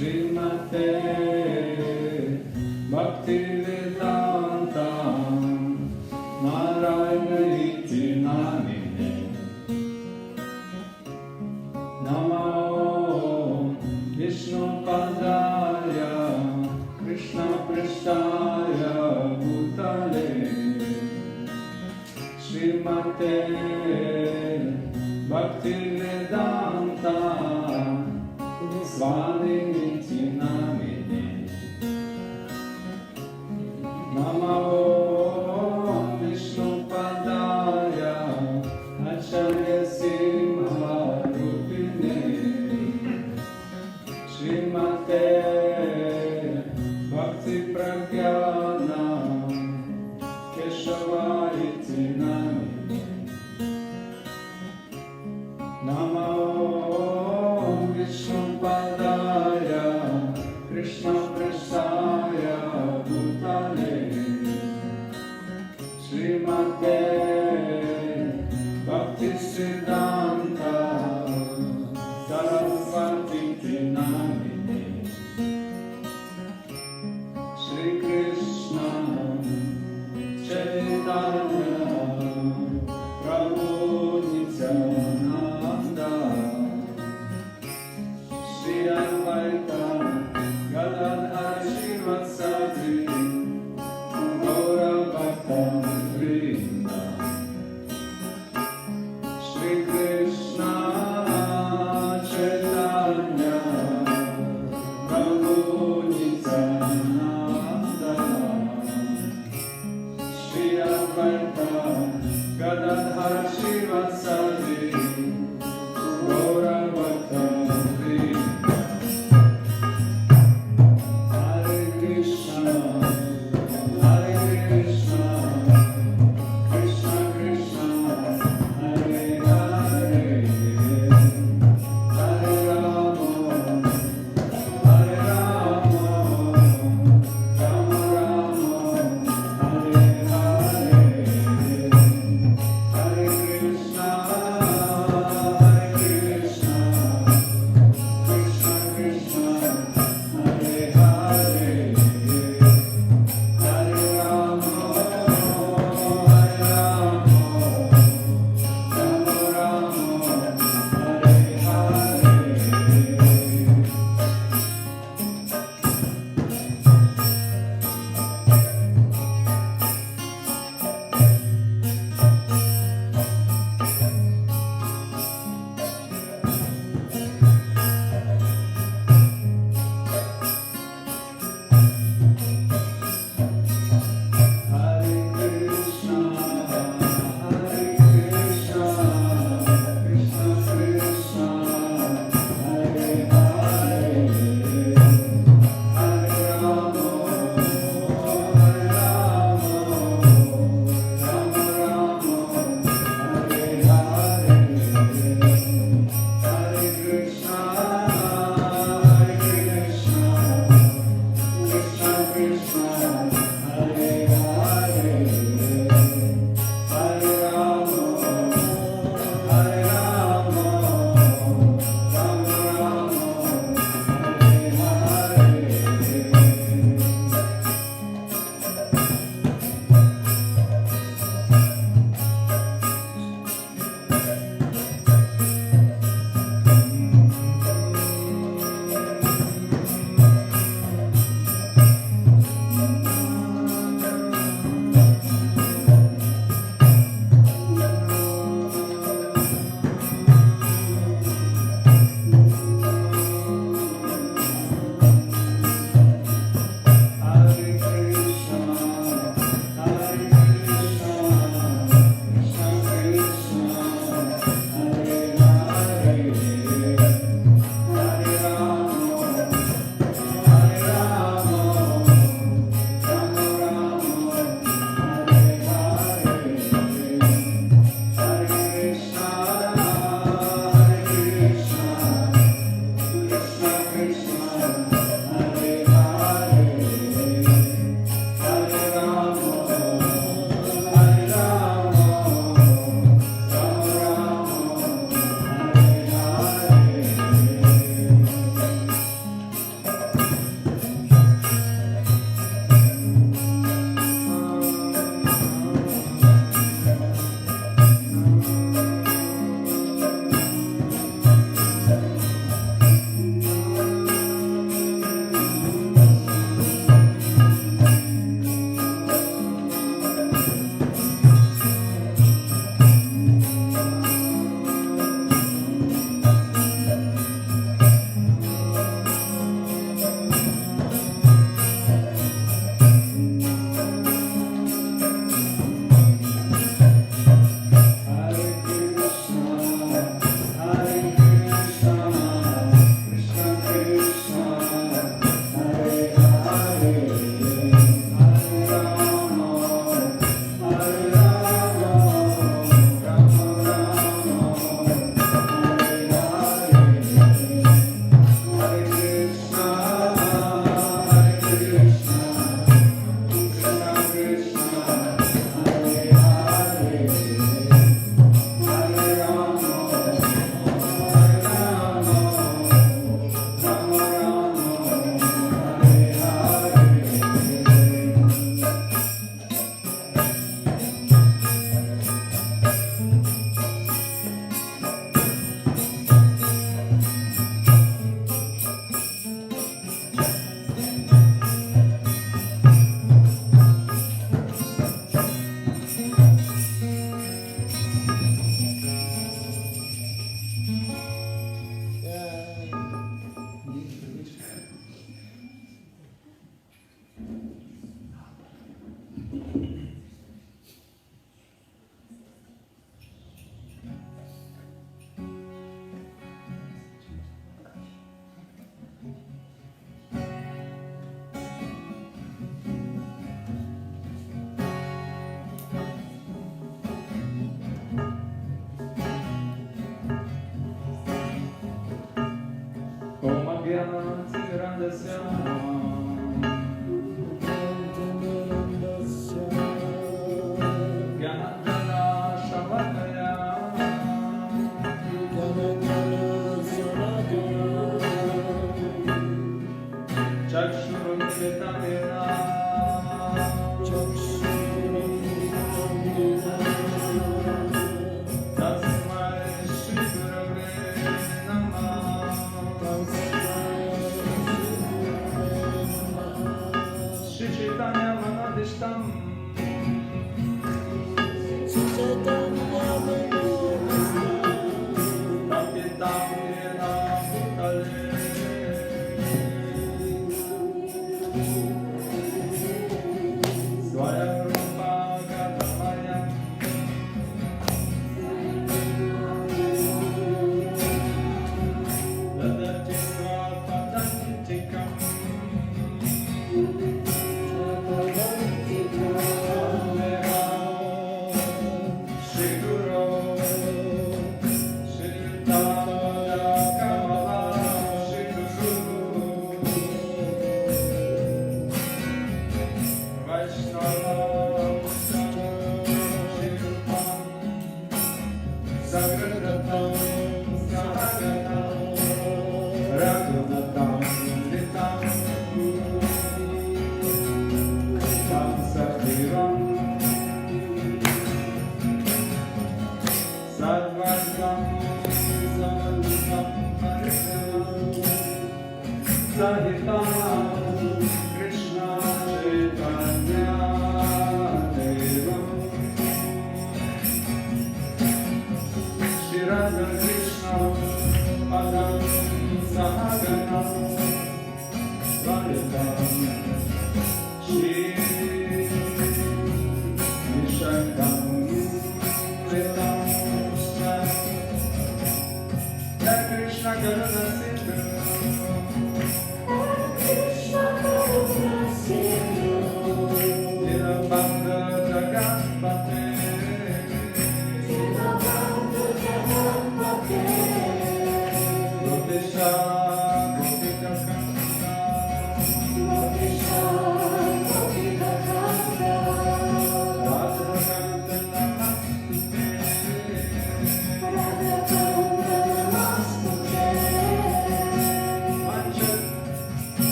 Srimate Bhaktivedanta Narayana iti namine Namo Vishnu Padaya Krishna Pristaya Bhutale Srimate Bhaktivedanta Swami iti namine Namo Vishnu Padaya Acharya Simha Rupine Srimate Bhakti Pragyana Keshava iti namine Namo Vishnu Padaya Krishna Pristaya Bhutale Srimate Bhakti Siddhanta Sarasvati iti namine Shri Krishna Chaitanya Prabhu Nityananda Shri Advaita Gadadhar Srivasadi Gaura Bhakta Vrinda Shri Krishna Chaitanya Prabhu Nityananda Shri Advaita Gadadhar Srivasadi Gaura Bhakta Vrinda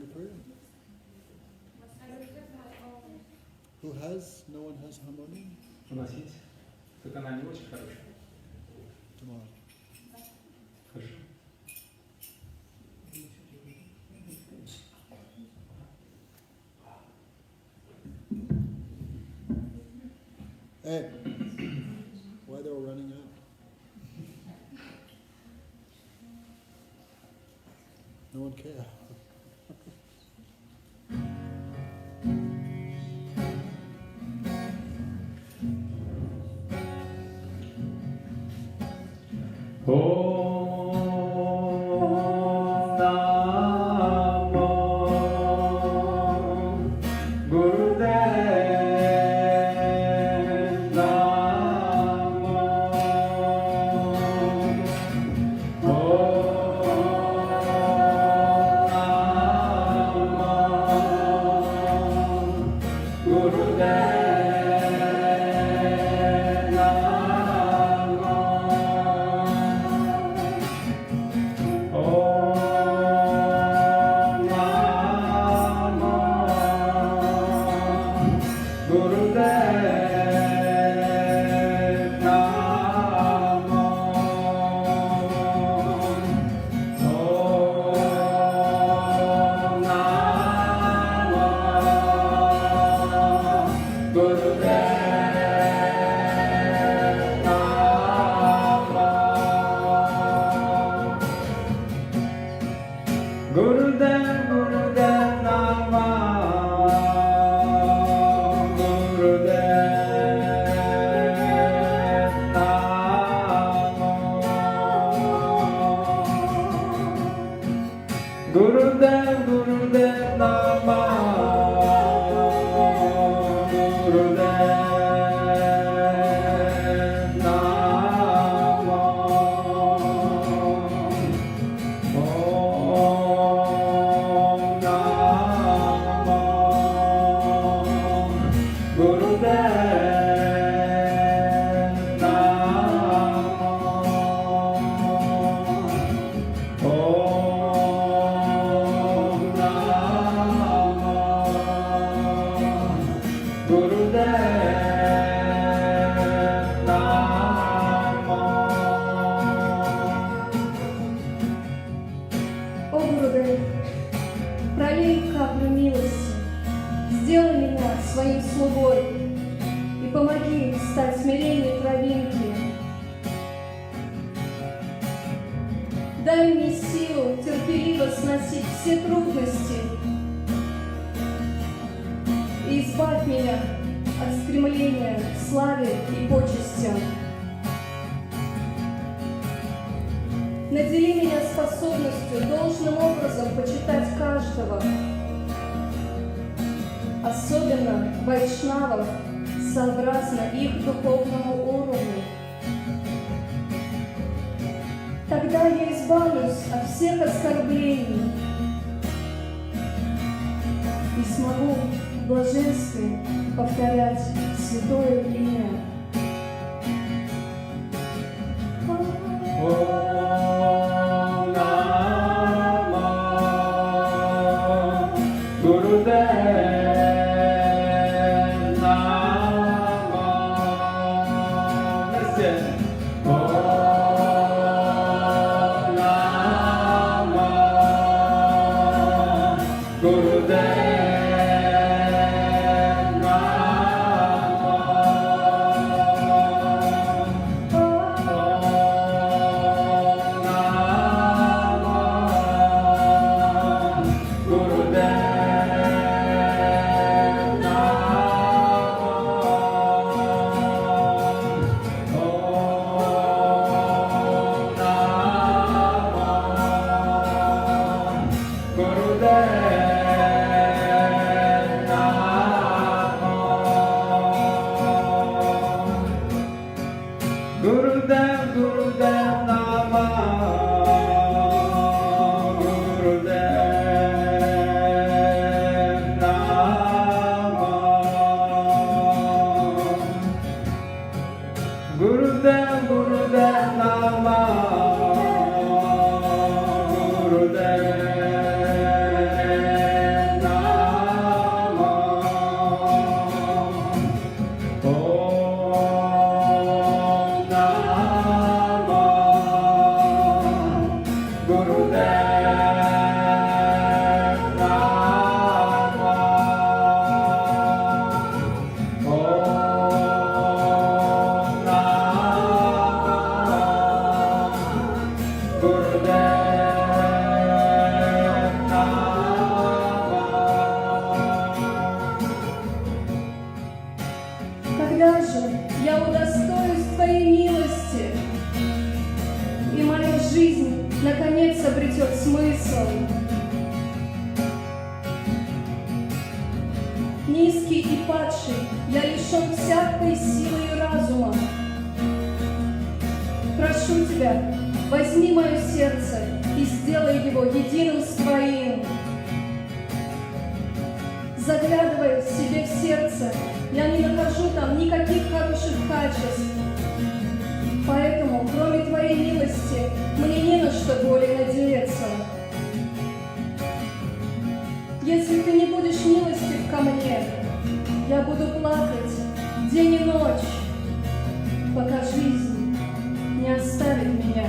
your prayer. Who has? No one has harmony? У нас есть? Только она не очень хорошая. Tomorrow. Хорошо. Hey, why they were running out? No one cares. всякой силой разума. Прошу Тебя, возьми мое сердце и сделай его единым с Твоим. Заглядывая себе в сердце, я не нахожу там никаких хороших качеств. Поэтому, кроме Твоей милости, мне не на что более надеяться. Если Ты не будешь милостив ко мне, я буду плакать день и ночь, пока жизнь не оставит меня.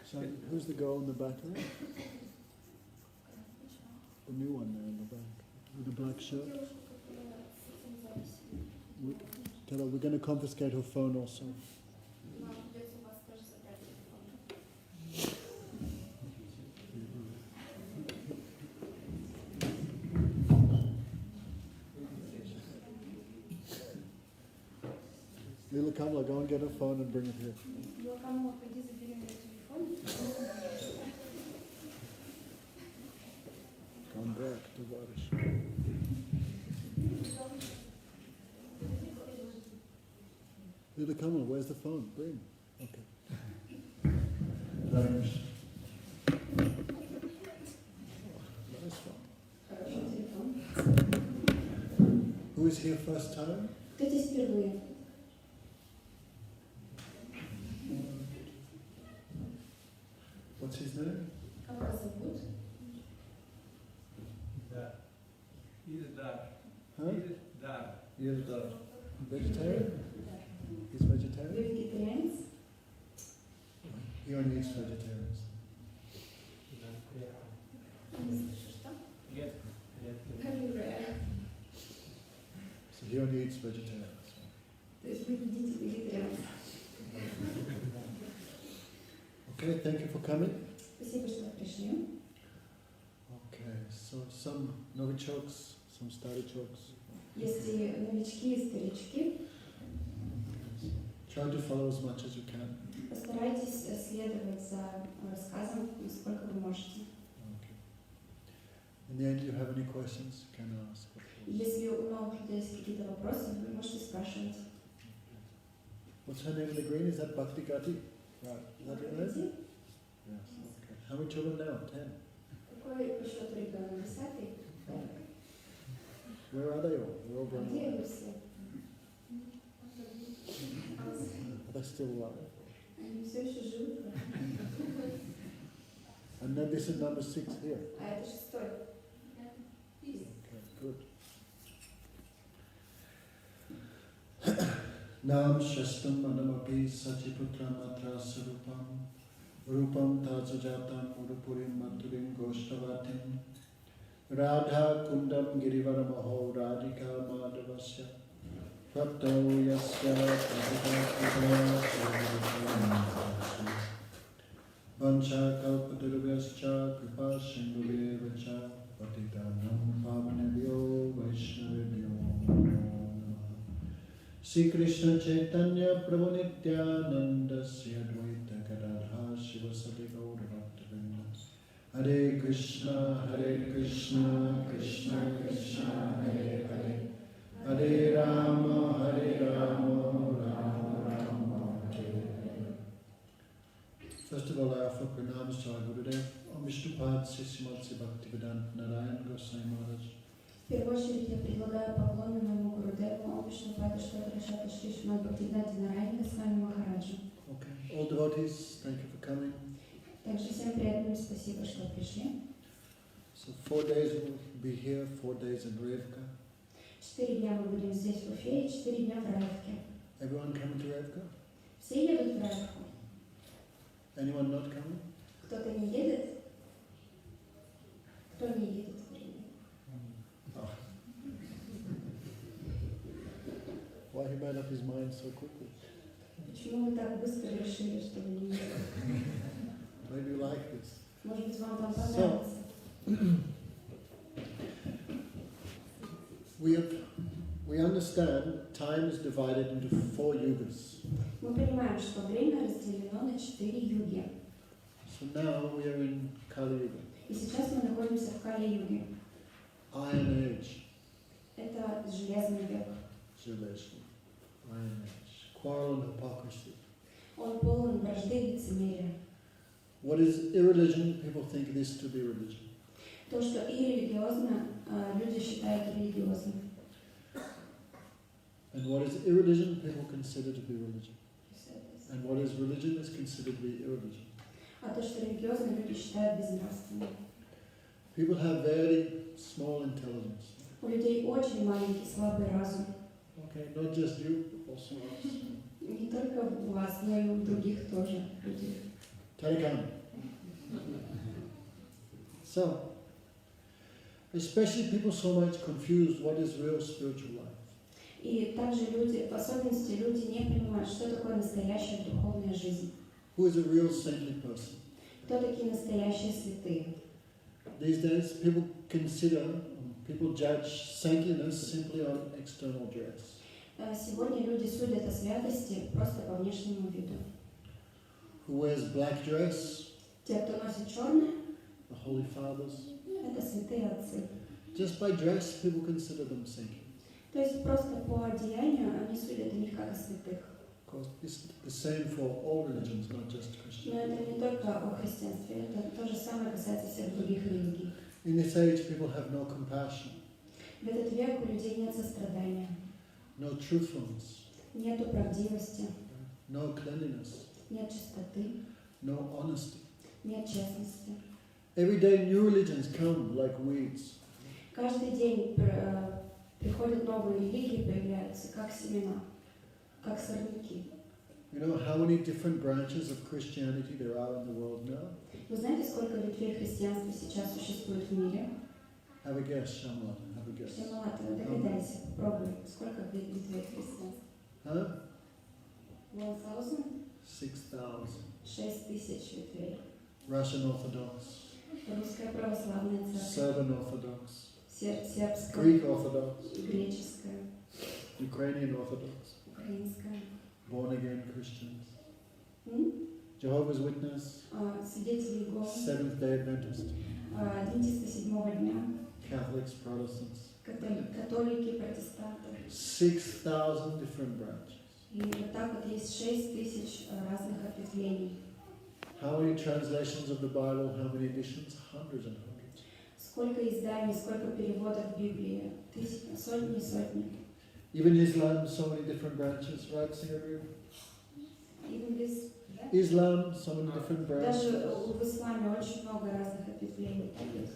So, who's the girl in the back there? The new one there in the back, with the black shirt. Tell her we're going to confiscate her phone also. Lila Kamala, go and get her phone and bring it here. Come back, товарищ. Lila Kamala, where's the phone? Bring. Okay. Nice phone. Who is here first time? Кто здесь впервые? What's his name? Как вас зовут? Huh? Ildar. Vegetarian? He's vegetarian? Вы вегетарианец? He only eats vegetarians. Не слышу, что? So he only eats vegetarians. То есть вы едите вегетарианцев. Okay, thank you for coming. Спасибо, что пришли. Okay, so some novichoks, some starichoks. Есть и новички, и старички. Try to follow as much as you can. Постарайтесь следовать за рассказом, насколько вы можете. Okay. In the end, do you have any questions? You can ask. Если у новых людей есть какие-то вопросы, вы можете спрашивать. What's her name in the green? Is that Bhakti Gati? Right. Is that your name? Yes. Okay. How many children now? 10. Какой по счету ребенок? 10-й? Where are they all? They're all grown Где up. вы все? Are they still alive? Они все еще живы? And then this is number 6 here. А это 6-й. Okay, good. Nam Shastam Anamapi Satiputram Atra Sarupam Rupam Tajajatam Urupurim Maturim Goshtavatim Radha Kundam Girivaramaho Radhika Madhavasya Prapto Yasya Prabhupada Vancha Kalpatarvyascha Kripa Sindhuvevacha Patitanam Pavanebhyo Vaishnavebhyo Sri Krishna Chaitanya Prabhu Nityananda Sri Advaita Gadadha Shivasati Gaura Bhaktivinoda Hare Krishna Krishna Krishna Hare Hare Hare Rama Rama Rama Hare Hare. First of all, I offer pranams to our Gurudev, Om Vishnupad Sishimatsi Bhaktivedanta Narayan Goswami Maharaj. В первую очередь я предлагаю поклоны моему Гурудеву, Вишнупаду Шри Шри Шримад Бхактивиданте Нараяне Госвами Махараджу. Okay. All devotees, thank you for coming. Также всем преданным спасибо, что пришли. So 4 days we'll be here, 4 days in Revka. 4 дня мы будем здесь в Уфе и 4 дня в Раевке. Everyone coming to Revka? Все едут в Раевку. Anyone not coming? Кто-то не едет? Кто не едет? Why he made up his mind so quickly? Почему вы так быстро решили, что вы не едете? Maybe you like this. Может быть, вам там понравится. We understand time is divided into 4 yugas. Мы понимаем, что время разделено на 4 юги. So now we are in Kali Yuga. И сейчас мы находимся в Кали-юге. Iron Age. Это железный век. Civilization. Iron Age. Quarrel and hypocrisy. Он полон вражды и лицемерия. What is irreligion? People think this to be religion. То, что и религиозно, люди считают религиозным. And what is irreligion? People consider to be religion. And what is religion is considered to be irreligion. А то, что религиозно, люди считают безнравственным. People have very small intelligence. У людей очень маленький, слабый разум. Okay, not just you, also us. Не только у вас, но и у других тоже людей. Tarikam. So, especially people so much confused what is real spiritual life. И также люди, в особенности люди не понимают, что такое настоящая духовная жизнь. Who is a real saintly person? Кто такие настоящие святые? These days, people judge saintliness simply on external dress. Сегодня люди судят о святости просто по внешнему виду. Who wears black dress? Те, кто носит черное, The Holy Fathers. это святые отцы. Just by dress, people consider them saintly. То есть просто по одеянию они судят о них как о святых. Of course, it's the same for all religions, not just Но Christianity. это не только о христианстве, это то же самое касается всех других религий. In this age, people have no compassion, В этот век у людей нет сострадания, no truthfulness, нет правдивости, no cleanliness, нет чистоты, no honesty. нет честности. Every day, new religions come like weeds. Каждый день приходят новые религии, появляются как семена, как сорняки. You know how many different branches of Christianity there are in the world now? Вы знаете, сколько ветвей христианства сейчас существует в мире? Have a guess, Shamala. Have a guess. Шамалат, догадайся, попробуй, сколько ветвей христианства? Huh? 1000? 6,000. 6000 ветвей. Russian Orthodox, Русская православная церковь, Serbian Orthodox, сербская, Greek Orthodox, греческая, Ukrainian Orthodox, украинская. born again Christians, М? Jehovah's Witness, Свидетели Иеговы, Seventh Day Adventist, адвентисты седьмого дня, Catholics, Protestants. католики, протестанты. 6,000 different branches. И вот так вот есть 6000 разных ответвлений. How many translations of the Bible? How many editions? Hundreds and hundreds. Сколько изданий, сколько переводов Библии, тысячи, сотни и сотни. Even Islam, so many different branches, right, Singapore? Even this, да? Islam, so many different Даже branches. в исламе очень много разных ответвлений. Так есть.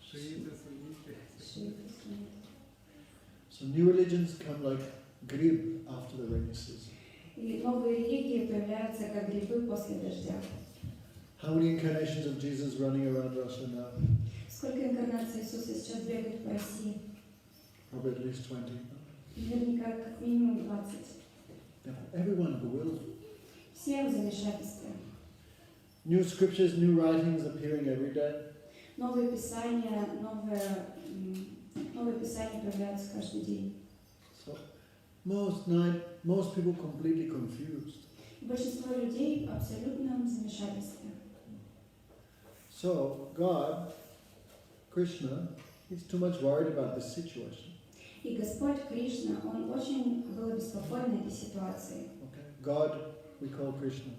Шииты, сунниты. Шииты, сунниты. So new religions come like grib after the rainy season. И новые религии появляются как грибы после дождя. How many incarnations of Jesus running around Russia now? Сколько инкарнаций Иисуса сейчас бегает по России? Probably at least 20. Наверняка как минимум 20. Everyone bewildered. Все в замешательстве. New scriptures, new writings appearing every day. Новые писания, новые писания появляются каждый день. So most people completely confused. Большинство людей в абсолютном замешательстве. So God, Krishna, he's too much worried about this situation. И Господь Кришна, Он очень был обеспокоен этой ситуацией. Okay? God, we call Krishna.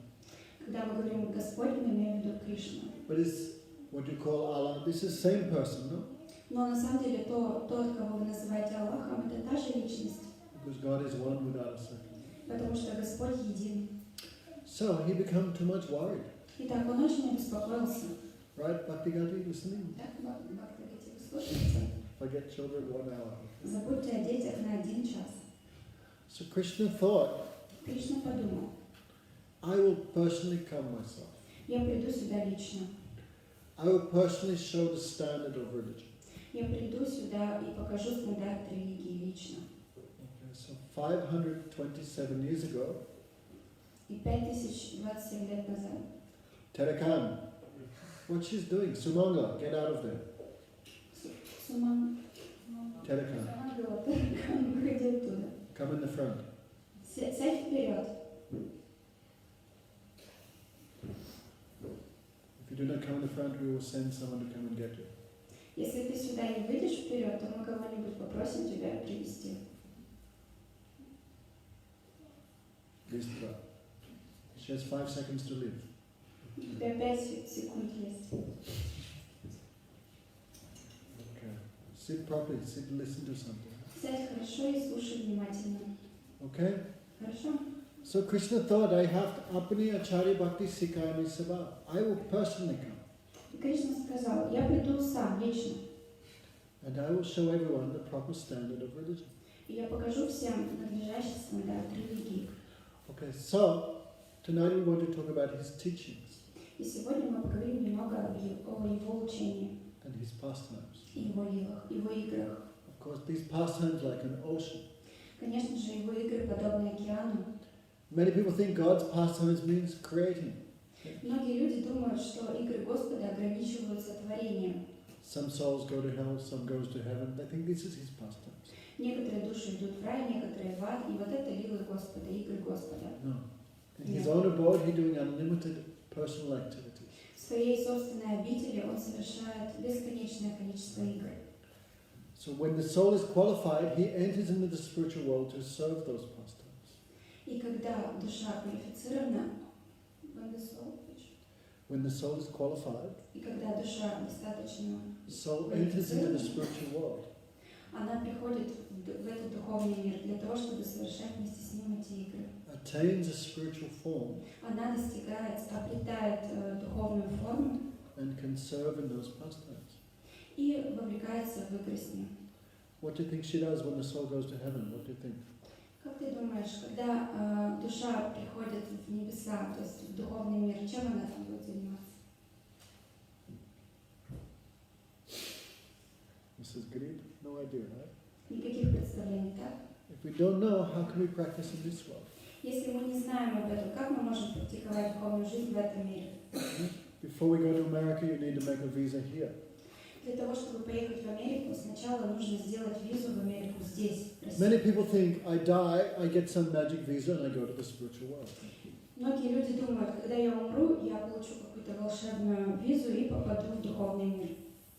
Когда мы говорим Господь, мы имеем в виду Кришну. But it's what you call Allah. This is the same person, no? Но на самом деле тот, кого вы называете Аллахом, это та же личность. Because God is one without a second. Потому что Господь един. So he became too much worried. Итак, он очень обеспокоился. Right, Bhakti listening? Так, Бхактагати, вы слушаете? Forget children 1 hour. Забудьте о детях на 1 час. So Krishna thought, Кришна подумал, I will personally come myself. я приду сюда лично. I will personally show the standard of religion. Я приду сюда и покажу стандарт религии лично. Okay, so 527 years ago, И 5027 лет назад. Terakan, what she's doing? Sumanga, get out of there. Terakan, Выходи оттуда. come in the front. Сядь вперед. If you do not come in the front, we will send someone to come and get you. Если ты сюда не выйдешь вперед, то мы кого-нибудь попросим тебя привести. Listra. She has 5 seconds to live. У тебя 5 секунд есть. Okay. Sit properly, sit, listen to something. Сядь хорошо и слушай внимательно. Okay? Хорошо? So Krishna thought, I have to apni acharya bhakti sikhayami sabha. I will personally come. И Кришна сказал, я приду сам, лично. And I will show everyone the proper standard of religion. И я покажу всем надлежащий стандарт религии. Okay, so tonight we want to talk about his teachings И сегодня мы поговорим немного о его учении, and his pastimes. и его играх. Of course, these pastimes like an ocean. Конечно же, его игры подобны океану. Many people think God's pastimes means creating. Многие люди думают, что игры Господа ограничиваются творением. Some souls go to hell, some goes to heaven. They think this is his pastimes. Некоторые души идут в рай, некоторые в ад, и вот это лилы Господа, игры Господа. No. In his own abode, he's doing unlimited personal activities. В своей собственной обители он совершает бесконечное количество игр. So when the soul is qualified, he enters into the spiritual world to serve those pastimes. И когда душа квалифицирована, When the soul is qualified, и когда душа достаточно, the soul enters into the spiritual world. она приходит в этот духовный мир для того, чтобы совершать вместе с ним эти игры. Attains a spiritual form Она достигает, обретает духовную форму and can serve in those pastimes. и вовлекается в игры с ним. What do you think she does when the soul goes to heaven? What do you think? Как ты думаешь, когда душа приходит в небеса, то есть в духовный мир, чем она там будет заниматься? Mrs. Grib? No idea, right? Никаких представлений, так? If we don't know, how can we practice in this world? Если мы не знаем об этом, как мы можем практиковать духовную жизнь в этом мире? Before we go to America, you need to make a visa here. Для того, чтобы поехать в Америку, сначала нужно сделать визу в Америку здесь, в России. Many people think, I die, I get some magic visa and I go to the spiritual world. Многие люди думают, когда я умру, я получу какую-то волшебную визу и попаду в духовный мир.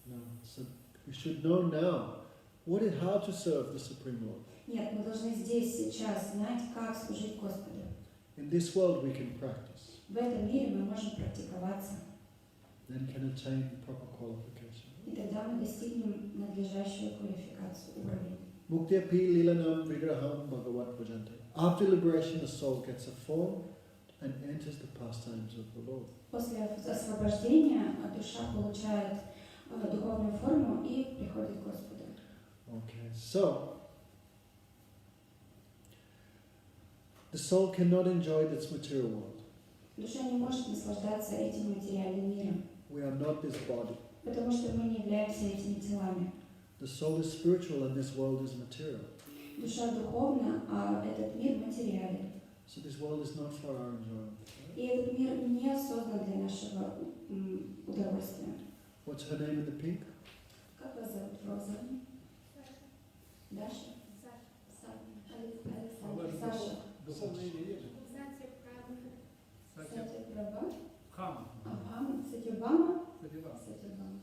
No, so we should know now how to serve the Supreme Lord. Нет, мы должны здесь, сейчас знать, как служить Господу. In this world we can practice, В этом мире мы можем практиковаться, then can attain proper qualification. и тогда мы достигнем надлежащую квалификацию, уровень. Muktiapi lilanam vigraham bhagavat bhajante. After liberation, the soul gets a form and enters the pastimes of the Lord. После освобождения душа получает духовную форму и приходит к Господу. Okay, so The soul cannot enjoy this material world. Душа не может наслаждаться этим материальным миром, We are not this body. потому что мы не являемся этими телами. The soul is spiritual and this world is material. Душа духовна, а этот мир материален. So this world is not for our enjoyment. И этот мир не создан для нашего удовольствия. What's her name in the pink? Как вас зовут? Роза? Даша? Александр. Саша. Сатя Прабha? Абхама? Сатьябама? Сатьябама.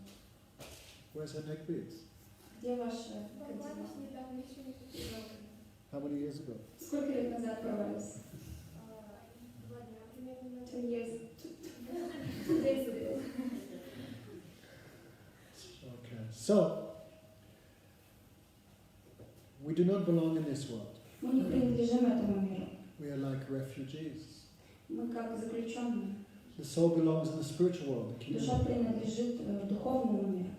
Where's her neck beads? Где ваша картина? How many years ago? Сколько лет назад порвались? 2 years. 2 days ago. Okay. So, we do not belong in this world. Мы не принадлежим этому миру. We are like refugees. Мы как заключенные. The soul belongs in the spiritual world, the Душа kingdom. принадлежит духовному миру.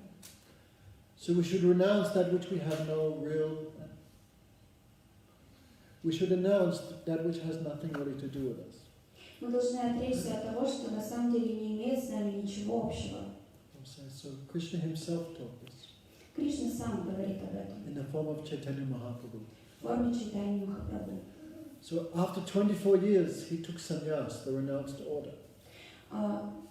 So we should renounce that which we have no real... We should renounce that which has nothing really to do with us. Мы должны отречься от того, что на самом деле не имеет с нами ничего общего. So Krishna himself taught this Кришна сам говорит об этом in the form of Chaitanya Mahaprabhu. в форме читания Махапрабху. So after 24 years, he took sannyas, the renounced order.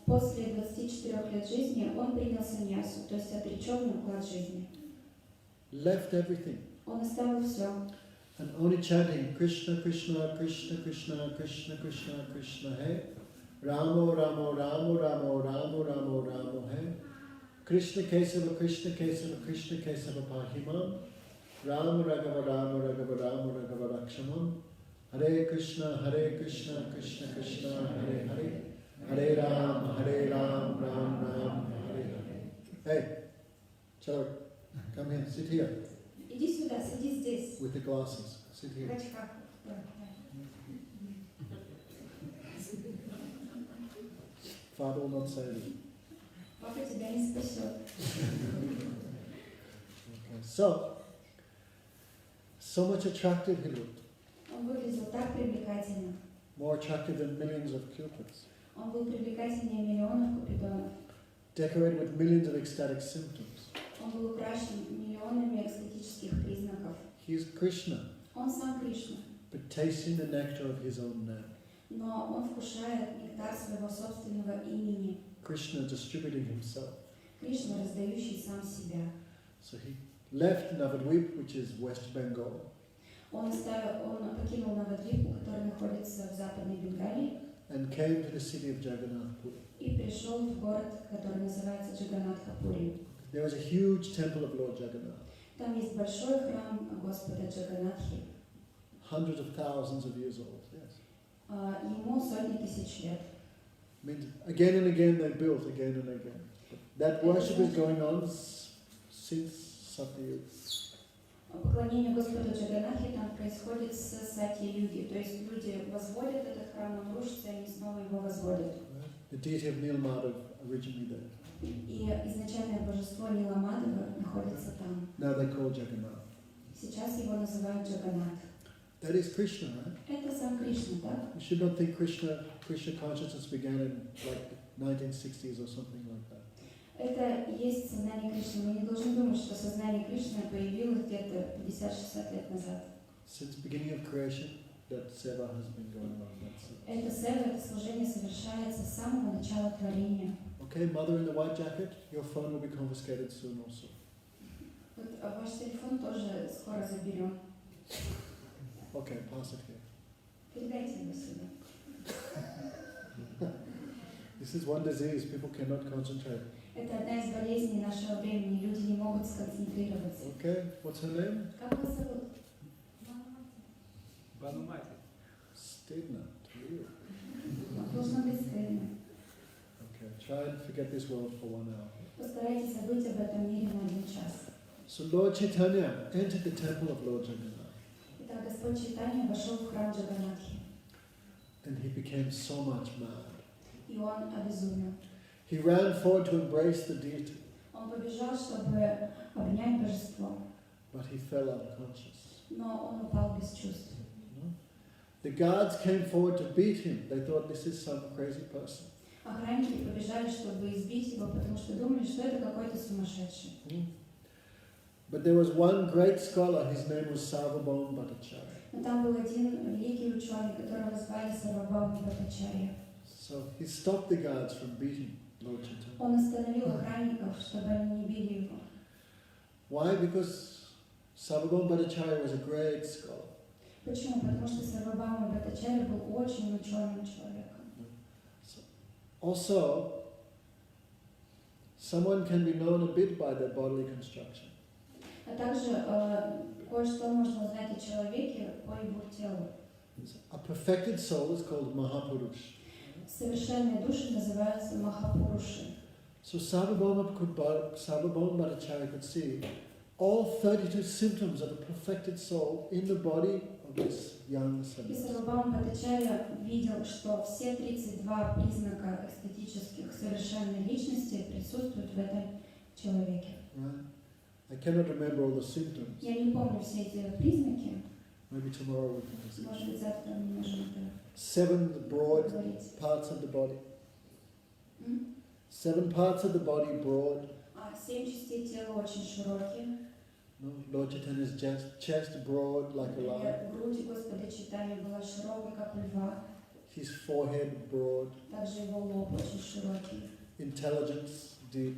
После 24 лет жизни он принял саньясу, то есть отреченный уклад жизни. Left everything. Он оставил все. And only chanting Krishna, Krishna, Krishna, Krishna, Krishna, Krishna, Krishna, Hey. Ramo, Ramo, Ramo, Ramo, Ramo, Ramo, Ramo, Hey. Krishna Kesava, Krishna Kesava, Krishna Kesava Pahimam. Rama Raghava, Rama Raghava, Rama Raghava Rakshamam. Hare Krishna, Krishna, Krishna, Hare Hare. Hare Ram, Ram, Ram, Hare Hare. Hey, Charlie, come here, sit here Иди сюда, сиди здесь. with the glasses. Sit В here. очках. Father will not say anything. Папа тебя не спасет. Okay, so much attractive he looked. Он выглядел так привлекательно. More attractive than millions of cupids. Он был привлекательнее миллионов купидонов. Decorated with millions of ecstatic symptoms. Он был украшен миллионами экстатических признаков. He is Krishna, Он сам Кришна, but tasting the nectar of his own name. но он вкушает нектар своего собственного имени. Krishna distributing himself. Кришна, раздающий сам себя. So he left Navadvip, which is West Bengal, Он покинул Навадвипу, который находится в Западной Бенгалии, and came to the city of Jagannath Puri. и пришел в город, который называется Джаганнатха-Пури. There was a huge temple of Lord Jagannath. Там есть большой храм Господа Джаганнатхи. Hundreds of thousands of years old, yes. Ему сотни тысяч лет. Means again and again they built, again and again. But that worship is going on since Satyayuga. Поклонение Господу Джаганнатхи там происходит с Сатья-юги. То есть люди возводят этот храм, он рушится, и они снова его возводят. The deity of Nilmadhav originally there. И изначальное божество Ниламадова находится там. Now they call Jagannath. Сейчас его называют Джаганнат. That is Krishna, right? Это сам Кришна, так? You should not think Krishna consciousness began in like 1960s or something like that. Это есть сознание Кришны. Мы не должны думать, что сознание Кришны появилось где-то 50-60 лет назад. Since the beginning of creation, that seva has been going on. That's it. Это сева, это служение совершается с самого начала творения. Okay, mother in the white jacket, your phone will be confiscated soon also. Вот ваш телефон тоже скоро заберем. Okay, pass it here. Передайте его сюда. This is one disease, people cannot concentrate. Это одна из болезней нашего времени. Люди не могут сконцентрироваться. Okay, what's her name? Как вас зовут? Банумати. Stedna. Должно быть стыдно. Okay, try and forget this world for 1 hour. Постарайтесь забыть об этом мире на 1 час. So Lord Chaitanya entered the temple of Lord Jagannath. Итак, Господь Чайтанья вошел в храм Джаганнатхи, And he became so much mad. и он обезумел. He ran forward to embrace the deity, Он побежал, чтобы обнять божество, but he fell unconscious. но он упал без чувств. The guards came forward to beat him, they thought this is some crazy person. Охранники побежали, чтобы избить его, потому что думали, что это какой-то сумасшедший. But there was one great scholar, his name was Gopinath Bhattacharya. Но там был один великий ученый, которого звали Гопinath Bhattacharya. So he stopped the guards from beating Lord Chaitanya. Он остановил охранников, чтобы они не били его. Why? Because Gopinath Bhattacharya was a great scholar. Почему? Потому что Гопinath Bhattacharya был очень ученым человеком. Also, someone can be known a bit by their bodily construction. А также кое-что можно узнать о человеке по его телу. A perfected soul is called Mahapurush. Совершенные души называются Махапуруши. So Gopinath Bhattacharya could see all 32 symptoms of a perfected soul in the body of this young И sannyasi. Гопinath Bhattacharya видел, что все 32 признака эстетических совершенной личности присутствуют в этом человеке. Right? I cannot remember all the symptoms. Я не помню все эти признаки. Maybe tomorrow we can discuss. Может быть, завтра мы можем это 7 broad поговорить. parts of the body. М? 7 parts of the body broad. 7 частей тела очень широкие. No? Lord Chaitanya's chest broad like a lion. Например, грудь Господа Чайтаньи была широкой, как у льва. His forehead broad. Также его лоб очень широкий, Intelligence deep.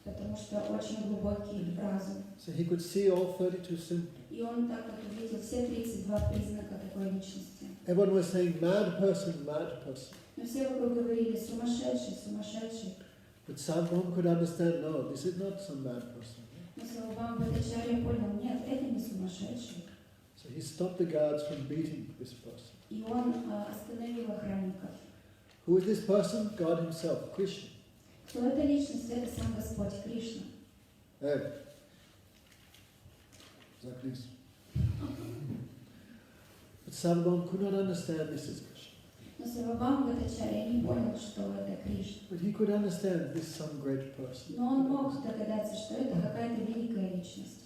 потому что очень глубокий разум. So he could see all 32 symptoms. И он так вот увидел все 32 признака такой личности. Everyone was saying, mad person, mad person. Но все вокруг говорили: сумасшедший, сумасшедший. But Gopinath could understand, no, this is not some mad person. Но Гопinath Bhattacharya понял: нет, это не сумасшедший. So he stopped the guards from beating this person. И он остановил охранников. Who is this person? God himself, Krishna. Кто эта личность? Это сам Господь Кришна. Hey. Like this. But Gopinath could not understand this is Krishna. Но Гопinath Bhattacharya не понял, что это Кришна. But he could understand this is some great person. Но он мог догадаться, что это какая-то великая личность.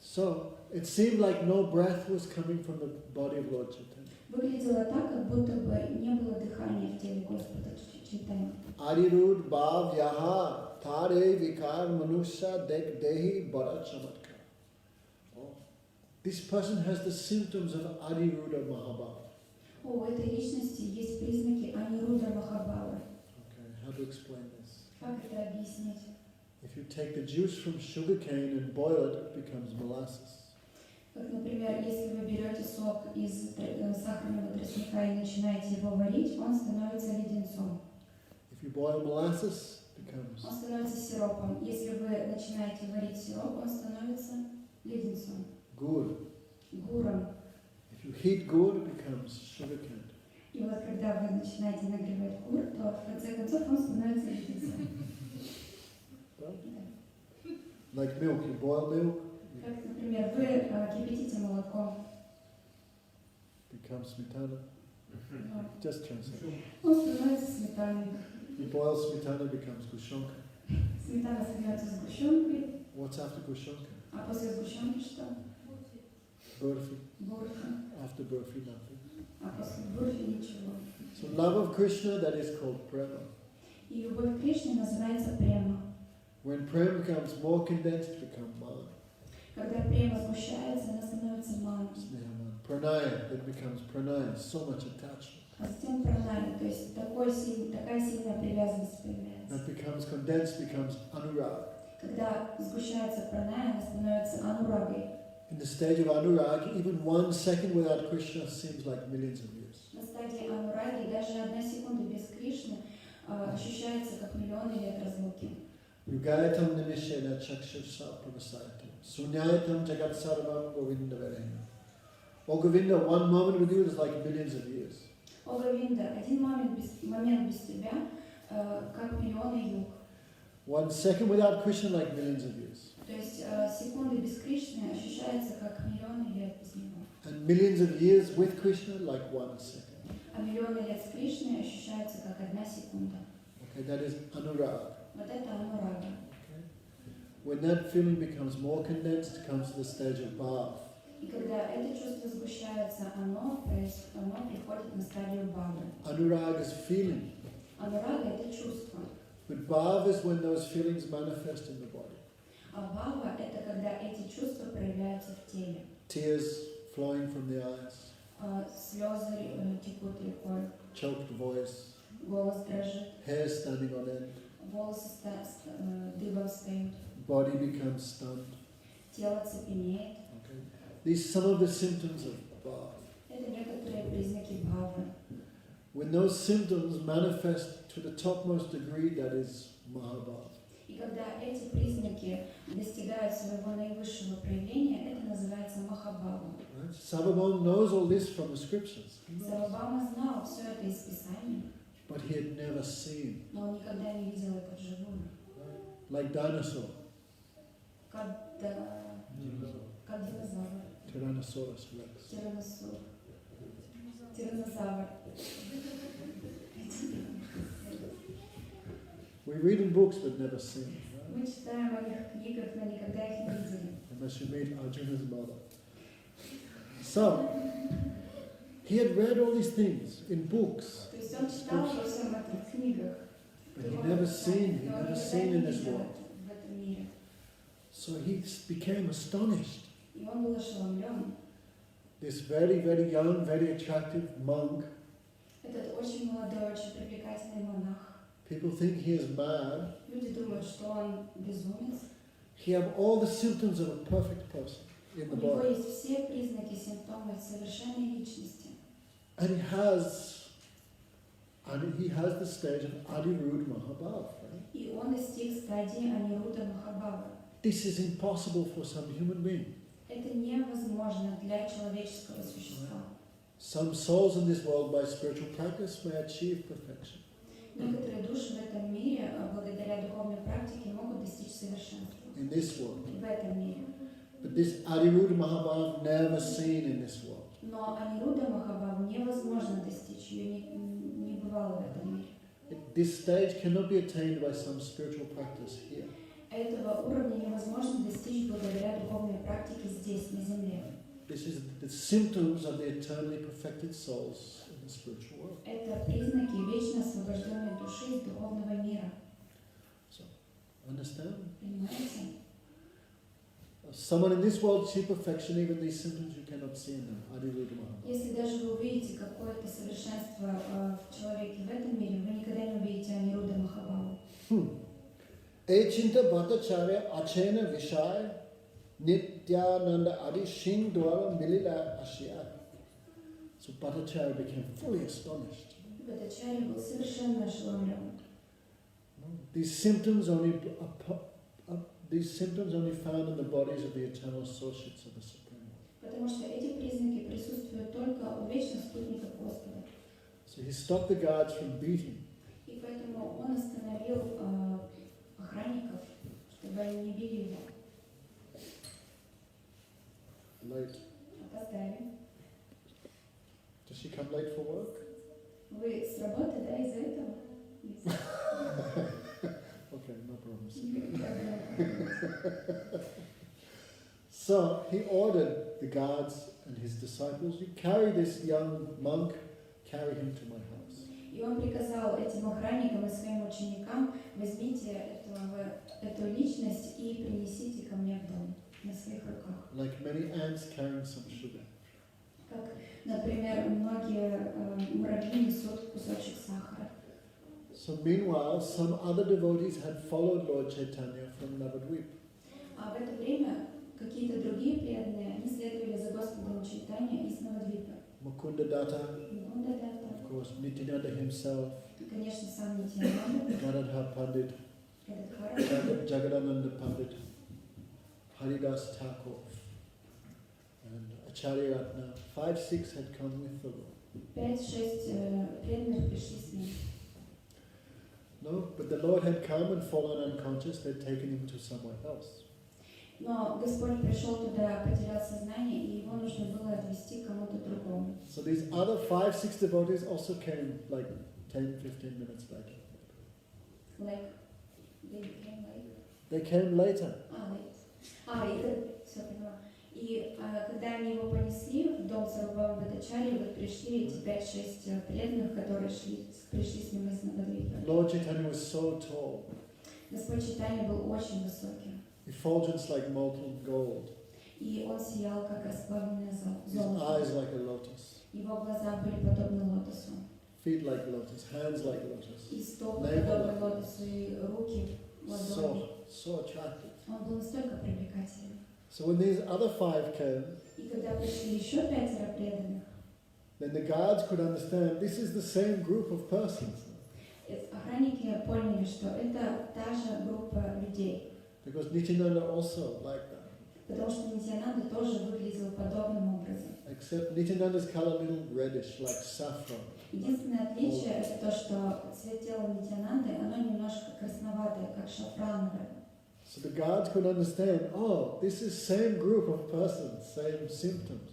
So it seemed like no breath was coming from the body of Lord Chaitanya. Выглядело так, как будто бы не было дыхания в теле Господа Чайтаньи. Arirud bhav yaha tare vikar manusya dek dehi bara chamatkar. This person has the symptoms of Adiruda Mahabhava. У этой личности есть признаки Анируда Махабхавы. Okay, how to explain this? Как это объяснить? If you take the juice from sugarcane and boil it, it becomes molasses. Как, например, если вы берете сок из сахарного тростника и начинаете его варить, он становится леденцом. If you boil molasses, it becomes. Он становится сиропом. Если вы начинаете варить сироп, он становится леденцом. Gur. Гуром. If you heat gur, it becomes sugarcane. И вот когда вы начинаете нагревать гур, то в конце концов он становится леденцом. Right? Like milk, you boil milk, Как, например, вы кипятите молоко, it becomes smetana. Just translate. он становится сметаной. You boil smetana, it becomes gushonka. Сметана становится сгущенкой, What's after gushonka? а после сгущенки что? Burfi. Бурфи. After burfi, nothing. А после бурфи ничего. So love of Krishna, that is called prema. И любовь к Кришне называется према. When prema becomes more condensed, it becomes mana. Когда према сгущается, она становится маной. Snehaman. Pranaya, it becomes pranaya, so much attachment. А затем пранaya, то есть такая сильная привязанность появляется. That becomes condensed, becomes anurag. Когда сгущается пранaya, она становится анурагой. In the stage of anurag, even 1 second without Krishna seems like millions of years. На стадии анураги даже 1 секунда без Кришны ощущается как миллионы лет разлуки. Yugayatam nimishena chakshursa pravasayatam. Sunyayatam jagat sarvam govinda verena. Oh Govinda, 1 moment with you is like millions of years. О Говинда, 1 момент без тебя, как миллионы юг. 1 second without Krishna like millions of years. То есть секунды без Кришны ощущается как миллионы лет без него. And millions of years with Krishna like 1 second. А миллионы лет с Кришной ощущаются как 1 секунда. Okay, that is anurag. Вот это анурага. Okay. When that feeling becomes more condensed, it comes to the stage of bhav. И когда это чувство сгущается, оно приходит на стадию бхавы. Anurag is feeling. Анурага – это чувство. But bhav is when those feelings manifest in the body. А бхава – это когда эти чувства проявляются в теле. Tears flowing from the eyes, Слезы текут рекой, choked voice, голос дрожит, hair standing on end, волосы дыбом встают, body becomes stunned. тело цепенеет. Okay. These are some of the symptoms of bhav. Это некоторые признаки бхавы. When those symptoms manifest to the topmost degree, that is Mahabhav. И когда эти признаки достигают своего наивысшего проявления, это называется махабхава. Right? Sarvabhauma knows all this from the scriptures, Сарвабхаума знал все это из Писания, but he had never seen. но он никогда не видел это вживую. Right? Like dinosaur, Как динозавр, Tyrannosaurus rex. тираннозавр. We read in books but never seen. Right? Мы читаем о них книгах, но никогда их не видели. Unless you meet Arjuna's mother. So, he had read all these things in books, То есть он читал обо всем этом в книгах, but he never seen in this world. в этом мире. So he became astonished. И он был ошеломлен. This very, very young, very attractive monk, Этот очень молодой, очень привлекательный монах. people think he is mad. Люди думают, что он безумец. He had all the symptoms of a perfect person in У the него body. есть все признаки, симптомы совершенной личности. And he has the stage of Adirud Mahabhav. Right? И он достиг стадии Анируда Махабхавы. This is impossible for some human being. Это невозможно для человеческого существа. Some souls in this world by spiritual practice may achieve perfection. Некоторые души в этом мире, благодаря духовной практике, могут достичь совершенства. In this world. В этом мире. But this Adirud Mahabhav never seen in this world. Но Анируда Махабхаву невозможно достичь, ее не бывало в этом мире. This stage cannot be attained by some spiritual practice here. Этого уровня невозможно достичь благодаря духовной практике здесь, на земле. This is the symptoms of the eternally perfected souls in the spiritual world. Это признаки вечно освобожденной души из духовного мира. So, understand? Понимаете? Someone in this world see perfection, even these symptoms you cannot see in them. Adirud Mahabhav. Если даже вы увидите какое-то совершенство в человеке в этом мире, вы никогда не увидите Анируда Махабхаву. Eng-Rus Bhattacharya Achena Vishaya Nityananda Adi Singh Dwara Milila Ashya. So Bhattacharya became fully astonished. Бхаттачарья был совершенно ошеломлен. These symptoms only found in the bodies of the eternal associates of the Supreme Lord. Потому что эти признаки присутствуют только у вечных спутников Господа. So he stopped the guards from beating. И поэтому он остановил охранников, чтобы они не били его. Late. Опоздали. Does she come late for work? Вы с работы, да, из-за этого? Okay, no problems. Из-за So he ordered the guards and his disciples, you carry this young monk, carry him to my house. И он приказал этим охранникам и своим ученикам: возьмите эту личность и принесите ко мне в дом на своих руках. Like many ants carrying some sugar. Как, например, многие муравьи несут кусочек сахара. So meanwhile, some other devotees had followed Lord Chaitanya from Navadvip. А в это время какие-то другие преданные, они следовали за Господом Чайтанья из Навадвипа. Mukunda Datta, Мукунда Датта, of course, Nityananda himself, конечно, сам Нитьянанда, Gadadhar Pandit, Гададхара, Jagadananda Pandit, Haridas Thakur, and Acharya Ratna. 5-6 had come with the Lord. 5-6 преданных пришли с ним. No, but the Lord had come and fallen unconscious. They'd taken him to somewhere else. Но Господь пришел туда, потерял сознание, и его нужно было отвезти к кому-то другому. So these other 5-6 devotees also came like 10-15 minutes later. Like, they came later. They came later. Late. И все поняла. И когда они его понесли в дом Сарвабхаума Бхаттачарьи, вот пришли эти 5-6 преданных, которые пришли с ним из Навадвипы. Lord Chaitanya was so tall. Господь Чайтанья был очень высокий. Effulgence like molten gold. И он сиял, как расплавленное His золото. eyes like a lotus. Его глаза были подобны лотосу. Feet like lotus. Hands like lotus. И стопы подобны лотосу, и руки ладони. So attractive. Он был настолько привлекательный. So when these other 5 came, И когда пришли еще 5 преданных, then the guards could understand this is the same group of persons. охранники поняли, что это та же группа людей. Because Nityananda also like that. Потому что Нитьянанда тоже выглядел подобным образом. Except Nityananda's color a little reddish, like saffron. Единственное отличие это то, что цвет тела Нитьянанды, оно немножко красноватое, как шафрановое. So the guards could understand, oh, this is same group of persons, same symptoms.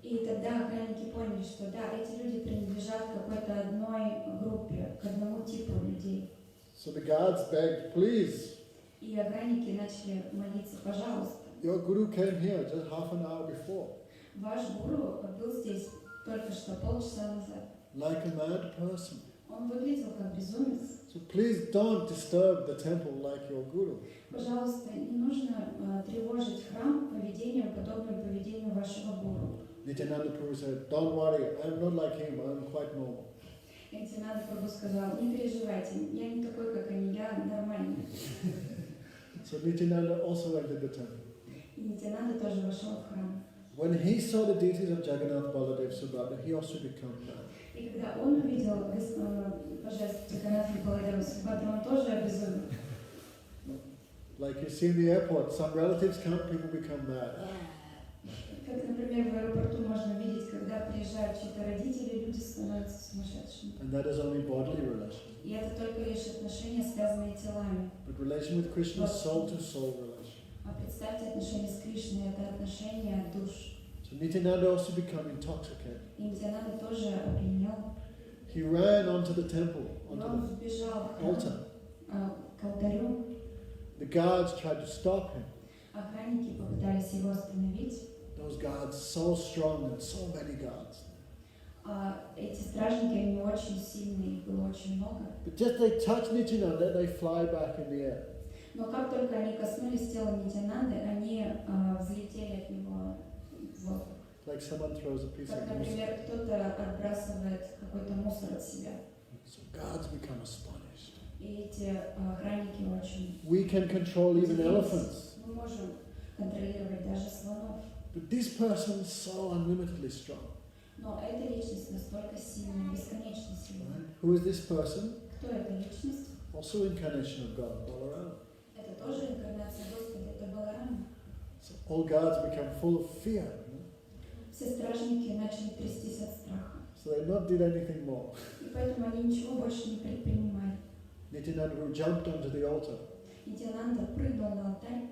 И тогда охранники поняли, что да, эти люди принадлежат к какой-то одной группе, к одному типу людей. So the guards begged, please, И охранники начали молиться, пожалуйста, your guru came here just half an hour before, ваш гуру был здесь только что полчаса назад. like a mad person. Он выглядел как безумец. So please don't disturb the temple like your guru. Пожалуйста, не нужно тревожить храм поведением, подобным поведению вашего гуру. Nityananda Prabhu said, don't worry, I'm not like him, I'm quite normal. И Нитьянанда Прабху сказал, не переживайте, я не такой, как они, я нормальный. So Nityananda also entered the temple. И Нитьянанда тоже вошел в храм. When he saw the deities of Jagannath, Baladev, Subhadra, he also became mad. И когда он увидел божеств Джаганнатха и Баладева Субхадру, он тоже обезумел. Like you see in the airport, some relatives come, people become mad. Как, например, в аэропорту можно видеть, когда приезжают чьи-то родители, люди становятся сумасшедшими. And that is only bodily relation. И это только лишь отношения, связанные телами. But relation with Krishna is soul-to-soul relation. А представьте, отношения с Кришной – это отношения душ. So Nityananda also became intoxicated. И Нитьянанда тоже опьянел. He ran onto the temple, И onto он the сбежал в altar. храм, к алтарю. The guards tried to stop him. Охранники попытались его остановить. Those guards so strong and so many guards. Эти стражники, они очень сильные, их было очень много. But just they touch Nityananda, they fly back in the air. Но как только они коснулись тела Нитьянанды, они взлетели от него в воздух. Like someone throws a piece Как, of mousse. например, кто-то отбрасывает какой-то мусор от себя. So guards become astonished. И эти охранники очень... We can control even elephants. Мы можем контролировать даже слонов. But this person is so unlimitedly strong. Но эта личность настолько сильная, бесконечно сильная. Right? Who is this person? Кто эта личность? Also incarnation of God, Balaram. Это тоже инкарнация Господа, это Баларам. So all guards become full of fear. Все стражники начали трястись от страха. So they not did anything more. И поэтому они ничего больше не предпринимали. Nityananda jumped onto the altar. Нитьянанда прыгнул на алтарь,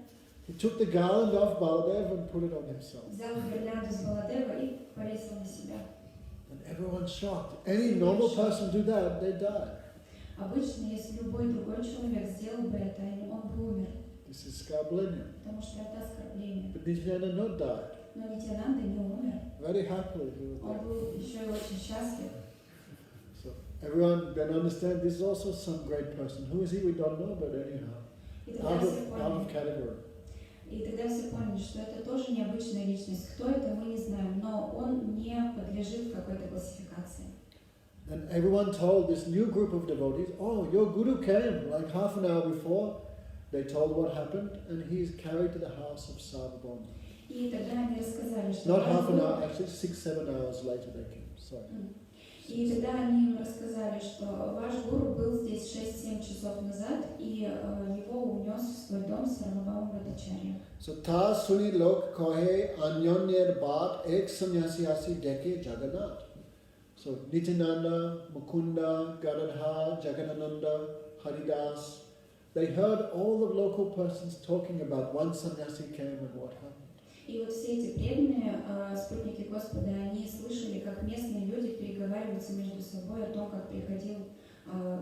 He took the garland off Baladev and put it on himself. взял гирлянду с Баладева и повесил на себя. And everyone's shocked. Any normal person do that, they die. Обычно, если любой другой человек сделал бы это, он бы умер, This is Skarblenya. потому что это оскорбление. But Nityananda not died. Но Нитьянанда не умер. Very happily he was Он there. был еще и очень счастлив. So everyone then understand this is also some great person. Who is he? We don't know, but anyhow. И тогда Out все of поняли, category. что это тоже необычная личность. Кто это, мы не знаем, но он не подлежит какой-то классификации. And everyone told this new group of devotees, oh, your guru came like half an hour before. They told what happened, and he's carried to the house of Sarvabhauma. И тогда они рассказали, что... Not half an hour, actually 6-7 hours later they came. Sorry. И тогда они им рассказали, что ваш гуру был здесь 6-7 часов назад, и его унес в свой дом Сарвабхаума Бхаттачарья. So ta suni lok kohe anyonyer baat ek sannyasi asi deke Jagannath. So Nityananda, Mukunda, Gadadhar, Jagadananda, Haridas, they heard all the local persons talking about one sannyasi came and what happened. И вот все эти преданные спутники Господа, они слышали, как местные люди переговариваются между собой о том, как приходил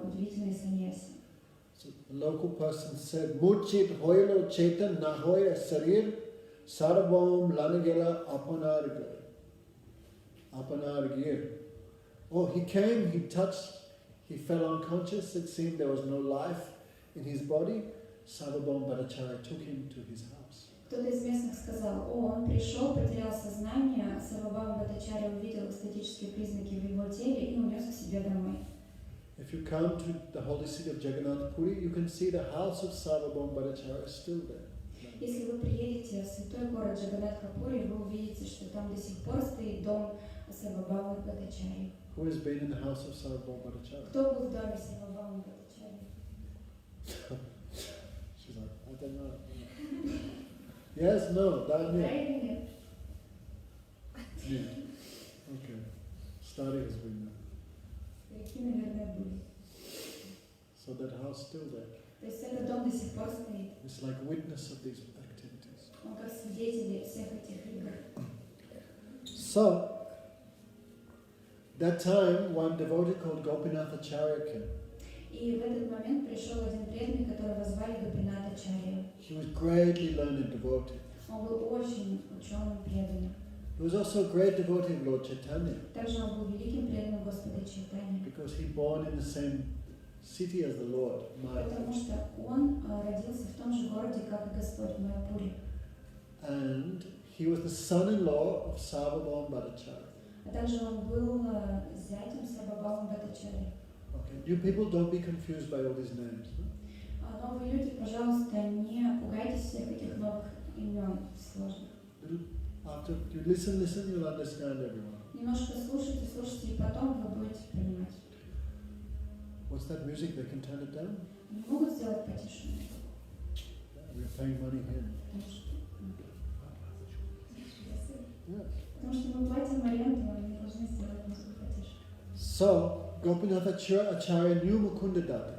удивительный саньяси. So the local person said, Murchit hoylo chetan na hoya sarir Sarabom Lanagela Apanargir. Oh, he came, he touched, he fell unconscious, it seemed there was no life in his body. Sarabom Bhattacharya took him to his house. Кто-то из местных сказал: о, он пришел, потерял сознание, Сарвабхаума Бхаттачарья увидел эстетические признаки в его теле и унес к себе домой. If you come to the holy city of Jagannath Puri, you can see the house of Sarvabhauma Bhattacharya still there. Если вы приедете в святой город Джаганнатха-Пури, вы увидите, что там до сих пор стоит дом Сарвабхаумы Бхаттачарьи. Who has been in the house of Sarvabhauma Bhattacharya? Кто был в доме Сарвабхаумы Бхаттачарьи? She's like, I don't know. Yes, no, that Да или нет? Yeah. Okay. Study has been there. Старики, наверное, были. So that house still there. То есть этот дом до сих пор стоит. It's like witness of these activities. Он как свидетель всех этих игр. So, that time one devotee called Gopinath Bhattacharya came. И в этот момент пришел один преданный, которого звали Гопината Ачарья. He was greatly learned devotee. Он был очень ученым преданным. He was also a great devotee of Lord Chaitanya Также он был великим преданным Господа Чайтаньи, because he born in the same city as the Lord, потому Mayapur. что он родился в том же городе, как и Господь Майапури. And he was the son-in-law of Sarvabhauma Bhattacharya. А также он был зятем Сарвабхаума Бхаттачарьи. Okay, you people don't be confused by all these names. No? Новые люди, пожалуйста, не пугайтесь всех этих новых имен сложных. After you listen, you'll understand everyone. Немножко слушайте, и потом вы будете понимать. What's that music? They can turn it down? Не могут сделать потише? Yeah, we're paying money here. Yeah. Потому что мы платим аренду, мы не должны сделать музыку потише. So, Gopinath Acharya knew Mukunda Datta.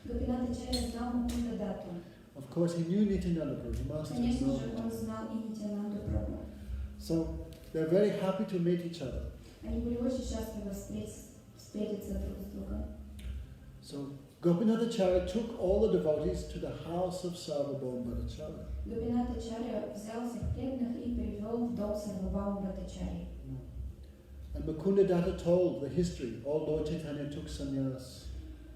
Гопинат Ачарья знал Мукунда Датту. Of course, he knew Nityananda Prabhu. He must have Конечно known же, он him. знал и Нитянанду Прабху. So, they're very happy to meet each other. Они были очень счастливы встретиться друг с другом. So, Gopinath Acharya took all the devotees to the house of Sarvabhauma Bhattacharya. Гопинат Ачарья взял всех преданных и привел в дом Сарвабхаума Бхаттачарьи. And Mukunda Datta told the history. All Lord Chaitanya took sannyas.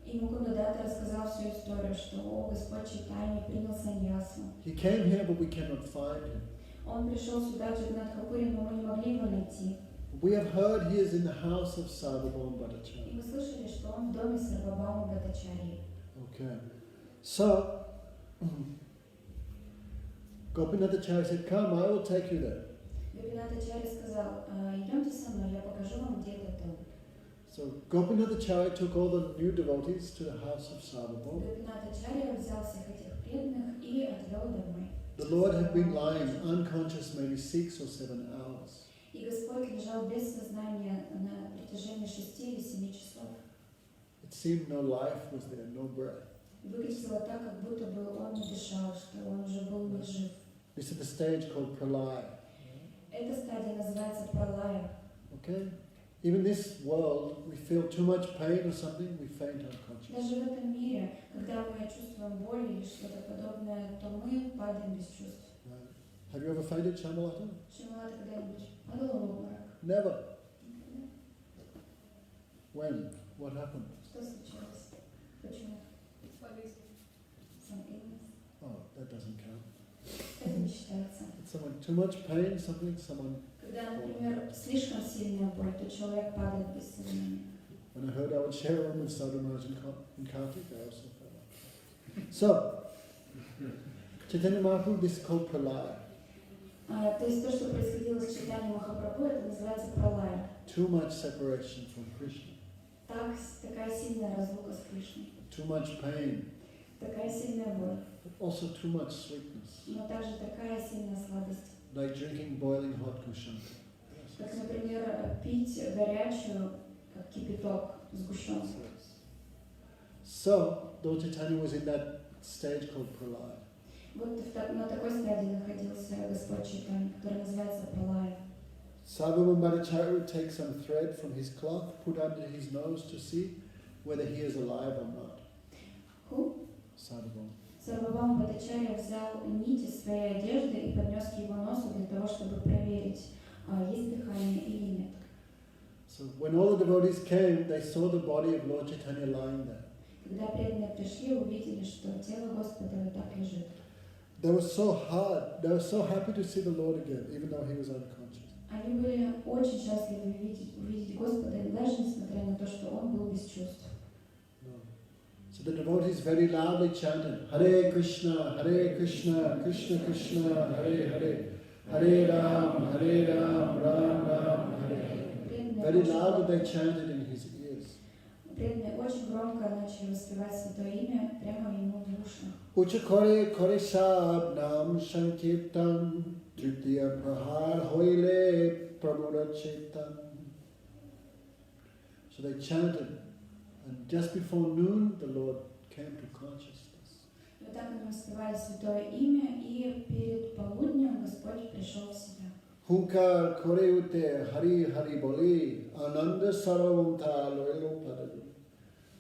И Мукунда Датта рассказал всю историю, что Господь Чайтанья принял саньясу. He came here, but we cannot find him. Он пришел сюда, в Джаганнатха-Пури, но мы не могли его найти. We have heard he is in the house of Sarvabhauma И Bhattacharya. мы слышали, что он в доме Сарвабхаума Бхаттачарьи. Okay. So, Gopinath Acharya said, come, I will take you there. Гопинат Ачарья сказал: идемте со мной, я покажу вам, где этот дом. So, Gopinath Acharya took all the new devotees to the house of Sarvabhauma. Гопинат Ачарья взял всех этих преданных и отвел домой. The Lord had been lying unconscious maybe 6 or 7 hours. И Господь лежал без сознания на протяжении 6 или 7 часов. It seemed no life was there, no breath. Выглядело так, как будто бы он не дышал, что он уже был не жив. This is the stage called pralaya. Эта стадия называется пралая. Okay? Even this world, we feel too much pain or something, we faint unconscious. Даже в этом мире, когда мы чувствуем боль или что-то подобное, то мы падаем без чувств. Have you ever fainted, Shamalata? Шимала, ты когда-нибудь падала в обморок? Never. When? What happened? Что случилось? Почему? Some illness. Oh, that doesn't count. Это не считается. Someone too much pain, something, someone. Когда, например, слишком сильная боль, то человек падает без сознания. When I heard I would share a room with Sadhu Maharaj in Kartik, I also fell off. So, Chaitanya Mahaprabhu, this is called pralaya. То есть то, что происходило с Чайтаньей Махапрабху, это называется пралая. Too much separation from Krishna. Такая сильная разлука с Кришной. Too much pain. Такая сильная боль. But also too much sweetness. Но также такая сильная сладость. Like drinking boiling hot kushanka. Как, например, пить горячую, как кипяток, сгущенку. So, Lord Chaitanya was in that stage called pralaya. Вот на такой стадии находился Господь Чайтанья, который называется пралая. Sarvabhauma Bhattacharya would take some thread from his cloth, put under his nose to see whether he is alive or not. Who? Sarvabhauma. Сарвабхаума Бхаттачарья взял нить из своей одежды и поднес к его носу для того, чтобы проверить, есть дыхание или нет. So when all the devotees came, they saw the body of Lord Chaitanya lying there. Когда преданные пришли, увидели, что тело Господа вот так лежит. They were so hard. They were so happy to see the Lord again, even though he was unconscious. Они были очень счастливы увидеть Господа, даже несмотря на то, что он был без чувств. No. So the devotees very loudly chanted, Hare Krishna, Krishna Krishna, Hare Hare, Hare Ram, Ram Ram, Hare. Very loudly they chanted in his ears. Преданные очень громко начали воспевать Святое Имя прямо ему в уши. Ucha kore sab nam sankirtan, tritiya prahar hoile pramura chetan. So they chanted, and just before noon the Lord came to consciousness. И вот так они воспевали Святое Имя, и перед полуднем Господь пришел в себя. Hunkar kore ute hari hari boli, ananda saravamta loelo padadu.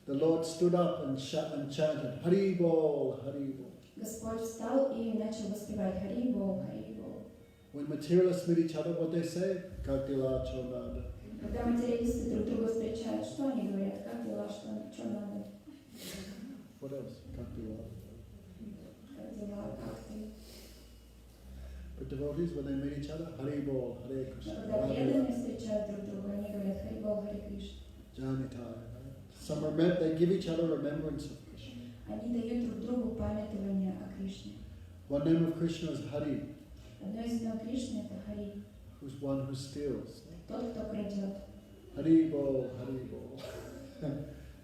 The Lord stood up and chanted, Hari Bol, Hari Bol. Господь встал и начал воспевать Хари Бол, Хари Бол. When materialists meet each other, what they say? Как дела, что надо? Когда материалисты друг друга встречают, что они говорят? Как дела, что надо? What else? Как дела? Как дела, как ты? But devotees, when they meet each other, Hari Bol, Hare Krishna. Но когда преданные встречают друг друга, они говорят Хари Бол, Хари Кришна. Janitai. Some they give each other remembrance of Krishna. Они дают друг другу памятование о Кришне. One name of Krishna is Hari, Одно из имен Кришны – это Хари, who's one who steals. тот, кто крадет. Hari Bol, Hari Bol.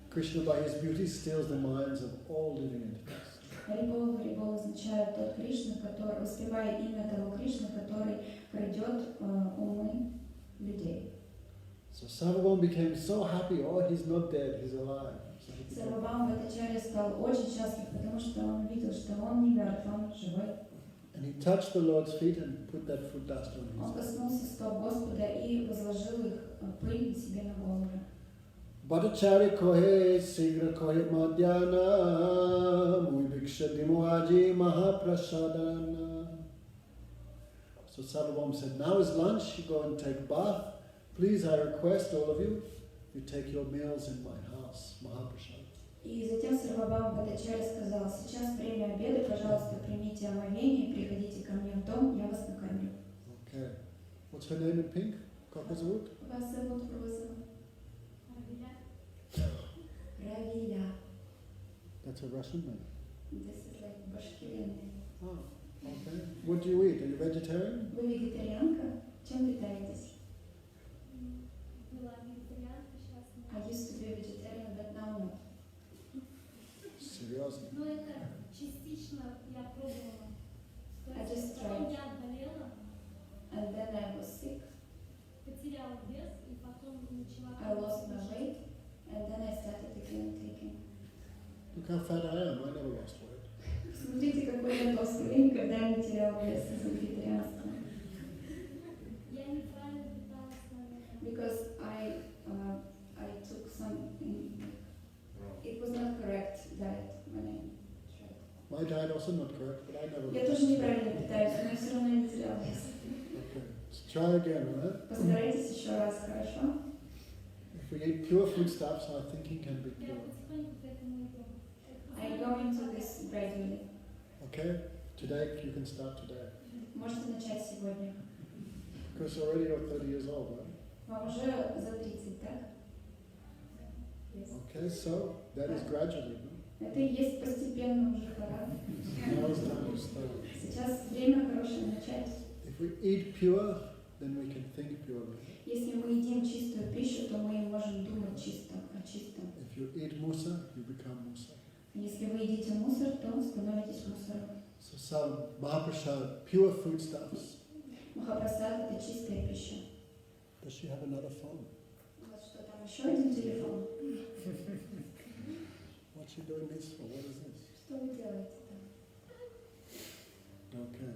Krishna, by his beauty, steals the minds of all living entities. Хари Бол означает тот Кришна, который воспевает имя того Кришны, который крадет умы людей. So Sarvabhauma became so happy, oh, he's not dead, he's alive. So he became- Сарвабхаума Бхаттачарья стал очень счастлив, потому что он видел, что он не мертв, он живой. And he touched the Lord's feet and put that foot dust on Он his head. коснулся стоп Господа и возложил их пыль себе на голову. Bhattacharya kohe, sigra kohe madhyana, mui bhiksha dimuaji mahaprasadana. So Sarvabhauma said, now is lunch, you go and take bath. Please, I request all of you, you take your meals in my house, Mahaprasad. И затем Сарвабхаума Бхаттачарья сказал: сейчас время обеда, пожалуйста, примите омовение, приходите ко мне в дом, я вас накормлю. Okay. What's her name in pink? Как вас зовут? Вас зовут Роза? Равиля. That's a Russian name. This is like Bashkirian name. Oh, okay. What do you eat? Are you vegetarian? Вы вегетарианка? Чем питаетесь? Была вегетарианка, сейчас нет. I used to be vegetarian, but now not. Серьезно? Но это частично я пробовала. То I есть just потом tried. я болела, And then I was sick. потеряла вес и потом начала... I lost my weight. And then I started again taking. Look how fat I am. I never lost weight. Смотрите, какой я толстый, никогда не терял вес из-за вегетарианства. Я неправильно питалась, наверное. Because I took some, it was not correct diet when I tried. My diet also not correct, but I never Я lost тоже weight. неправильно питаюсь, но я все равно не теряла вес. Okay. Let's try again, alright? Постарайтесь еще раз, хорошо? If we eat pure foodstuffs, our thinking can be Я pure. потихоньку к этому иду. I go into this gradually. Okay? Today, you can start today. Можете начать сегодня. Because already you're 30 years old, right? Вам уже за 30, так? Yes. Okay, so that is gradually. Это и есть постепенно уже пора. Now it's time to start. Сейчас время хорошее начать. If we eat pure, then we can think purely. Если мы едим чистую пищу, то мы можем думать чисто, о чистом. If you eat musa, you become musa. Если вы едите мусор, то становитесь мусором. So some Mahaprasad, pure foodstuffs. Махапрасад – это чистая пища. Does she have another phone? У вас что, там еще один телефон? What's she doing this for? What is this? Что вы делаете там? Okay.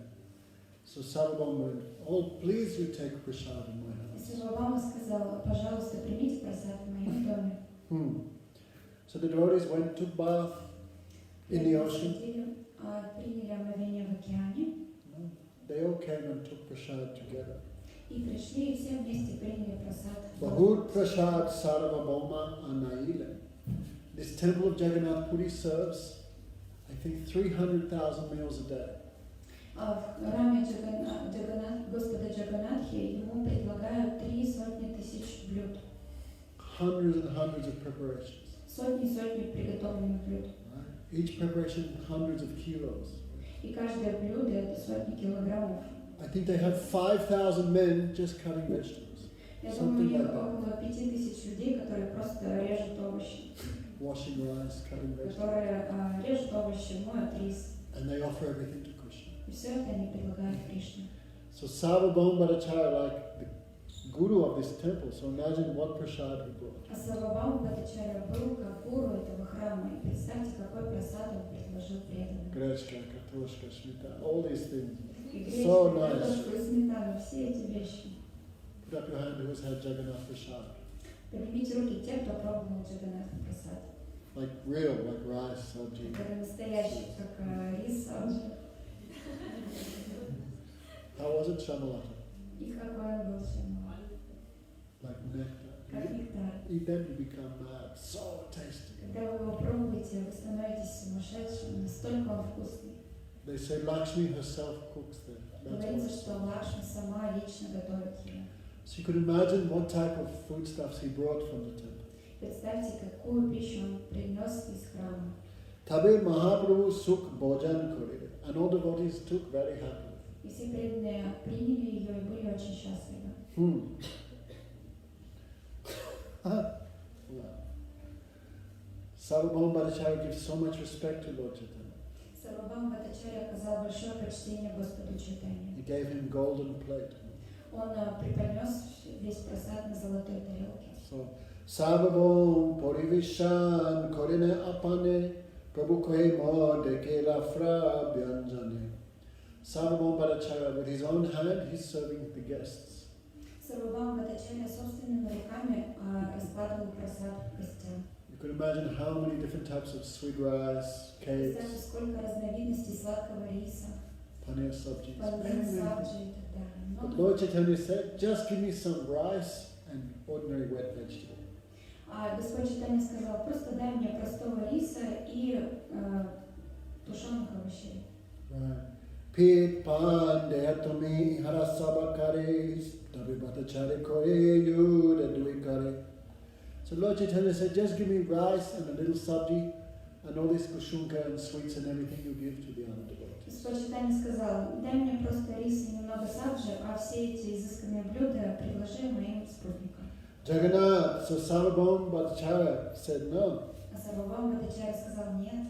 So Sarvabhauma went, oh, please you take prasad in my house. Сарвабхаума сказал: пожалуйста, примите просад в моем доме. So the devotees went, took bath in the ocean. приняли омовение в океане, No. They all came and took prasad together. и пришли, и все вместе приняли прасад. Bahut prasad sarvabhauma anaile. This temple of Jagannath Puri serves, I think, 300,000 meals a day. А в храме Господа Джаганатхи ему предлагают 300 тысяч блюд. Hundreds and hundreds of preparations. Сотни и сотни приготовленных блюд. Right? Each preparation hundreds of kilos. И каждое блюдо это сотни килограммов. I think they have 5,000 men just cutting vegetables. Я думаю, у Something них like that. около 5000 людей, которые просто режут овощи. Washing rice, cutting vegetables. Которые режут овощи, моют рис. And they offer everything to Krishna. И все это они предлагают Кришне. So Sarvabhauma Bhattacharya, like the guru of this temple, so imagine what prasad he brought. А Сарвабхаума Бхаттачарья был как гуру этого храма. И представьте, какой просад он предложил преданным. Grechka, Katoshka, Shmita, all these things. И So гречку, nice. картошку, и сметану, все эти вещи. Put up your hand who has had Jagannath prasad. Поднимите руки те, кто пробовал Джаганнат прасад. Like real, like rice, sabji. Это настоящий, как рис, саджи. How was it, Shamalata? И какой он был шамал. Like nectar. Как нектар. Eat them, you become mad. So tasty. Когда вы его пробуете, вы становитесь сумасшедшим, настолько он вкусный. They say Lakshmi herself cooks them. That's Говорится, what. что Лакшми сама лично готовит его. So you could imagine what type of foodstuffs he brought from the temple. Представьте, какую пищу он принес из храма. Tabe Mahaprabhu Sukh Bhojan Kore. And all devotees took very happily. И все преданные приняли ее и были очень счастливы. Sarvabhauma Bhattacharya gives so much respect to Lord Chaitanya. Сарвабхаума Бхаттачарья оказал большое почтение Господу Чайтанье. He gave him golden plate. Он преподнес весь просад на золотой тарелке. So, Sarvabhaum Parivishan Korine Apane Prabhu Kohema Deke Rafra Bhyanjane. Sarvabhauma Bhattacharya, with his own hand, he's serving the guests. Сарвабхаума Бхаттачарья собственными руками раскладывал просад гостям. You could imagine how many different types of sweet rice, cakes, Представьте, сколько разновидностей сладкого риса, paneer sabji. панир, саджи и так далее. But Много. Lord Chaitanya said, just give me some rice and ordinary wet vegetable. А Господь Чайтанья сказал, просто дай мне простого риса и тушеных овощей. Right. Pit pan deyatomi harasabakare tabi bhattacharya kore yuda duikare. So Lord Chaitanya said, just give me rice and a little sabji and all this kushunka and sweets and everything you give to the other devotees. Господь Чайтанья сказал, дай мне просто рис и немного саджи, а все эти изысканные блюда предложи моим спутникам. Jagannath, so Sarvabhauma Bhattacharya said no. А Сарвабхаума Бхаттачарья сказал, нет,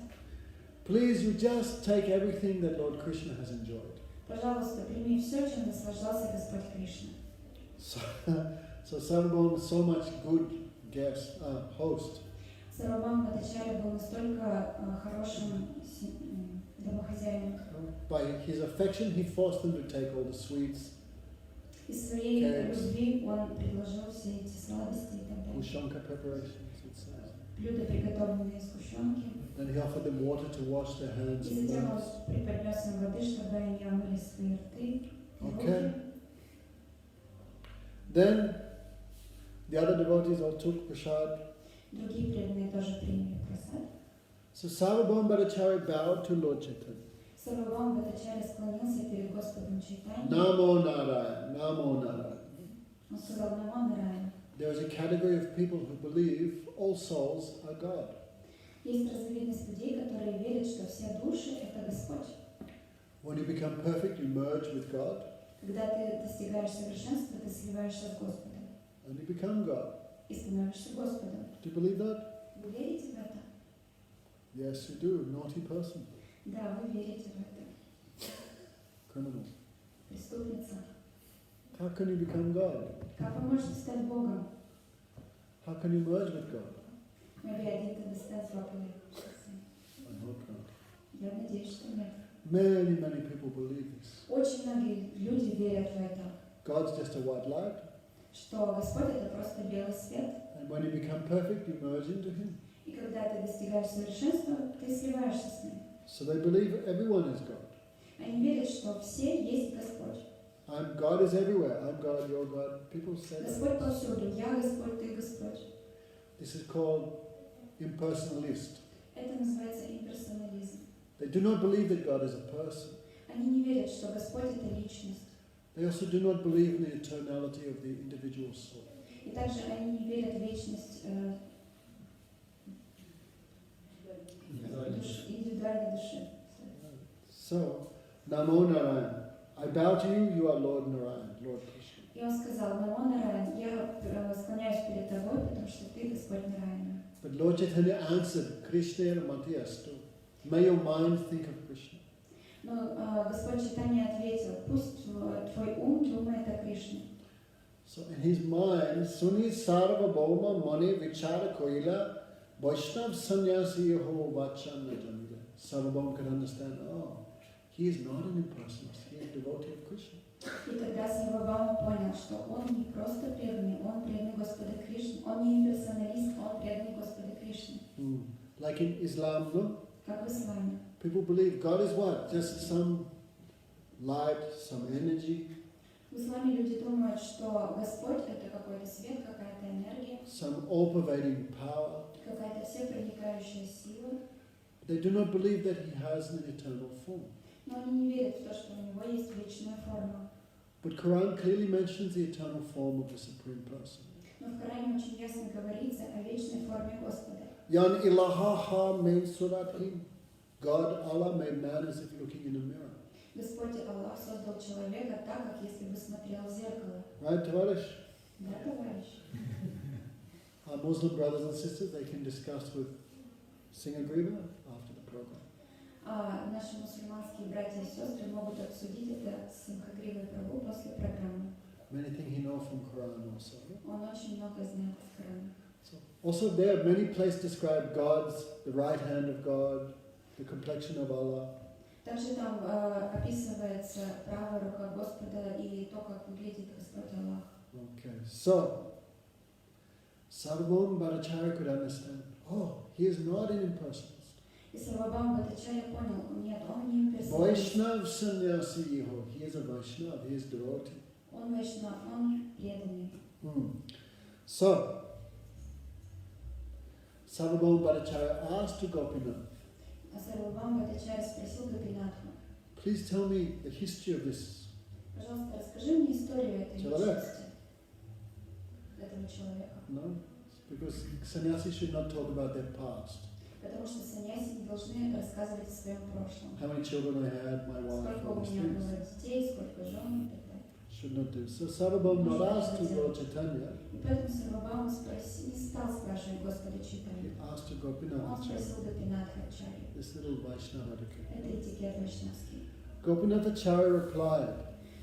Please, you just take everything that Lord Krishna has enjoyed. пожалуйста, прими все, чем наслаждался Господь Кришна. So Sarvabhauma is so much good guest, host. Сарвабхаума Бхаттачарья был настолько хорошим домохозяином. By his affection, he forced them to take all the sweets, Из своей Cakes. любви он предложил все эти сладости и так далее. kushanka preparations, it says. Блюда, приготовленные из сгущенки. Then he offered them water to wash their hands И and затем он mouths. преподнес им воды, чтобы они омыли свои рты и Okay. руки. Then the other devotees all took prasad. Другие преданные тоже приняли просад. So Sarvabhauma Bhattacharya bowed to Lord Chaitanya. Сарвабхаума Бхаттачарья склонился перед Господом Чайтаньей. Namo Narayana, Namo Narayana. Он сказал, Намо Нараяна. There is a category of people who believe all souls are God. Есть разновидность людей, которые верят, что все души – это Господь. When you become perfect, you merge with God Когда ты достигаешь совершенства, ты сливаешься с Господом and you become God. и становишься Господом. Do you believe that? Вы верите в это? Yes, you do. Naughty person. Да, вы верите в это. Criminal. Преступница. How can you become God? Как вы можете стать Богом? How can you merge with God? Maybe I didn't understand properly. I hope not. Я надеюсь, что нет. Many people believe this. Очень многие люди верят в это, God's just a white light, что Господь – это просто белый свет. and when you become perfect, you merge into Him. И когда ты достигаешь совершенства, ты сливаешься с Ним. So they believe everyone is God. Они верят, что все есть Господь. God is everywhere. I'm God, you're God. People say that. Господь повсюду. Я Господь, ты Господь. This is called impersonalist. Это называется имперсонализм. They do not believe that God is a person. Они не верят, что Господь это личность. They also do not believe in the eternality of the individual soul. И также они не верят в вечность индивидуальной души. So, Namo Narayan. I bow to you, you are Lord Narayan, Lord Krishna. И он сказал: Намо Нараян, я склоняюсь перед тобой, потому что ты Господь Нараяна. But Lord Chaitanya answered, Krishna Mati Astu. May your mind think of Krishna. Но Господь Чайтанья ответил: пусть твой ум думает о Кришне. So in his mind, Suni Sarva Bhauma Mani Vichara Koila Vaishnav Sannyasi Yeho Vachan Najamida. Sarvabhauma could understand, oh, he is not an impersonalist, he is a devotee of Krishna. И тогда Сарвабхаума понял, что он не просто преданный, он преданный Господа Кришне. Он не имперсоналист, он преданный Господа Кришне. Like in Islam, no? Как в исламе. People believe God is what? Just some light, some energy. В исламе люди думают, что Господь это какой-то свет, какая-то энергия, some all-pervading power. какая-то всепроникающая сила. They do not believe that he has an eternal form. Но они не верят в то, что у него есть вечная форма. But Quran clearly mentions the eternal form of the Supreme Person. Но в Коране очень ясно говорится о вечной форме Господа. Yan ilaha min suratim. God, Allah made man as if looking in a mirror. Господь Аллах создал человека так, как если бы смотрел в зеркало. Right, Tavarish? Да, товарищ? Our Muslim brothers and sisters, they can discuss with Singagriva after the program. Наши мусульманские братья и сестры могут обсудить это с Симхагривой Прабhu после программы. Many things he knows from Quran also. Он очень много знает из Корана. So, also there, many places describe God's, the right hand of God, the complexion of Allah. Также там описывается правая рука Господа и то, как выглядит Господь Аллах. Okay, so Sarvabhauma Bhattacharya could understand, oh, he is not an impersonalist. И Сарвабхаума Бхаттачарья понял, нет, он не имперсоналист. Vaishnav Sannyasi Yeho, he is a Vaishnav, he is devotee. Он вайшнав, он преданный. So, Sarvabhauma Bhattacharya asked to Gopinath, А Сарвабхаума Бхаттачарья спросил Гопинатху: please tell me the history of this. пожалуйста, расскажи мне историю этой Человек. личности, этого человека. No? Because sannyasis should not talk about their past. Потому что саньяси не должны рассказывать о своем прошлом. How many children I had, my wife, Сколько all у these меня things. было детей, сколько жен и так далее. Should not do. So Sarvabhauma not asked to Lord Chaitanya, И поэтому Сарвабхаума не стал спрашивать Господа he Чайтанью. asked to Он Gopinath, спросил Гопинатха Ачарью. this little Vaishnava etiquette. Это этикет вайшнавский. Gopinath Acharya replied,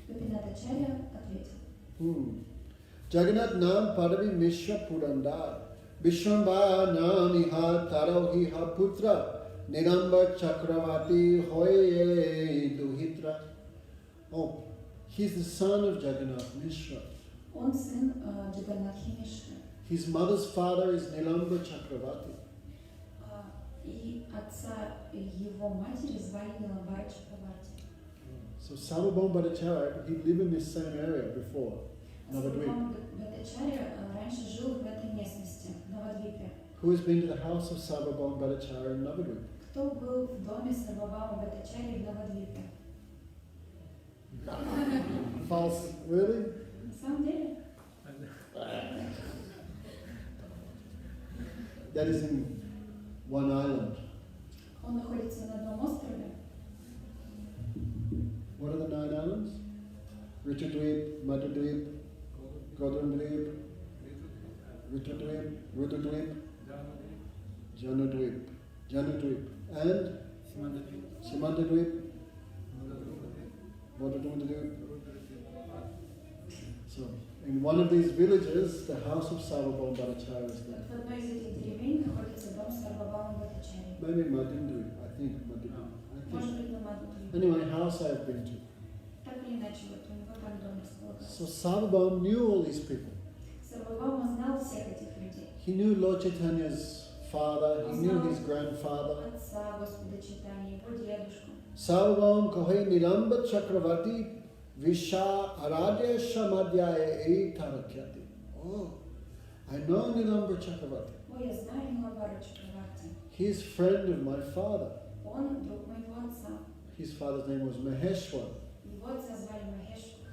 Гопинат Ачарья ответил: Jagannath Nam Padavi Mishra Purandar Vishwamba Nam Iha Taro Hiha Putra Niramba Chakravati Hoye Duhitra. Oh, he's the son of Jagannath Mishra. Он сын Джаганнатхи Мишры. His mother's father is Nilamba Chakravati. И отца его матери звали Ниламбара Чакраварти. So Sarvabhauma Bhattacharya, he lived in this same area before, Navadvip. Сарвабхаума Бхаттачарья раньше жил в этой местности, в Навадвипе. Who has been to the house of Sarvabhauma Bhattacharya in Navadvip? Кто был в доме Сарвабхаума Бхаттачарьи в Навадвипе? False, really? На самом деле? That is in one island. Он находится на одном острове. What are the 9 islands? Ritudvip, Madhudvip, Godundvip, Ritudvip, Rududvip, Janudvip, and Simantadvip, Madhudvip. So, in one of these villages, the house of Sarvabhauma Bhattacharya is there. В одной из этих деревень находится дом Сарвабхаума Бхаттачарьи. Maybe Madhudvip, I think Madhudvip. Может быть, на Мадхудвипе. Anyway, house I have been to. Так или иначе, вот у него там дом располагался. So Sarvabhauma knew all these people. Сарвабхаума знал всех этих людей. He knew Lord Chaitanya's father, he knew his grandfather. отца Господа читания, его дедушку. Sarvam Kohai Nilamba Chakravarti Visha Aradya Shamadhyaya E Tarakyati. Oh, I know Nilamba Chakravarti. Ой, я знаю Нилабару Чакраварти. He is friend of my father. Он друг моего отца. His father's name was Maheshwar. Его отца звали Махешку.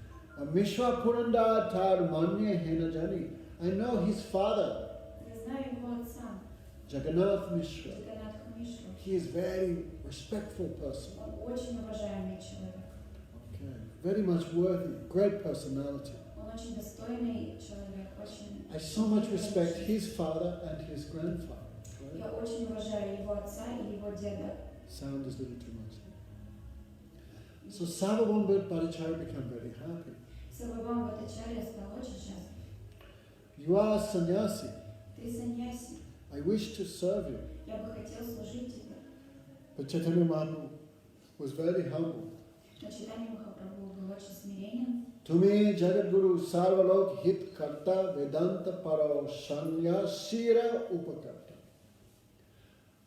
Mishwa Puranda Tar Manya Henajani. I know his father, Я знаю его отца, Jagannath Mishra. Джаганатха Мишру. He is very respectful person. Он очень уважаемый человек. Okay. Very much worthy, great personality. Он очень достойный человек, очень... I so much respect his father and his grandfather. Right? Я очень уважаю его отца и его деда. Sound is a little too much. So Sarvabhauma Bhattacharya became very happy. Сарвабхаума Бхаттачарья стал очень счастлив. You are a sannyasi. Ты саньяси. I wish to serve you. Я бы хотел служить тебе. But Chaitanya Mahaprabhu was very humble. Но Чайтанья Махапрабху был очень смиренен. Tumi Jagadguru Sarvalok Hit Karta Vedanta Paro Sanyasira Upakarta.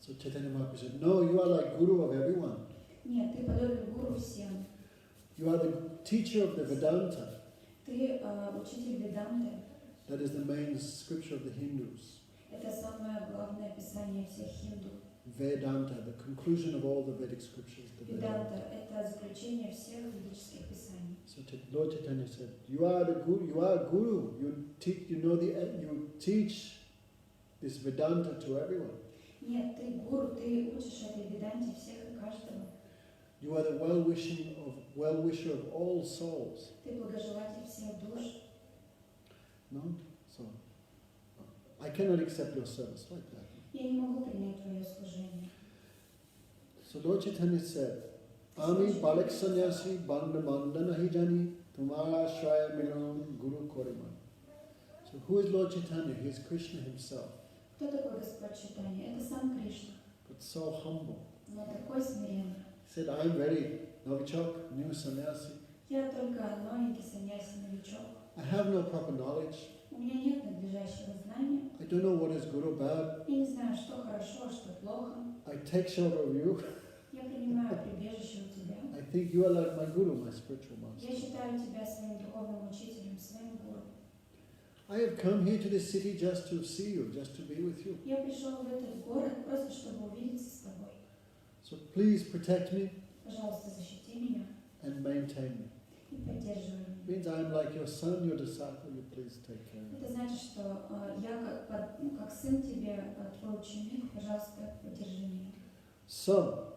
So Chaitanya Mahaprabhu said, no, you are like Guru of everyone. Нет, ты подобен гуру всем. You are the teacher of the Vedanta. Ты учитель Веданты. That is the main scripture of the Hindus. Это самое главное писание всех хинду. Vedanta, the conclusion of all the Vedic scriptures. The Веданта Vedanta. – это заключение всех ведических писаний. So Lord Chaitanya said, you are the Guru, you are a Guru. You teach this Vedanta to everyone. Нет, ты гуру, ты учишь этой Веданте всех и каждого. You are the well-wisher of all souls. Ты благожелатель всех душ. No? So, I cannot accept your service like that. Я не могу принять твое служение. So Lord Chaitanya said, Ami Balak Sannyasi Banda Mandana Hijani Tumara Shraya Milon Guru Koriman. So who is Lord Chaitanya? He is Krishna himself, Кто такой Господь Чайтанья? Это сам Кришна, but so humble. но такой смиренный. He said, I am very novichok, new sannyasi. Я только новенький саньяси, новичок. I have no proper knowledge. У меня нет надлежащего знания. I don't know what is good or bad. Я не знаю, что хорошо, а что плохо. I take shelter of you. Я принимаю прибежище у тебя. I think you are like my guru, my spiritual Я master. считаю тебя своим духовным учителем, своим гуру. I have come here to this city just to see you, just to be with you. Я пришел в этот город просто, чтобы увидеться с тобой. So please protect me Пожалуйста, защити меня and maintain me. и поддерживай It меня. means I am like your son, your disciple. You please take care of me. Это значит, что я как сын тебе, твой ученик, пожалуйста, поддержи меня. So,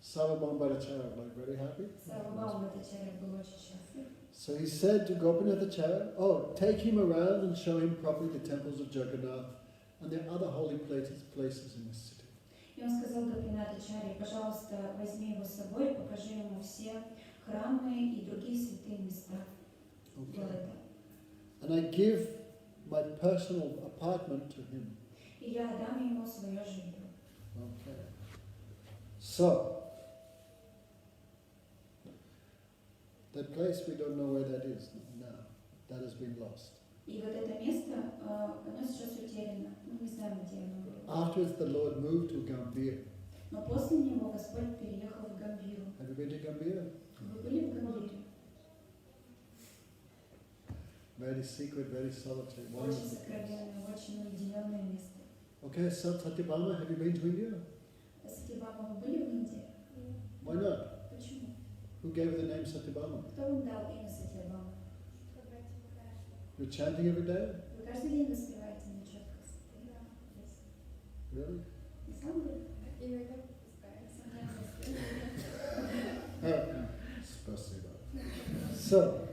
Sarvabhauma Bhattacharya was very happy. Сарвабхаума Бхаттачарья был очень счастлив. So he said to Gopinath Bhattacharya, oh, take him around and show him properly the temples of Jagannath and the other holy places in the city. И он сказал Гопинату Бхаттачарье, пожалуйста, возьми его с собой, покажи ему все храмы и другие святые места города. And I give my personal apartment to him. И я отдам ему свое жилье. Okay. So, that place, we don't know where that is now. That has been lost. И вот это место, оно сейчас утеряно. Мы не знаем, где оно было. Afterwards, the Lord moved to Gambhir. Но после него Господь переехал в Гамбиру. Have you been to Gambhir? Вы были в Гамбире? Very secret, very solitary. Очень Wonderful. сокровенное, очень уединенное место. Okay, so Satyabhama, have you been to India? Сатьябама, вы были в Индии? Why not? Почему? Who gave the name Satyabhama? Кто вам дал имя Сатьябама? You're chanting every day? Вы каждый день воспеваете на четкость? Really? На самом деле? Spasiba. So,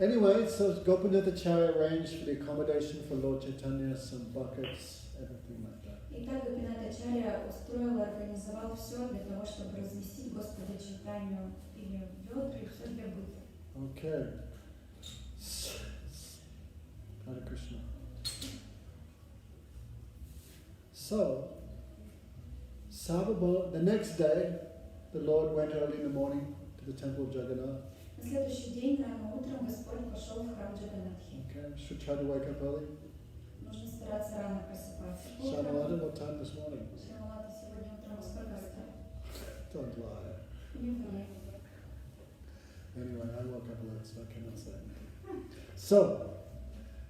anyway, so Gopinath Bhattacharya arranged for the accommodation for Lord Chaitanya, some buckets, everything like that. Итак, Гопинат Бхаттачарья устроил и организовал все для того, чтобы разместить Господа Чайтанью или ведра и все для быта. Okay. Hare Krishna. So, the next day, the Lord went early in the morning to the temple of Jagannath. На следующий день, рано утром, Господь пошел в храм Джаганатхи. Okay, should try to wake up early. Нужно стараться рано просыпаться. церковь. Shamalata, what time this morning? Шамалата сегодня утром сколько встал? Don't lie. Не ври. Anyway, I woke up late, so I cannot say anything. So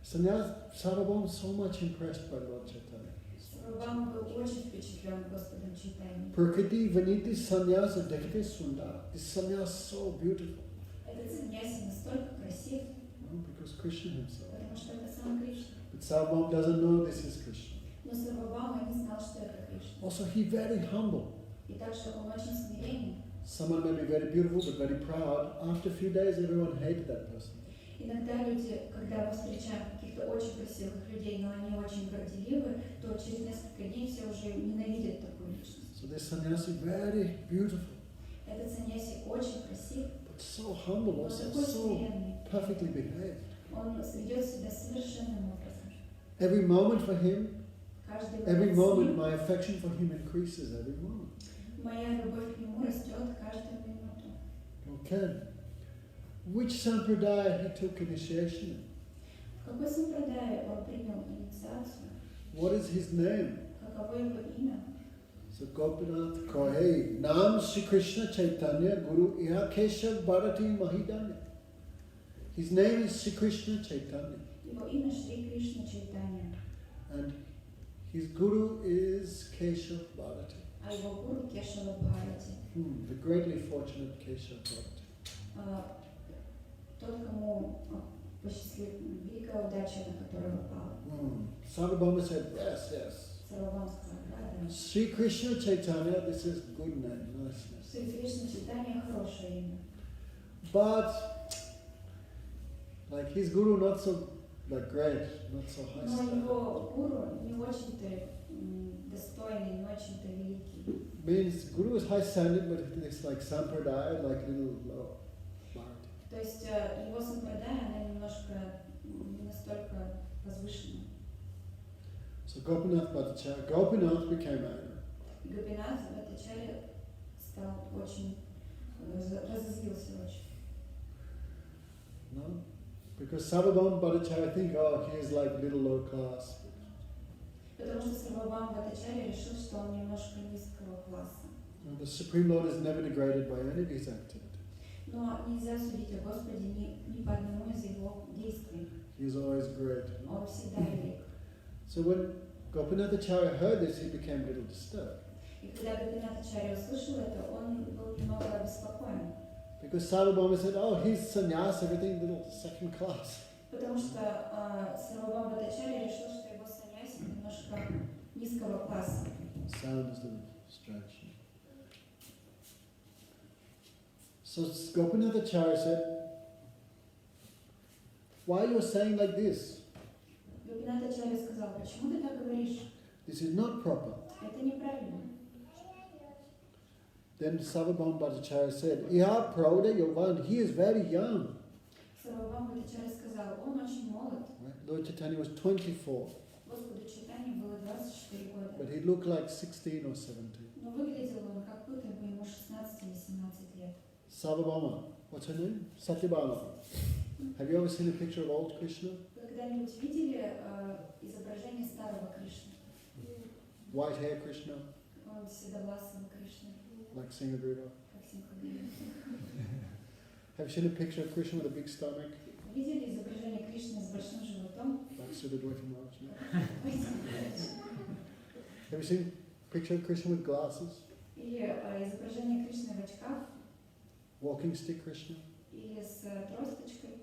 Sarvabhauma was so much impressed by Lord Chaitanya. Сарвабхаума был очень впечатлен Господом Чайтаньей. Prakriti Vaniti Sannyasa Dekhte Sundar. This sannyas is so beautiful. Этот саньяси настолько красив, Because Krishna himself. потому что это сам Кришна. But Sarvabhauma doesn't know this is Krishna. Но Сарвабхаума не знал, что это Кришна. Also, he very humble. И также он очень смиренный. Someone may be very beautiful but very proud. After a few days, everyone hated that person. Иногда люди, когда мы встречаем каких-то очень красивых людей, но они очень горделивы, то через несколько дней все уже ненавидят такую личность. So this sannyasi very beautiful, Этот саньяси очень красив, but so humble но also, такой so смиренный. perfectly behaved. Он ведет себя совершенным образом. Every moment for him, Каждый every момент с moment ним, my affection for him increases every moment. моя любовь к нему растет каждую минуту. Okay. Which sampradaya he took initiation in? В какой сампрадае он принял инициацию? What is his name? Каково его имя? So Gopinath Kohe, Nam Shri Krishna Chaitanya Guru Iha Keshav Bharati Mahidanya. His name is Shri Krishna Chaitanya. Его имя Шри Кришна Чайтанья, And his guru is Keshav Bharati. а его гуру Кешава Бхарати. The greatly fortunate Keshav Bharati. Тот, кому посчастливила великая удача, на которую попала. Sarvabhauma said, yes, yes. Сарвабхаума сказал, да. Sri Krishna Chaitanya, this is good name, nice name. Шри Кришна Чайтанья хорошее имя. But, like his guru not so like great, not so high Но style. его гуру не очень-то достойный, не очень-то великий. Means guru is high standard, but it's like sampradaya, like little low. Bharati. То есть его сампрадая, она немножко не настолько возвышена. So Gopinath Bhattacharya, Gopinath became angry. И Гопинат Бхаттачарья стал очень, разозлился очень. No? Because Sarvabhauma Bhattacharya think, oh, he is like little low class. Потому что Сарвабхаума Бхаттачарья решил, что он немножко низкого класса. And the Supreme Lord is never degraded by any of his activities. Но нельзя судить о Господе ни по одному из его действий. He is always great. Он всегда велик. So when Gopinath Acharya heard this, he became a little disturbed. И когда Гопинат Ачарья услышал это, он был немного обеспокоен. Because Sarvabhauma said, oh, he's sannyas, everything little second class. Потому что Сарвабхаума Бхаттачарья решил, что его саньяси немножко низкого класса. Sound is a little strange. So Gopinath Acharya said, why are you saying like this? Гопинат Ачарья сказал, почему ты так говоришь? This is not proper. Это неправильно. Then Sarvabhauma Bhattacharya said, Iha Prauda Yovan, he is very young. Сарвабхаума Бхаттачарья сказал, он очень молод. Right? Lord Chaitanya was 24, Господу Чайтанье было 24 года. but he looked like 16 or 17. Но выглядел он как будто бы ему 16 или 17 лет. Sarvabhauma, what's her name? Satyabhama. Have you ever seen a picture of old Krishna? Вы когда-нибудь видели изображение старого Кришны? White hair Krishna, Он седовласого Кришны, like Singagriva. как Симхагриva. Have you seen a picture of Krishna with a big stomach, Видели изображение Кришны с большим животом? like Sudadwai from Rajna? Have you seen a picture of Krishna with glasses? Или изображение Кришны в очках, Walking stick Krishna? или с тросточкой.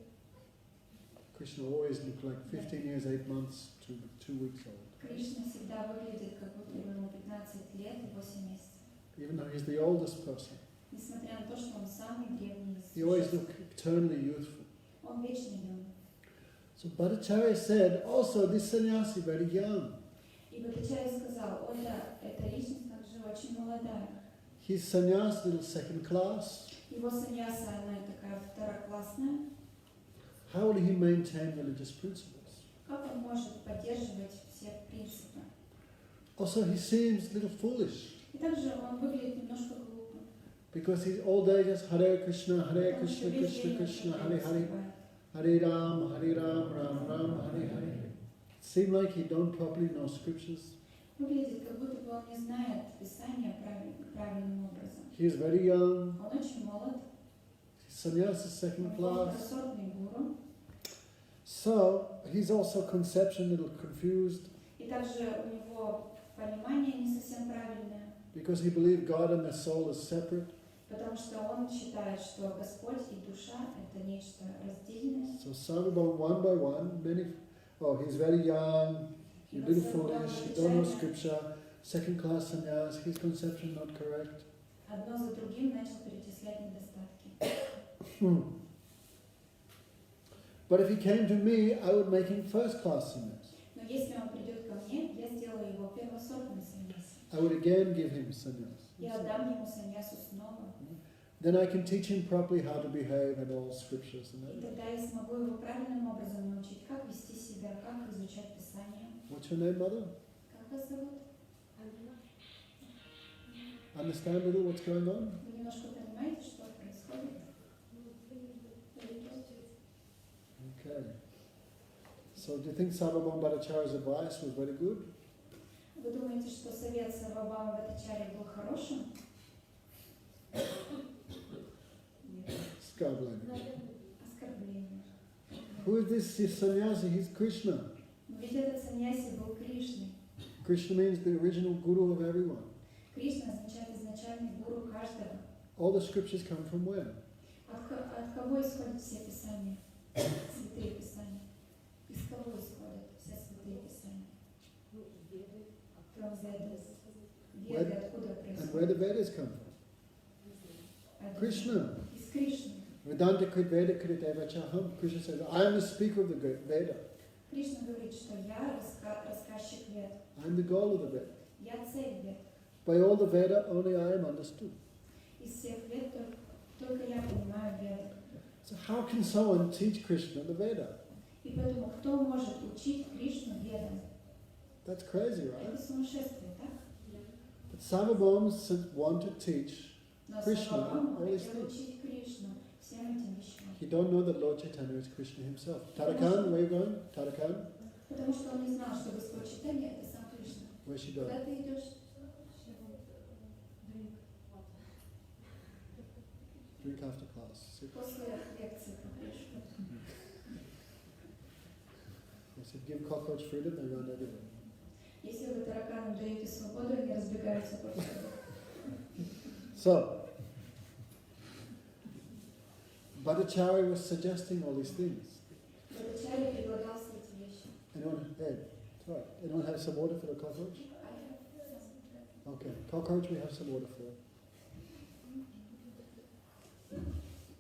Krishna always looked like 15 years, 8 months to 2 weeks old. Кришна всегда выглядит, как будто ему 15 лет и 8 месяцев. Even though he's the oldest person, Несмотря на то, что он самый древний из he always существ, looked eternally youthful. он вечно юн. So Bhattacharya said, also this sannyasi very young. И Бхаттачарья сказал, о да, эта личность также очень молодая. His sannyas, little second class. Его саньяса, она такая второклассная. How will he maintain religious principles? Как он может поддерживать все принципы? Also, he seems a little foolish И также он выглядит немножко глупо. because he's all day just Hare Krishna, Hare Он еще Krishna, весь Krishna день Krishna, это Hare Hare, называет. Hare Ram, Ram Ram, Hare Hare. seemed like he don't properly know scriptures. Выглядит, как будто бы он не знает Писания правильным образом. He is very young. Он очень молод. Sannyas is second Он class. второсортный гуру. So he's also conception a little confused И также у него понимание не совсем правильное, because he believed God and the soul is separate. потому что он считает, что Господь и душа – это нечто раздельное. So Sarvabhauma, one by one, he's very young, he's a little foolish, he don't know scripture, second class sannyas, his conception not correct. Одно за другим начал перечислять недостатки. But if he came to me, I would make him first class sannyas. Но если он придет ко мне, я сделаю его первосортным саньясом. I would again give him sannyas. Я отдам ему саньясу снова. Then I can teach him properly how to behave in all scriptures. And И everything. тогда я смогу его правильным образом научить, как вести себя, как изучать Писание. What's your name, mother? Как вас зовут? Understand a little what's going on? Вы немножко понимаете, что происходит? Okay. So do you think Sarvabhauma Bhattacharya's advice was very good? Вы думаете, что совет Сарвабхаума Бхаттачарьи был хорошим? Skarblan. Оскорбление. Who is this sannyasi? He's Krishna. Но ведь этот саньяси был Кришной. Krishna means the original guru of everyone. Кришна означает изначальный гуру каждого. All the scriptures come from where? От кого исходят все Писания? Святые Писания. Из кого исходят все святые Писания? From Vedas. Веды откуда And where the происходят? Vedas come from? Krishna. Из Кришны. Vedanta krit Veda krit evachaham. Krishna says, I am the speaker of the great Veda. Кришна говорит, что я рассказчик Вед. I am the goal of the Veda. Я цель Вед. By all the Veda, only I am understood. Из всех Вед только я понимаю Веды. So how can someone teach Krishna the Veda? И поэтому кто может учить Кришну Ведам? That's crazy, Это right? сумасшествие, так? But Sarvabhauma want to teach Но Кришна, Сарвабхаума all these хотел things. учить Кришну всем этим вещам. He don't know that Lord Chaitanya is Krishna himself. Tarakan, where are you going? Tarakan? Потому что он не знал, что Господь Чайтанья – это сам Кришна. Where's she going? Куда ты идешь? Drink after class. Sit. После лекции попьешь. I said, give cockroach freedom, they run everywhere. Если вы тараканам даете свободу, они разбегаются по всему. So, Bhattacharya was suggesting all these things. Бхаттачарья предлагал все эти вещи. Anyone, hey, it's all right. Anyone have some water for the cockroach? Okay, cockroach we have some water for.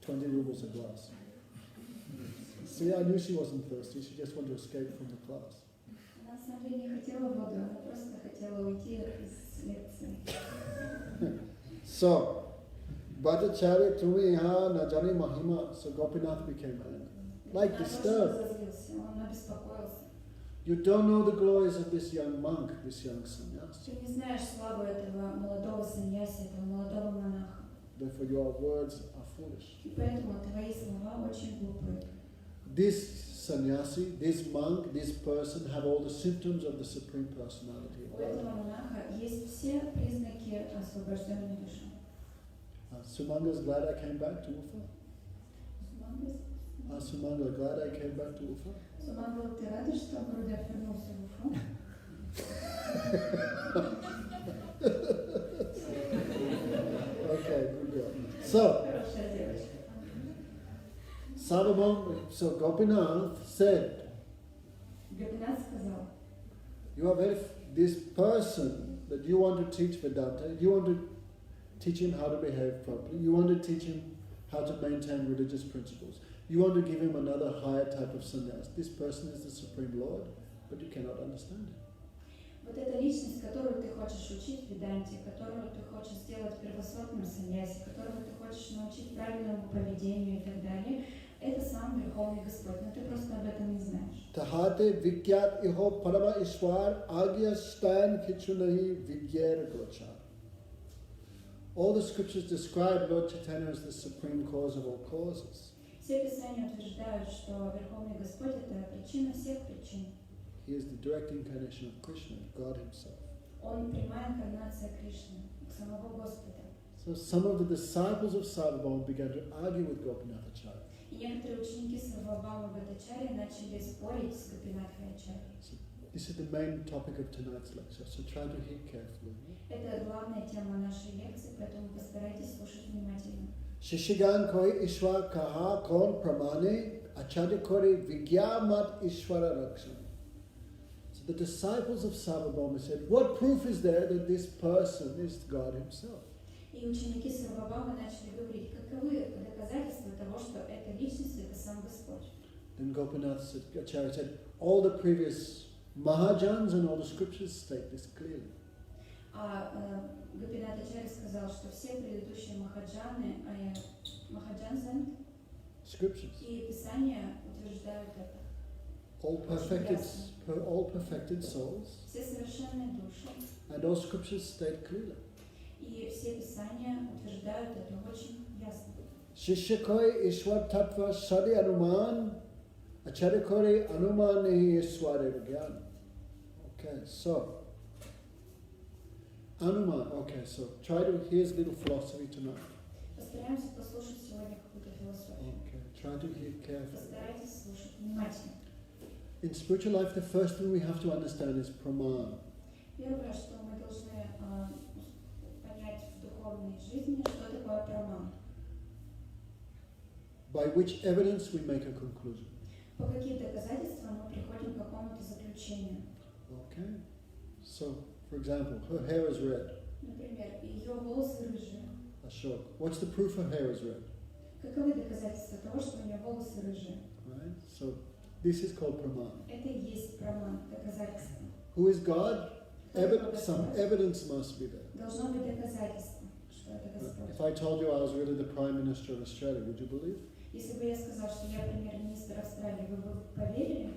20 rubles a glass. See, I knew she wasn't thirsty, she just wanted to escape from the class. Она на самом деле не хотела воду, она просто хотела уйти из лекции. So, Bhattacharya tumi yaha na jani mahima, so Gopinath became angry. Like disturbed. Разозлился, он обеспокоился. You don't know the glories of this young monk, this young sannyasi. Ты не знаешь славу этого молодого саньяси, этого молодого монаха. Therefore your words are foolish. И поэтому твои слова очень глупые. This sannyasi, this monk, this person have all the symptoms of the Supreme Personality of У этого God. монаха есть все признаки освобожденной души. Sumanga's glad I came back to Ufa. Sumanga, glad I came back to Ufa. Сумангал, ты рада, что Гурудев вернулся в Уфу? Okay, good girl. So, Хорошая девочка. So Gopinath said, Гопинат сказал, you have this person that you want to teach Vedanta, you want to teach him how to behave properly, you want to teach him how to maintain religious principles, you want to give him another higher type of sannyas. This person is the Supreme Lord, but you cannot understand him. вот эта личность, которую ты хочешь учить в Веданте, которую ты хочешь сделать первосортным саньяси, которую ты хочешь научить правильному поведению и так далее, это сам Верховный Господь, но ты просто об этом не знаешь. Tahate vikyat iho parama ishwar agya stan kichunahi vigyera gochar. All the scriptures describe Lord Chaitanya as the supreme cause of all causes. Все Писания утверждают, что Верховный Господь – это причина всех причин. He is the direct incarnation of Krishna, God Himself. Он прямая инкарнация Кришны, самого Господа. So some of the disciples of Sarvabhauma began to argue with Gopinath Bhattacharya. И некоторые ученики Сарвабхаума Бхаттачарьи начали спорить с Гопинатхой Ачарьей. So this is the main topic of tonight's lecture, so try to hear carefully. Это главная тема нашей лекции, поэтому постарайтесь слушать внимательно. Shishigan koi Ishwar kaha kon pramane acharya kore vigyamat Ishwara rakshan. So the disciples of Sarvabhauma said, what proof is there that this person is God Himself? И ученики Сарвабхаумы начали говорить, каковы доказательства того, что эта личность, это сам Господь. Then Gopinath Bhattacharya said, all the previous Mahajans and all the scriptures state this clearly. А Гопинат Ачарья сказал, что все предыдущие махаджаны Scriptures. и Писания утверждают это. All perfected souls, Все совершенные души and all scriptures state clearly. и все Писания утверждают это очень ясно. Shishya koi Ishwar tattva sadi anuman acharya kore anuman nehi Ishware vigyan. Okay, so Anuman. Okay, so here's a little philosophy tonight. Постараемся послушать сегодня какую-то философию. Okay, try to hear carefully. Постарайтесь слушать внимательно. In spiritual life, the first thing we have to understand is praman. Первое, что мы должны понять в духовной жизни, что такое праман. By which evidence we make a conclusion. По каким доказательствам мы приходим к какому-то заключению. Okay, so for example, her hair is red. Например, ее волосы рыжие. Ashok. What's the proof her hair is red? Каковы доказательства того, что у нее волосы рыжие? Right. So this is called praman. Это и есть праман, доказательство. Who is God? Some evidence must be there. Должно быть доказательство, что это Господь. If I told you I was really the Prime Minister of Australia, would you believe? Если бы я сказал, что я премьер-министр Австралии, вы бы поверили?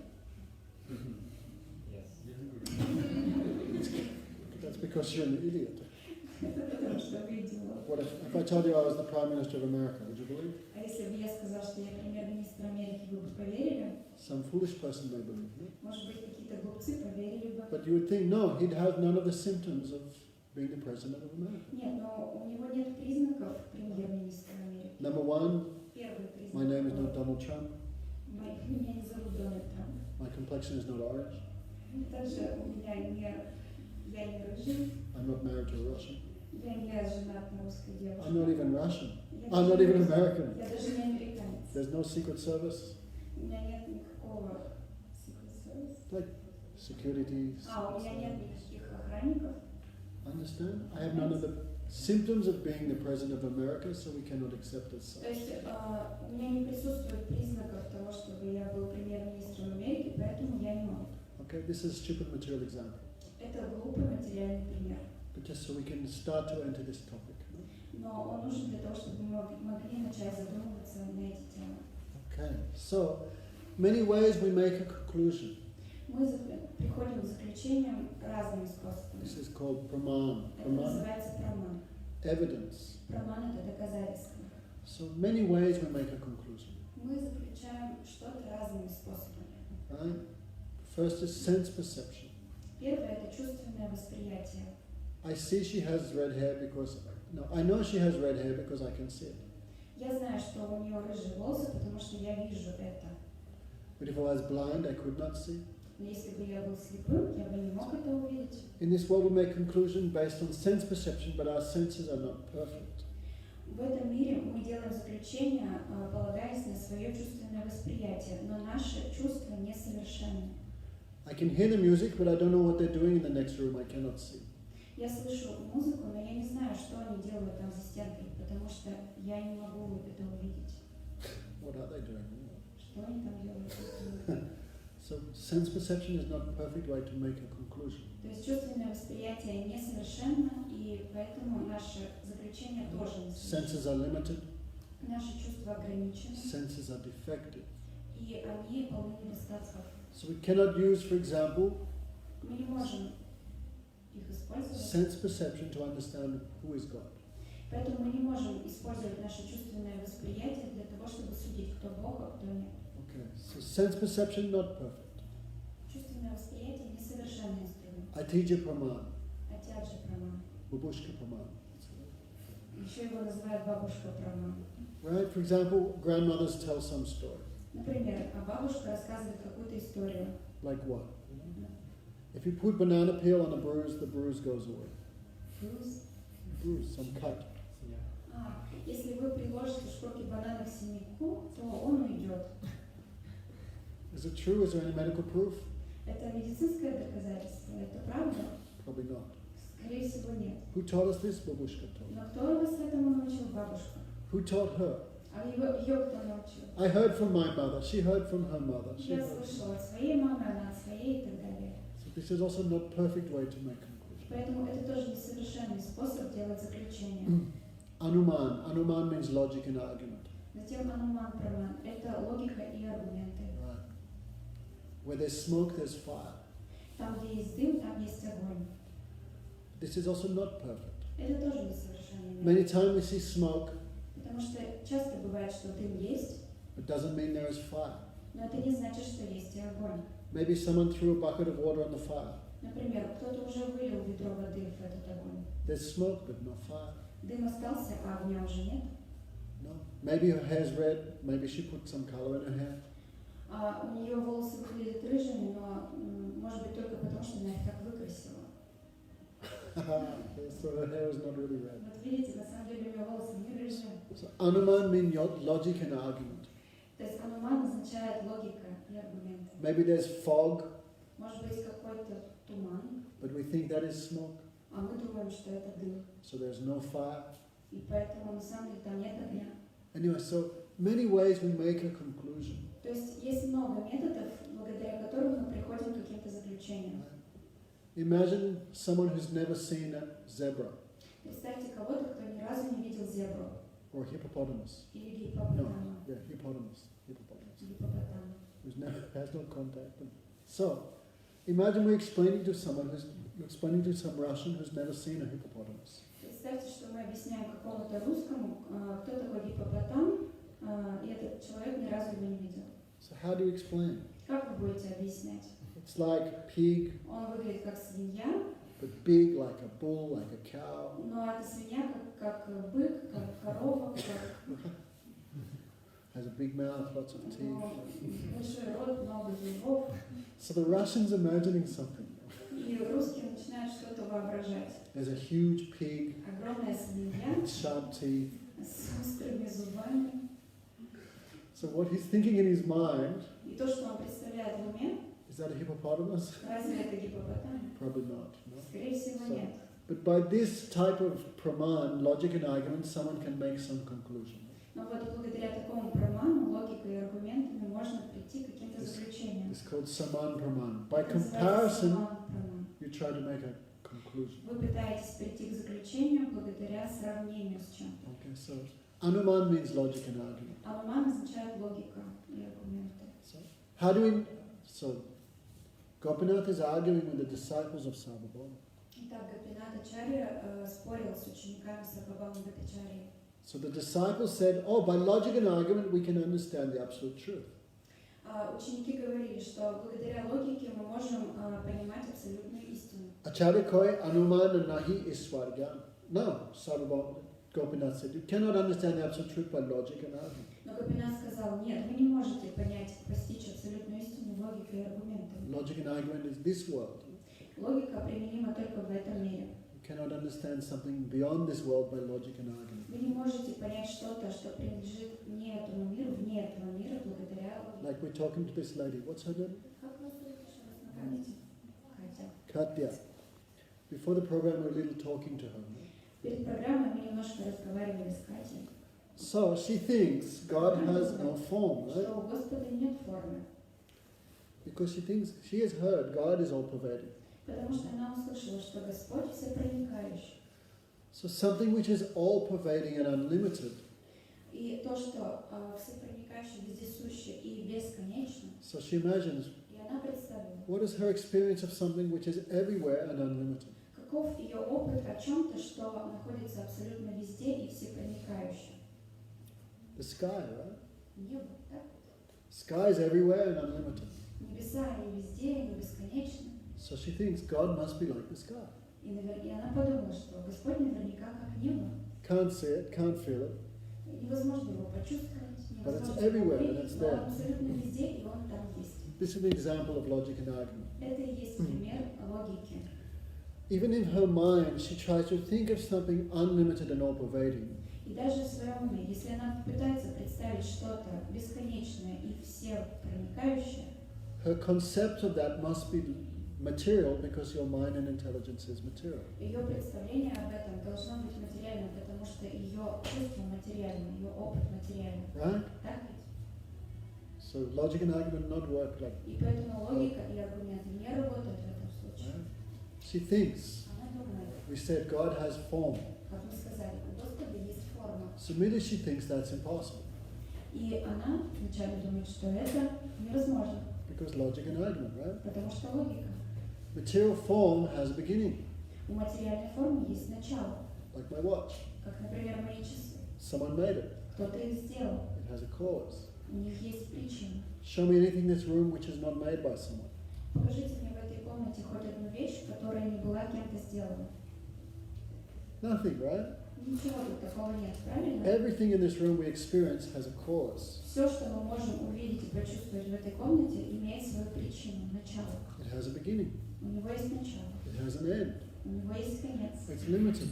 That's because you're an idiot. Потому что вы идиот. What if I told you I was the Prime Minister of America, would you believe? А если бы я сказал, что я премьер-министр Америки, вы бы поверили? Some foolish person may believe me. Может быть, какие-то глупцы поверили бы? But you would think, no, he'd have none of the symptoms of being the President of America. Нет, но у него нет признаков премьер-министра Америки. Number one, Первый признак. my name is not Donald Trump. Меня не зовут Дональд Трамп. My complexion is not orange. Также у меня я не рыжий, I'm not married to a Russian. я не женат на русской девушке. I'm not even Russian. Я I'm not даже even не- American. Я даже не американец. There's no Secret Service, У меня нет никакого Secret Service. like security. У меня нет никаких охранников. Understand? I have none of the symptoms of being the President of America, so we cannot accept it. То есть у меня не присутствует признаков того, чтобы я был премьер-министром Америки, поэтому я не могу. Okay, this is a stupid material example, Это глупый материальный пример. but just so we can start to enter this topic. Но он нужен для того, чтобы мы могли начать задумываться на эти темы. Okay, so many ways we make a conclusion. Мы приходим к заключениям разными способами. This is called praman. Это Praman, называется праман. evidence. Праман – это доказательство. So many ways we make a conclusion. Мы заключаем что-то разными способами. Right? First is sense perception. Первое – это чувственное восприятие. I see she has red hair because I know she has red hair because I can see it. Я знаю, что у нее рыжие волосы, потому что я вижу это. But if I was blind, I could not see. Но если бы я был слепым, я бы не мог это увидеть. In this world, we make conclusions based on sense perception, but our senses are not perfect. В этом мире мы делаем заключения, полагаясь на свое чувственное восприятие, но наши чувства несовершенны. I can hear the music, but I don't know what they're doing in the next room. I cannot see. Я слышу музыку, но я не знаю, что они делают там за стенкой, потому что я не могу это увидеть. What are they doing? Что они там делают? So sense perception is not a perfect way to make a conclusion. То есть чувственное восприятие несовершенно, и поэтому наше заключение тоже несовершенно. Senses are limited. Наши чувства ограничены, Senses are defective. и они полны недостатков. So we cannot use, for example, Мы не можем их использовать, sense perception to understand who is God. поэтому мы не можем использовать наше чувственное восприятие для того, чтобы судить, кто Бог, а кто нет. Okay, so sense perception not perfect. Чувственное чувственное восприятие несовершенный инструмент. Atija Praman, Атяджа праман. Babushka Praman. Еще его называют бабушка праман. Right? For example, grandmothers tell some story. Например, бабушка рассказывает какую-то историю. Like what? If you put banana peel on a bruise, the bruise goes away. Bruise, some cut. Если вы приложите шкурки банана к синяку, то он уйдет. Is it true? Is there any medical proof? Это медицинское доказательство, это правда? Probably not. Скорее всего, нет. Who taught us this? Babushka taught. Но кто вас этому научил? Бабушка. Who taught her? А ее кто научил? I heard from my mother. She heard from her mother. She Я heard. слышала от своей мамы, она от своей и так далее. So this is also not a perfect way to make conclusion. Поэтому это тоже несовершенный способ делать заключение. Anuman. Anuman means logic and argument. Затем ануман праман. Это логика и аргументы. Right. Where there's smoke, there's fire. Там, где есть дым, там есть огонь. This is also not perfect. Это тоже несовершенный Many метод. times we see smoke, Потому что часто бывает, что дым есть, it doesn't mean there is fire. но это не значит, что есть и огонь. Maybe someone threw a bucket of water on the fire. Например, кто-то уже вылил ведро воды в этот огонь. There's smoke, but no fire. Дым остался, а огня уже нет. No. Maybe her hair's red. Maybe she put some color in her hair. У нее волосы выглядят рыжими, но, может быть, только потому, что она их так выкрасила. So her hair is not really red. Вот видите, на самом деле у нее волосы не рыжие. So Anuman means logic and argument. То есть ануман означает логика и аргументы. Maybe there's fog, Может быть, какой-то туман, but we think that is smoke. а мы думаем, что это дым. So there's no fire. И поэтому на самом деле там нет огня. Anyway, so many ways we make a conclusion. То есть есть много методов, благодаря которым мы приходим к каким-то заключениям. Imagine someone who's never seen a zebra Представьте кого-то, кто ни разу не видел зебру or hippopotamus. или гиппопотама. Yeah, hippopotamus. Гиппопотама. Who's never has no contact. So, imagine we're explaining to someone who's explaining to some Russian who's never seen a hippopotamus. Представьте, что мы объясняем какому-то русскому, кто такой гиппопотам, и этот человек ни разу его не видел. So how do you explain? Как вы будете объяснять? It's like pig, Он выглядит как свинья, but big, like a bull, like a cow. но эта свинья как бык, как корова, как Has a big mouth, lots of teeth. большой рот, много зубов. So the Russian's imagining something. И русские начинают что-то воображать. There's a huge pig, Огромная свинья with sharp teeth. с острыми зубами. So what he's thinking in his mind, И то, что он представляет в уме, is that a hippopotamus? разве это гиппопотам? Probably not. No? Скорее всего, нет. But by this type of praman, logic and argument, someone can make some conclusion. Но вот благодаря такому праману, логикой и аргументами можно прийти к каким-то заключениям. It's called saman praman. By Это называется comparison, саман-праман. you try to make a conclusion. Вы пытаетесь прийти к заключению благодаря сравнению с чем-то. Okay, so anuman means logic and argument. Ануман означает логика и аргументы. So how do we? So Gopinath is arguing with the disciples of Sarvabhauma. Итак, Гопинат Ачарья спорил с учениками Сарвабхаума Бхаттачарьи. So the disciples said, "Oh, by logic and argument, we can understand the absolute truth." Ученики говорили, что благодаря логике мы можем понимать абсолютную истину. Acharya koi anuman nahi iswargan. No, Sarvabhauma. Gopinath said, "You cannot understand the absolute truth by logic and argument." Но Гопинат сказал, нет, вы не можете понять, постичь абсолютную истину логикой и аргументами. Logic and argument is this world. Логика применима только в этом мире. You cannot understand something beyond this world by logic and argument. Вы не можете понять что-то, что принадлежит не этому миру, вне этого мира, благодаря логике. Like we're talking to this lady. What's her name? Как вас зовут, еще раз напомните? Katya. Before the program, we were a little talking to her. Перед программой мы немножко разговаривали с Катей. So she thinks God has no form, right? Что у Господа нет формы. Because she thinks, she has heard God is all-pervading. Потому что она услышала, что Господь всепроникающий. So something which is all-pervading and unlimited. И то, что всепроникающий, вездесущий и бесконечно. So she imagines, И она представила, what is her experience of something which is everywhere and unlimited? каков ее опыт о чем-то, что находится абсолютно везде и всепроникающе. The sky, right? Небо, да? Sky is everywhere and unlimited. Небеса, они везде, они бесконечны. So she thinks God must be like the sky. И она подумала, что Господь наверняка как небо. Can't see it, can't feel it, Невозможно его почувствовать, but it's невозможно его everywhere and увидеть, it's но он there. абсолютно везде, и он там есть. This is an example of logic and argument. Это и есть пример логики. Even in her mind, she tries to think of something unlimited and all-pervading. И даже в своем уме, если она пытается представить что-то бесконечное и всепроникающее, Her concept of that must be material because your mind and intelligence is material. ее представление об этом должно быть материальным, потому что ее чувство материально, ее опыт материальный. Right? Так ведь? So logic and argument not work like И поэтому логика и аргументы не работают в этом случае. right? She thinks, Она думает, we said God has form. как мы сказали, у Господа есть форма. So immediately she thinks that's impossible И она вначале думает, что это невозможно, because logic and argument, right? потому что логика. Material form has a beginning, У материальной формы есть начало, like my watch. как, например, мои часы. Someone made it. Кто-то их сделал, It has a cause. у них есть причина. Show me anything in this room which is not made by someone. Покажите мне в этой комнате хоть одну вещь, которая не была кем-то сделана. Nothing, right? Ничего тут такого нет, правильно? Everything in this room we experience has a cause. Все, что мы можем увидеть и почувствовать в этой комнате, имеет свою причину, начало. It has a beginning. У него есть начало, It has an end. у него есть конец. It's limited.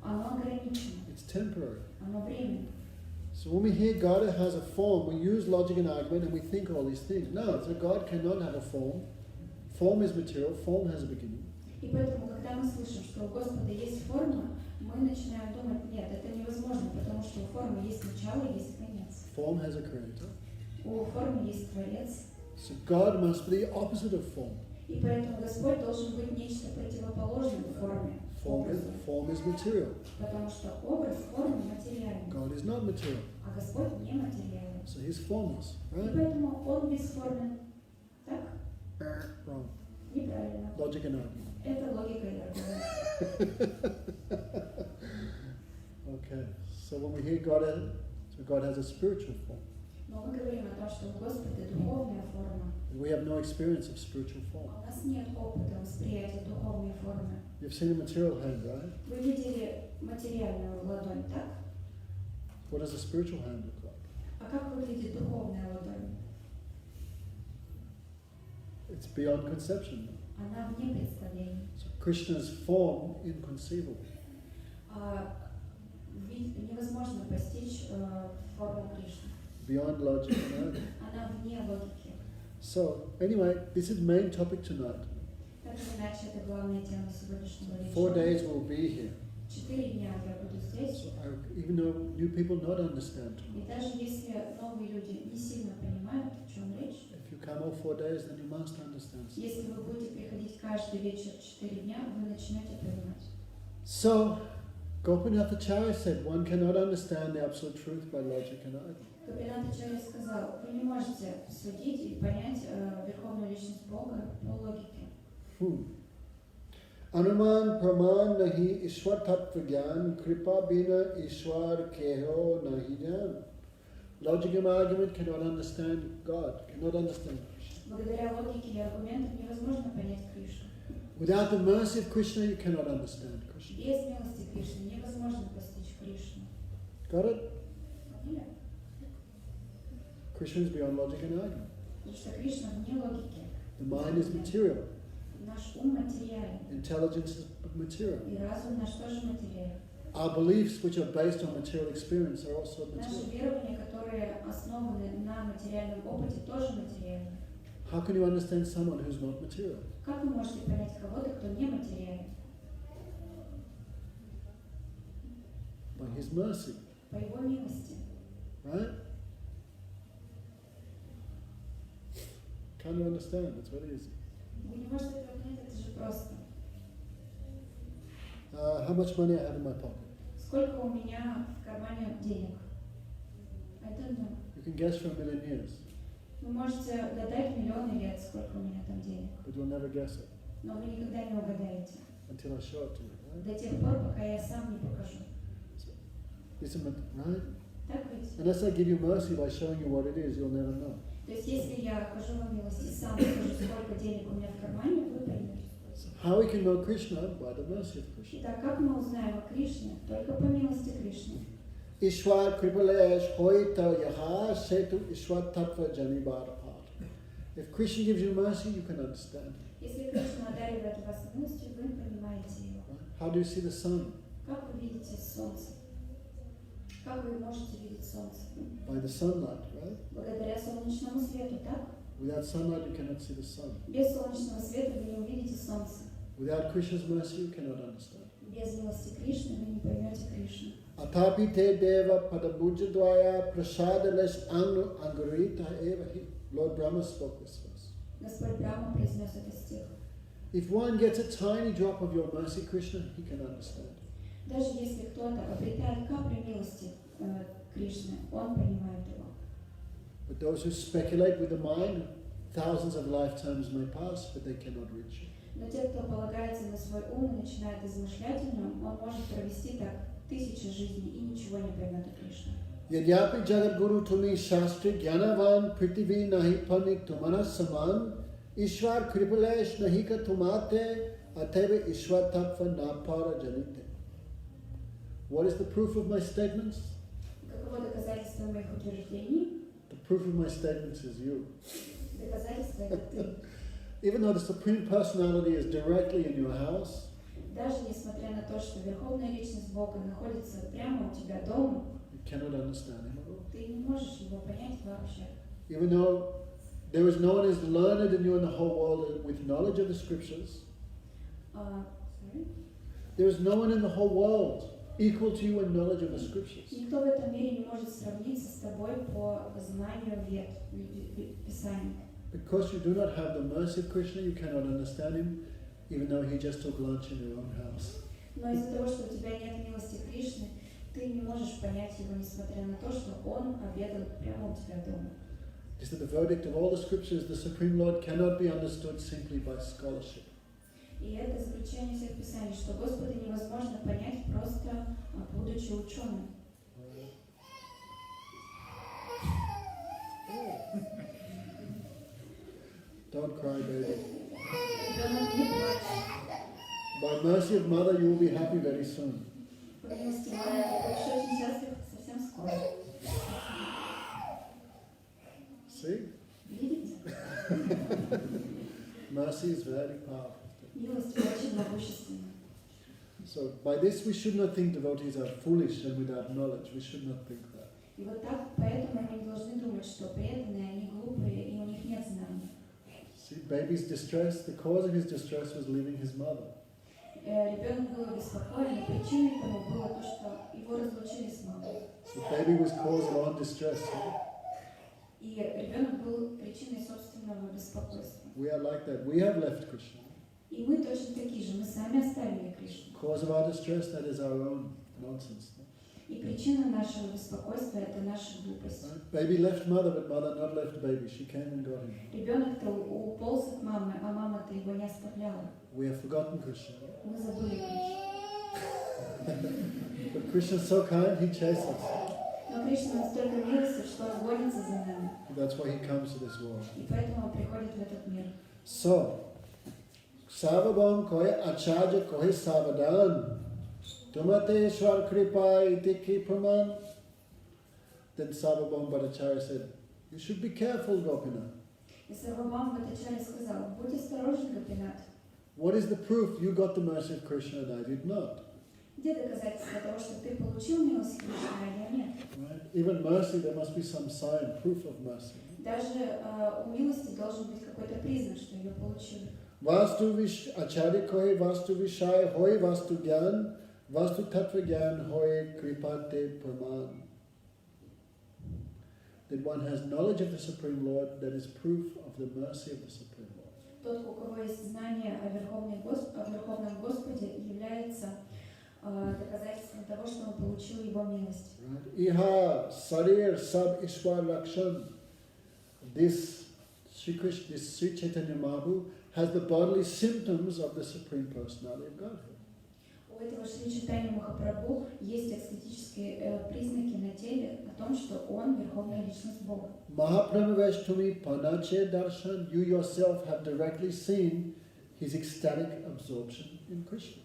Оно ограничено, It's temporary. оно временно. So when we hear God has a form, we use logic and argument and we think all these things. No, so God cannot have a form. Form is material. Form has a beginning. И поэтому, когда мы слышим, что у Господа есть форма, мы начинаем думать, нет, это невозможно, потому что у формы есть начало и есть конец. Form has a creator. У формы есть Творец, So God must be the opposite of form. и поэтому Господь должен быть нечто противоположное форме, образу, Form is material. потому что образ формы материальный, God is not material. а Господь не материальный. So He's formless, И right? поэтому Он бесформен. Так? Wrong. Неправильно. Logic and argument. Это логика и аргумент. Okay. So when we hear God has a spiritual form. Но мы говорим о том, что у Господа духовная форма, We have no experience of spiritual а form. у нас нет опыта восприятия духовной формы. You've seen a material hand, right? Вы видели материальную ладонь, так? What does a spiritual hand look like? А как выглядит духовная ладонь? It's beyond conception. Она вне представлений. So Krishna's form inconceivable. Невозможно постичь форму Кришны. Beyond logic and argument. Она вне логики. So anyway, this is main topic tonight. Так или иначе, это главная тема сегодняшнего 4 вечера. days we'll be here. 4 дня я буду здесь. So even though new people not understand, И даже если новые люди не сильно понимают, о чем речь, if you come all 4 days, then you must understand. если вы будете приходить каждый вечер 4 дня, вы начнете понимать. So Gopinath Bhattacharya said, one cannot understand the absolute truth by logic and argument. Gopinath Bhattacharya сказал, вы не можете судить и понять Верховную Личность Бога по логике. Anuman praman nahi ishwar tattva gyan, kripa bina ishwar keho nahi jnan. Logic and argument cannot understand God, cannot understand Krishna. Благодаря логике и аргументам невозможно понять Кришну. Without the mercy of Krishna, you cannot understand Krishna. Без милости Кришны невозможно постичь Кришну. Got it? Поняли? Krishna is beyond logic and argument. Потому что Кришна вне логики. The mind is material. Наш ум материален. Intelligence is material. И разум наш тоже материален. Our beliefs, which are based on material experience, are also Наши material. верования, которые основаны на материальном опыте, тоже материальны. How can you understand someone who's not material? Как вы можете понять кого-то, кто не материален? By His mercy, По Его милости. right? Can't you understand? It's very easy. Вы не можете это понять, это же просто. How much money I have in my pocket? Сколько у меня в кармане денег? I don't know. You can guess for 1,000,000 years, Вы можете гадать миллионы лет, сколько у меня там денег. but you'll never guess it Но вы никогда не угадаете. until I show it to you, right? До тех пор, пока я sам не покажу. Isn't it, right? Так ведь? Unless I give you mercy by showing you what it is, you'll never know. То есть, если я окажу вам милость и сам скажу, сколько денег у меня в кармане, вы поймете. How we can know Krishna? By the mercy of Krishna. Итак, как мы узнаем о Кришне? Только по милости Кришны. Ishwar kripalesh hoita yaha setu ishwar tattva janibar apart. If Krishna gives you mercy, you can understand. Если Кришна одаривает вас милостью, вы понимаете его. How do you see the sun? Как вы видите солнце? Как вы можете видеть солнце? By the sunlight, right? Благодаря солнечному свету, так? Without sunlight, you cannot see the sun. Без солнечного света вы не увидите солнце. Without Krishna's mercy, you cannot understand. Без милости Кришны вы не поймете Кришну. Atapi te deva padabujadvaya prasadales angurita evahi. Lord Brahma spoke this verse. Господь Брахма произнес этот стих. If one gets a tiny drop of your mercy, Krishna, he can understand. Даже если кто-то обретает каплю милости Кришны, он понимает его. But those who speculate with the mind, thousands of lifetimes may pass, but they cannot reach it. Но те, кто полагается на свой ум и начинает измышлять о нем, он может провести так 1000 жизней и ничего не поймет о Кришне. Yadyapi jagat guru tumi shastri gyanavan prithvi nahi panik tumana saman ishwar kripalesh nahika tumate ateva ishwar tattva napara janite. What is the proof of my statements? Каково доказательство моих утверждений? The proof of my statements is you. Доказательство это ты. Even though the Supreme Personality is directly in your house, Даже несмотря на то, что Верховная Личность Бога находится прямо у тебя дома, you cannot understand Him at all. ты не можешь его понять вообще. Even though there is no one as learned than you in the whole world with knowledge of the Scriptures, Sorry? there is no one in the whole world equal to you in knowledge of the Scriptures. Никто в этом мире не может сравниться с тобой по знанию Писания. Because you do not have the mercy of Krishna, you cannot understand Him, even though He just took lunch in your own house. Но из-за того, что у тебя нет милости Кришны, ты не можешь понять его, несмотря на то, что он обедал прямо у тебя дома. This is the verdict of all the Scriptures. The Supreme Lord cannot be understood simply by scholarship. И это заключение всех Писаний, что Господа невозможно понять просто будучи ученым. Don't cry, baby. Ребенок не плачет. By mercy of mother, you will be happy very soon. По милости мамы, ты будешь очень счастлив совсем скоро. See? Видите? Mercy is very powerful. Милость очень могущественна. So by this we should not think devotees are foolish and without knowledge. We should not think that. И вот так, поэтому мы не должны думать, что преданные, они глупые, и у них нет знаний. See, baby's distress, the cause of his distress was leaving his mother. Ребенок был обеспокоен, и причиной тому было то, что его разлучили с мамой. So baby was cause of own distress. И ребенок был причиной собственного беспокойства. We are like that. We have left Krishna. И мы точно такие же, мы сами оставили Кришну. Cause of our distress, that is our own nonsense. И причина нашего беспокойства – это наша глупость. Baby left mother, but mother not left baby. She came and got him. Ребенок-то уполз от мамы, а мама-то его не оставляла. We have forgotten Krishna. Мы забыли Кришну. But Krishna is so kind, he chases us. Но Кришна настолько милостив, что он гонится за нами. That's why he comes to this world. И поэтому он приходит в этот мир. So, Savabam kohe acharya kohe savadan. Tumate Shwar Kripa iti praman. Then Savabam Bhattacharya said, you should be careful, Gopinath. И Сарвабхаума Бхаттачарья сказал: будь осторожен, Гопинат. What is the proof you got the mercy of Krishna and I did not? Где доказательства того, что ты получил милость Кришны, а я нет? Right? Even mercy, there must be some sign, proof of mercy. Даже у милости должен быть какой-то признак, что ее получили. Vastu vish acharya kohe vastu vishaya hoy vastu gyan vastu tattva gyan hoy kripate praman. That one has knowledge of the Supreme Lord, that is proof of the mercy of the Supreme Lord. Тот, у кого есть знание о Верховном Господе, является доказательством того, что он получил его милость. Iha sarir sab ishwar lakshan. This Sri Krishna, this Sri Chaitanya Mahaprabhu has the bodily symptoms of the Supreme Personality of Godhead. У этого Шри Чайтанья Махапрабху есть экстатические признаки на теле о том, что он Верховная Личность Бога. Mahaprabhuveshtumi Panache Darshan, you yourself have directly seen his ecstatic absorption in Krishna.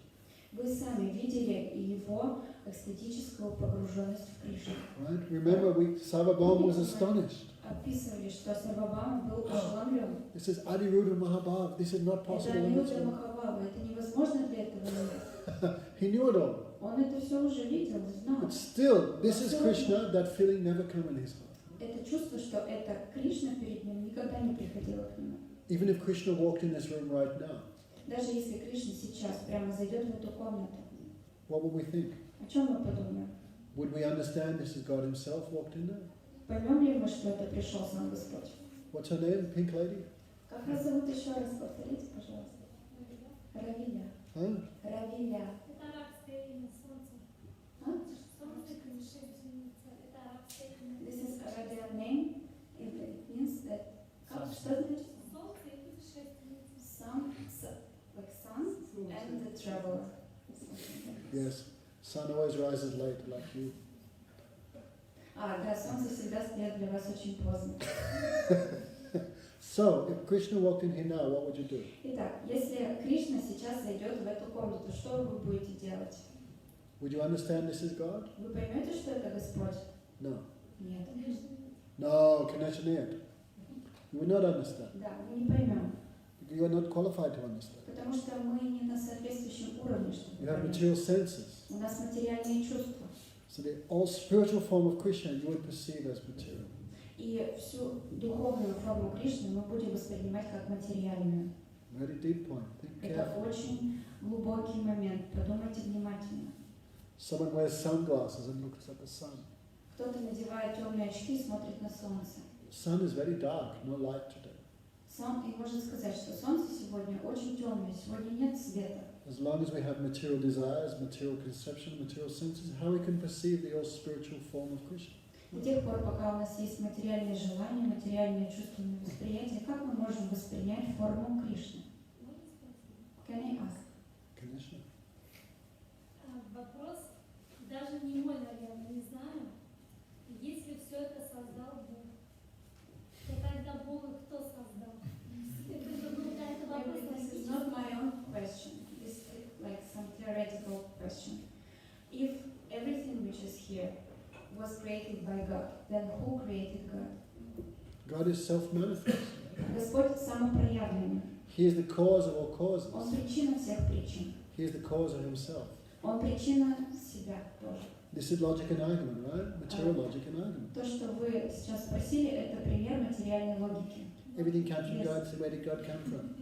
Вы сами видели его экстатическую погруженность в Кришну. Right? Remember, Sarvabhauma was astonished. Описывали, что Сарвабхаума был ошеломлен. This is Adiruddha Mahabhav. This is not Это possible in this Анюта world. Махабхава, это невозможно для этого мира. He knew it all. Он это все уже видел, знал. But still, this is Krishna, that feeling never came in his heart. Это чувство, что это Кришна перед ним, никогда не приходило к нему. Even if Krishna walked in this room right now, Даже если Кришна сейчас прямо зайдет в эту комнату, what would we think? о чем мы подумаем? Would we understand this is God himself walked in there? Поймем ли мы, что это пришел сам Господь? What's her name? Pink lady? Как вас зовут еще раз? Повторите, пожалуйста. Равиля. Huh? Равиля. Это арабское имя, солнце. А? Солнце, шестеница. Это арабское имя. This is Arabian name. It means that... Как? Что значит? Солнце и шестеница. Sun, like sun and the traveler. Yes. Sun always rises late, like you. Да, солнце всегда встает для вас очень поздно. So, if Krishna walked in here now, what would you do? Итак, если Кришна сейчас зайдет в эту комнату, что вы будете делать? Would you understand this is God? Вы поймете, что это Господь? No. Нет. No, connection нет. You would not understand. Да, мы не поймем. You are not qualified to understand. Потому что мы не на соответствующем уровне, чтобы You have понять. material senses. У нас материальные чувства. So the all spiritual form of Krishna you would perceive as material. И всю духовную форму Кришны мы будем воспринимать как материальную. Very deep point. Think Это carefully. очень глубокий момент. Подумайте внимательно. Someone wears sunglasses and looks at the sun. Кто-то надевает темные очки и смотрит на солнце. The sun is very dark, no light today. И можно сказать, что солнце сегодня очень темное, сегодня нет света. As long as we have material desires, material conception, material senses, how we can perceive the all spiritual form of Krishna? До тех пор, пока у нас есть материальные желания, материальные чувственные восприятия, как мы можем воспринять форму Кришны? Can I ask? Конечно. Вопрос даже не мой, наверное, не знаю. Если все это создал Бог, то тогда Бога кто создал? Это вопрос. This is not my own question. This is like some theoretical question. If everything which is here was created by God, then who created God? God is self-manifest. Господь самопроявленный. He is the cause of all causes. Он причина всех причин. He is the cause of himself. Он причина себя тоже. This is logic and argument, right? Material logic and argument. То, что вы сейчас спросили, это пример материальной логики. Everything comes from God, so where did God come from?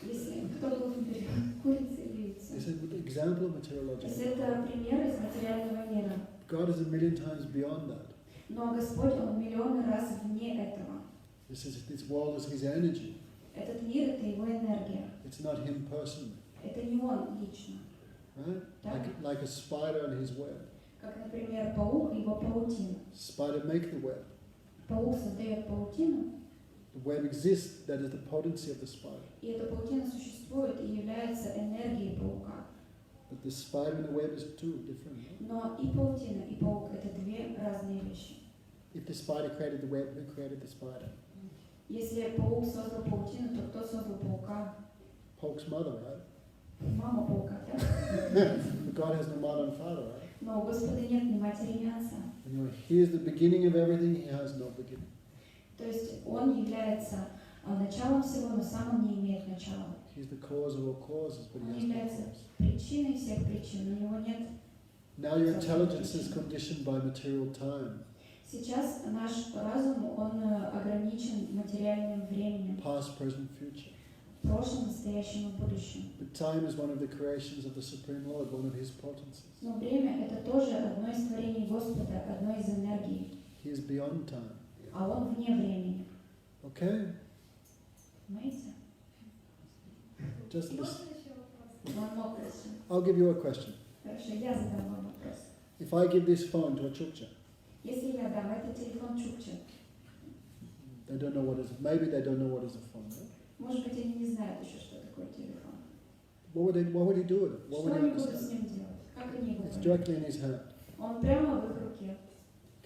Если кто должен перейти, курица или яйцо? This is an example of material То logic. есть это пример из материального мира. God is a million times beyond that. Но Господь, Он миллионы раз вне этого. This world is his energy. Этот мир — это Его энергия. It's not him personally. Это не Он лично. Right? Так. Like a spider and his web. Как, например, паук и его паутина. Spider make the web. Паук создает паутину, The web exists, that is the potency of the spider. и эта паутина существует и является энергией паука. But the spider and the web is two different. Right? Но и паутина, и паук — это две разные вещи. If the spider created the web, who created the spider? Если паук создал паутину, то кто создал паука? Pauk's mother, right? Мама паука, да? But God has no mother and father, right? Но у Господа нет ни матери, ни отца. And he is the beginning of everything, he has no beginning. То есть Он является началом всего, но сам Он не имеет начала. He's the cause of all causes, but he Он has no является cause. причиной всех причин, у Него нет. Now your intelligence is conditioned by material time, Сейчас наш разум, он ограничен материальным временем, past, present, future. прошлым, настоящим и будущим. But time is one of the creations of the Supreme Lord, one of his potencies. Но время — это тоже одно из творений Господа, одно из энергий, He is beyond time. а Он вне времени. Okay? Понимаете? Just listen. Можно еще вопрос? One more question. I'll give you a question. Хорошо, я задам вам вопрос. If I give this phone to a Chukcha, Если я дам этот телефон Чукче, they don't know what is, maybe they don't know what is a phone, right? может быть, они не знают еще, что такое телефон. what would he do with it? What Что would he они будут с understand? ним делать? Как они его It's поймут? directly in his hand. Он прямо в их руке.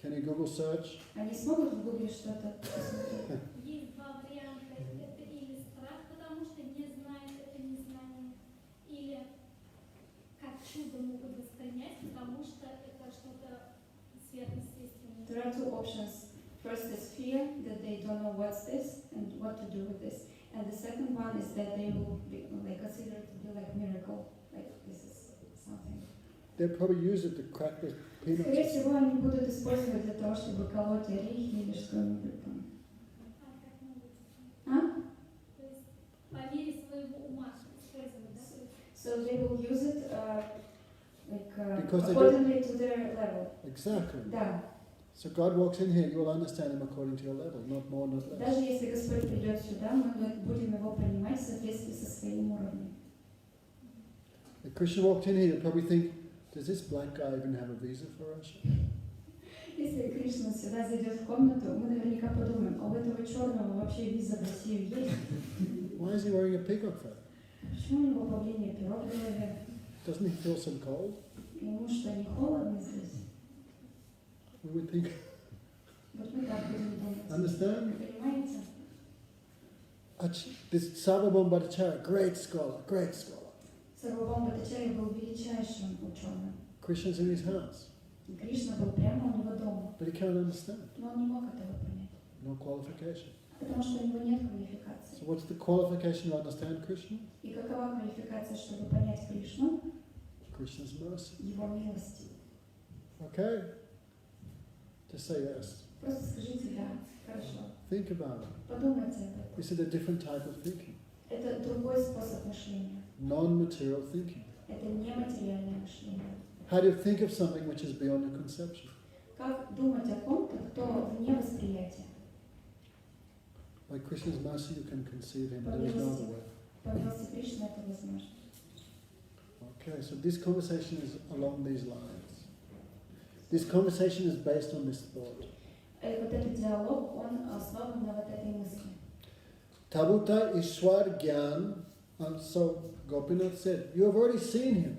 Can he Google search? Они смогут в Гугле что-то посмотреть? Есть два варианта. Это или страх, потому что не знает это незнание, или как чудо могут воспринять, потому что это что-то сверхъестественное. There are two options. First is fear, that they don't know what's this and what to do with this. And the second one is that they will be, like, consider it to be like miracle, like this is something. They'll probably use it to crack the Скорее peanuts. всего, они будут использовать для того, чтобы колоть орехи или что-нибудь там. А как могут? А? То есть по мере своего ума использовать, да? То есть So they will use it Because they accordingly to their level. Exactly. Да. So God walks in here, you will understand him according to your level, not more, not less. Даже если Господь придет сюда, мы будем его понимать в соответствии со своим уровнем. If Krishna walked in here, you'll probably think, does this black guy even have a visa for Russia? Если Кришна сюда зайдет в комнату, мы наверняка подумаем, а у этого черного вообще виза в Россию есть? Why is he wearing a peacock feather? Почему у него павлинье перо в голове? Doesn't he feel some cold? Ему что, не холодно здесь? We would think, Вот мы так будем думать. understand? Понимаете? This Sarvabhauma Bhattacharya, great scholar, great scholar. Сарвабхаума Бхаттачарья был величайшим ученым. Krishna's in his house, И Кришна был прямо у него дома. but he can't understand. Но он не мог этого понять. No qualification. Потому что у него нет квалификации. So what's the qualification to understand Krishna? И какова квалификация, чтобы понять Кришну? Krishna's mercy. Его милость. Okay? Just say yes. Просто скажите «да». Хорошо. Think about it. Подумайте об этом. This is a different type of thinking. Это другой способ мышления. Non-material thinking. Это нематериальное мышление. How do you think of something which is beyond your conception? Как думать о ком-то, кто вне восприятия? By Krishna's mercy you can conceive him. There is no other way. По милости Кришны это возможно. Okay, so this conversation is along these lines. This conversation is based on this thought. Вот этот диалог, он основан на вот этой мысли. Tabuta Ishwar Gyan. So Gopinath said, you have already seen him.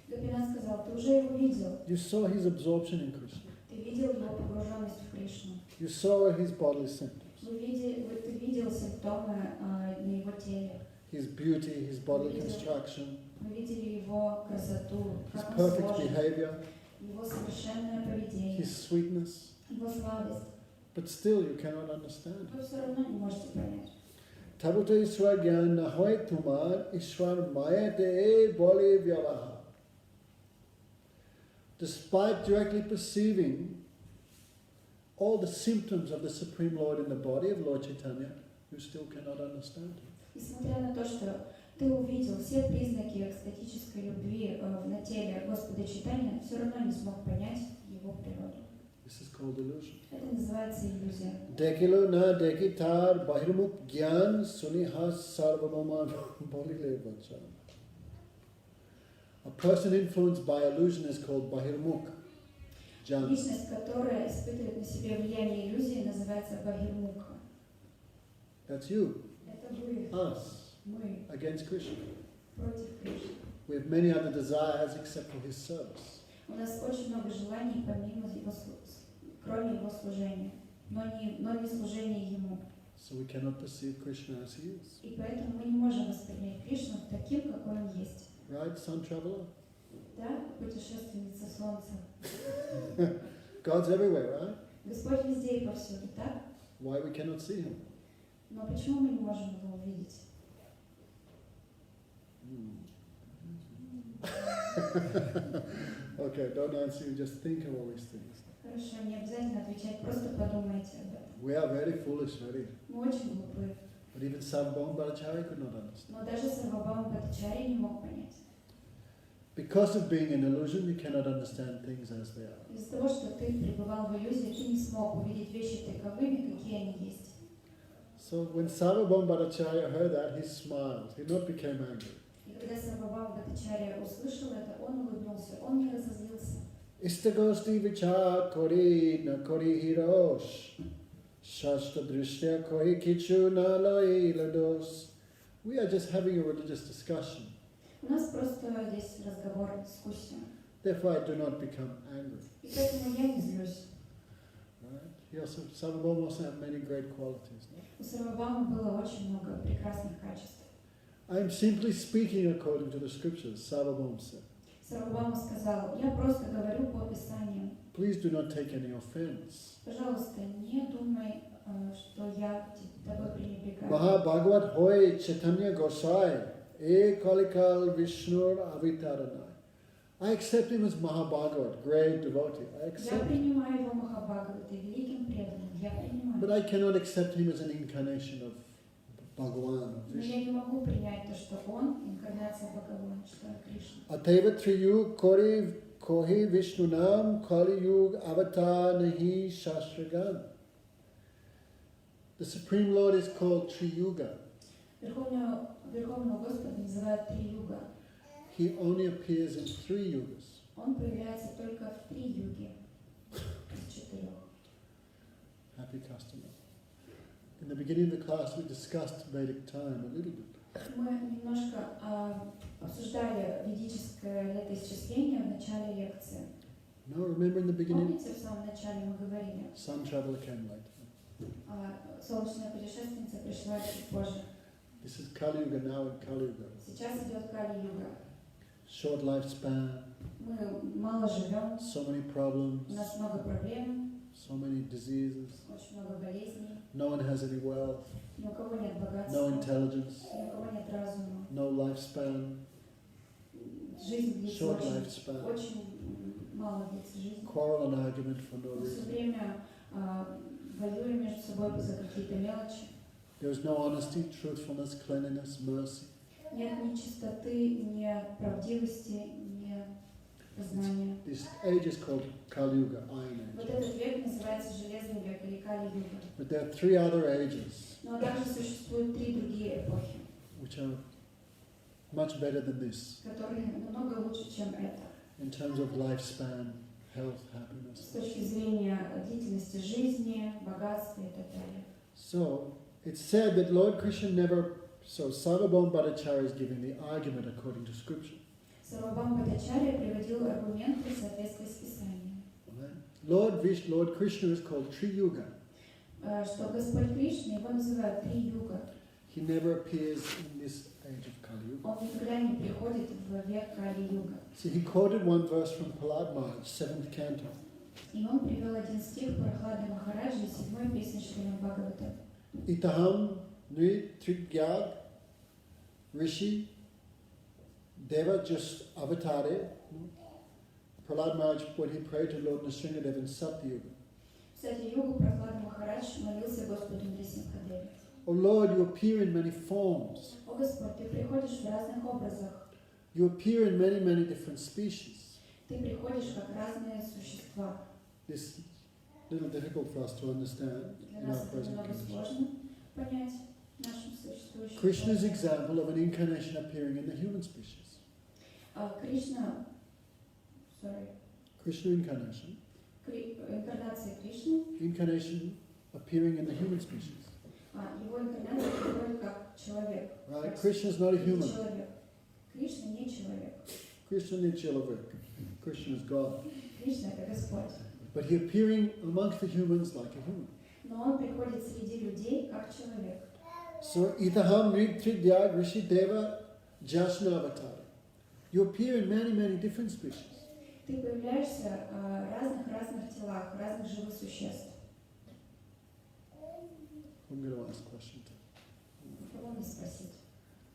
Гопинат сказал, ты уже его видел. You saw his absorption in Krishna. Ты видел его погруженность в Кришну. You saw his bodily symptoms. Ты видел симптомы на его теле. His beauty, his bodily construction, Мы видели его красоту, his как он perfect сложен, behavior, его совершенное поведение, his sweetness. его сладость. But still you cannot understand. Вы все равно не можете понять. Tabuta Ishwar Gyan Nahoy Tumar Ishwar Mayate Boli Vyavaha. Despite directly perceiving all the symptoms of the Supreme Lord in the body of Lord Chaitanya, you still cannot understand him. Несмотря на то, что ты увидел все признаки экстатической любви на теле Господа Чайтаньи, все равно не смог понять его природу. This is called illusion. Это называется иллюзия. Dekilo na dekitar bahirmuk gyan sunihas sarvabhauma bolile vacha. A person influenced by illusion is called bahirmuk. Jan. Личность, которая испытывает на себе влияние иллюзии, называется бахирмукха. That's you, Это вы, us, мы, against Krishna. против Кришны. We have many other desires except for his service. У нас очень много желаний, помимо его, кроме его служения, но не служения ему. So we cannot perceive Krishna as he is. И поэтому мы не можем воспринять Кришну таким, какой он есть. Right, sun traveler? Да, путешественница солнца. God's everywhere, right? Господь везде и повсюду, так? Why we cannot see him? Но почему мы не можем его увидеть? Okay, don't answer, you just think of all these things. Хорошо, не обязательно отвечать, просто подумайте об этом. We are very foolish, very. Мы очень глупы. But even Sarvabhauma Bhattacharya could not understand. Но даже Сарвабхаума Бхаттачарья не мог понять. Because of being in illusion, you cannot understand things as they are. Из-за того, что ты пребывал в иллюзии, ты не смог увидеть вещи таковыми, какие они есть. So when Sarvabhauma Bhattacharya heard that, he smiled. He not became angry. И когда Сарвабхаума Бхаттачарья услышал это, он улыбнулся, он не разозлился. Istagosti vichar kori na kori hirosh. Shashta drishtya koi kichu na lai lados. We are just having a religious discussion. У нас просто здесь разговор, дискуссия. Therefore, I do not become angry. И поэтому я не злюсь. Right? Sarvabhauma also have many great qualities. No? У Сарвабхаумы было очень много прекрасных качеств. I am simply speaking according to the scriptures, Sarvabhauma said. Сарвабхаума сказал, я просто говорю по Писанию. Please do not take any offense. Пожалуйста, не думай, что я тобой пренебрегаю. Mahabhagavat hoy Chaitanya Gosai e kalikal Vishnur avitaranai. I accept him as Mahabhagavat, great devotee. I Я accept him. принимаю его Махабхагавата великим преданным. Я принимаю. But I cannot accept him as an incarnation of Bhagavan, of Но Vishnu. я не могу принять то, что он инкарнация Бхагавана, что он Кришна. Ateva triyu kori kohi Vishnunam kali yug avatar nahi shastragan. The Supreme Lord is called Triyuga. Верховного Господа называют три юга. He only appears in 3 yugas. Он появляется только в 3 юги из 4. Happy customer. In the beginning of the class we discussed Vedic time a little bit. Мы немножко обсуждали ведическое летоисчисление в начале лекции. No, remember in the beginning? Помните, в самом начале мы говорили, Sun traveler came later. солнечная путешественница пришла чуть позже. This is Kali Yuga now in Kali Yuga. Сейчас идет Кали-юга. Short lifespan, Мы мало живем, so many problems, у нас много проблем, so many diseases. очень много болезней, No one has any wealth, ни у кого нет no богатства, intelligence, ни у кого нет разума. no lifespan, Жизнь длится short очень, lifespan. очень мало длится жизнь. Quarrel and argument for no Мы все reason. время воюем между собой за какие-то мелочи. There is no honesty, truthfulness, cleanliness, mercy. Нет ни чистоты, ни правдивости, ни знания. This age is called Kali Yuga, Iron Вот Age. этот век называется Железный век или Кали-юга. But there are 3 other ages Но также существуют 3 другие эпохи, which are much better than this которые намного лучше, чем это. in terms of lifespan, health, С happiness. точки зрения длительности жизни, богатства и так далее. So, it's said that Lord Krishna never... So, Sarvabhauma Bhattacharya is giving the argument according to scripture. Сарвабхаума Бхаттачарья приводил аргументы в соответствии с Писанием. Right? Lord Krishna is called Triyuga. Что Господь Кришна, его называют три юга. He never appears in this age of Kali Yuga. Он никогда не приходит в век Кали-юга. So he quoted one verse from Prahlad Maharaj, 7th canto. И он привел один стих Прохлады Махараджи, 7-й песни Шримад Бхагавата. Itaham Nri Trigyag Rishi Deva just avatare. Prahlad Maharaj, when he prayed to Lord Nrsimhadev in Satyuga. В Сати-югу Прохлада Махарадж молился Господу Нрисимхадеве. Oh Lord, you appear in many forms. О Господь, ты приходишь в разных образах. You appear in many, many different species. Ты приходишь как разные существа. This is a little difficult for us to understand Для in our нас это present немного condition. сложно понять нашим существующим. Krishna's example of an incarnation appearing in the human species. Кришна, Krishna incarnation. инкарнация Кришны, Incarnation appearing in the human species. его инкарнация приходит как человек. Right? Krishna is not a human. Человек. Кришна не человек. Krishna is человек. Krishna is God. Кришна это Господь. But he appearing amongst the humans like a human. Но он приходит среди людей как человек. So, itaham nritridya rishi deva jasna avatar. You appear in many, many different species. Ты появляешься в разных телах, разных живых существ. I'm going to ask a question too. Кого мне спросить?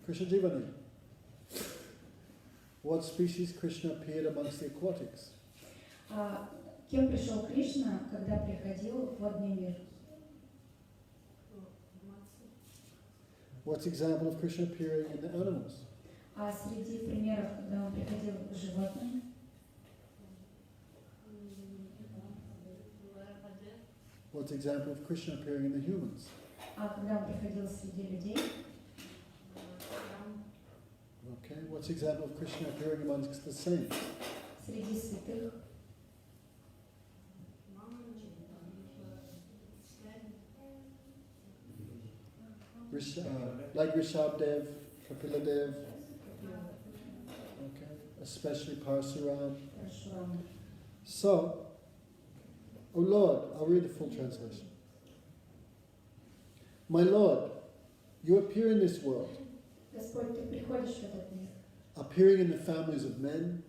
Krishna Jivani. What species Krishna appeared amongst the aquatics? Кем пришел Кришна, когда приходил в водный мир? What's example of Krishna appearing in the animals? Среди примеров, когда он приходил к животным, What's example of Krishna appearing in the humans? когда он приходил среди людей, Okay, what's example of Krishna appearing amongst the saints? среди святых, Like Rishabdev, Kapiladev, especially Parasuram. Парашурама. So, O Lord, I'll read the full translation. My Lord, you appear in this world, Господь, ты приходишь в этот мир, appearing in the families of men,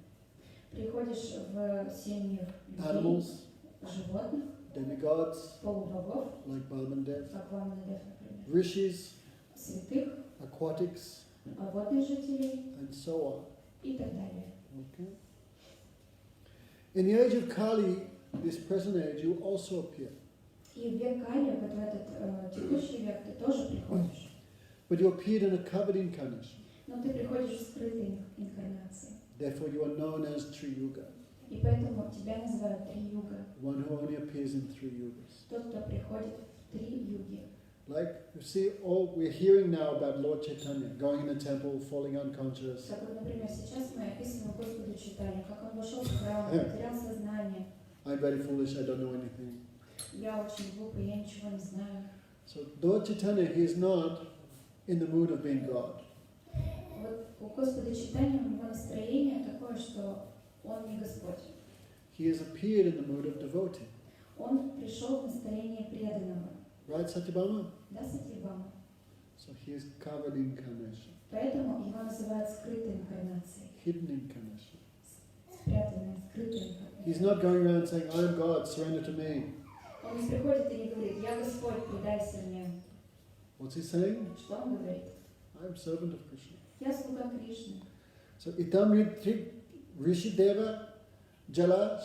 приходишь в семьи людей, animals, животных, demigods, полубогов, like Balmandev, как Ваманадев, например, rishis, святых, aquatics, водных жителей and so on. и так далее. Okay? In the age of Kali, this present age, you also appear. И в век Кали, вот в этот текущий век, ты тоже приходишь. But you appeared in a covered incarnation. Но ты приходишь в скрытой инкарнации. Therefore, you are known as Triyuga, И поэтому тебя называют Три Юга. one who only appears in 3 yugas. Тот, кто приходит в Три Юги. Like, you see, all we're hearing now about Lord Chaitanya going in the temple, falling unconscious. Так вот, например, сейчас мы описываем Господу читаем, как он вошел в храм, потерял сознание. I'm very foolish, I don't know anything. Я очень глупый, я ничего не знаю. So, Lord Chaitanya, he is not in the mood of being God. Вот у Господа читания, у него настроение такое, что он не Господь. He has appeared in the mood of devotee. Он пришел в настроение преданного. Right, Satyabhama? Да, Сатьябама? So he is covered incarnation, Поэтому его называют скрытой инкарнацией. hidden incarnation. Спрятанной, скрытой инкарнацией. He's not going around saying, I am God, surrender to me. Он не приходит и не говорит, я Господь, предайся мне. What's he saying? Что он говорит? I am servant of Krishna. Я слуга Кришны. So, itam rishi deva jala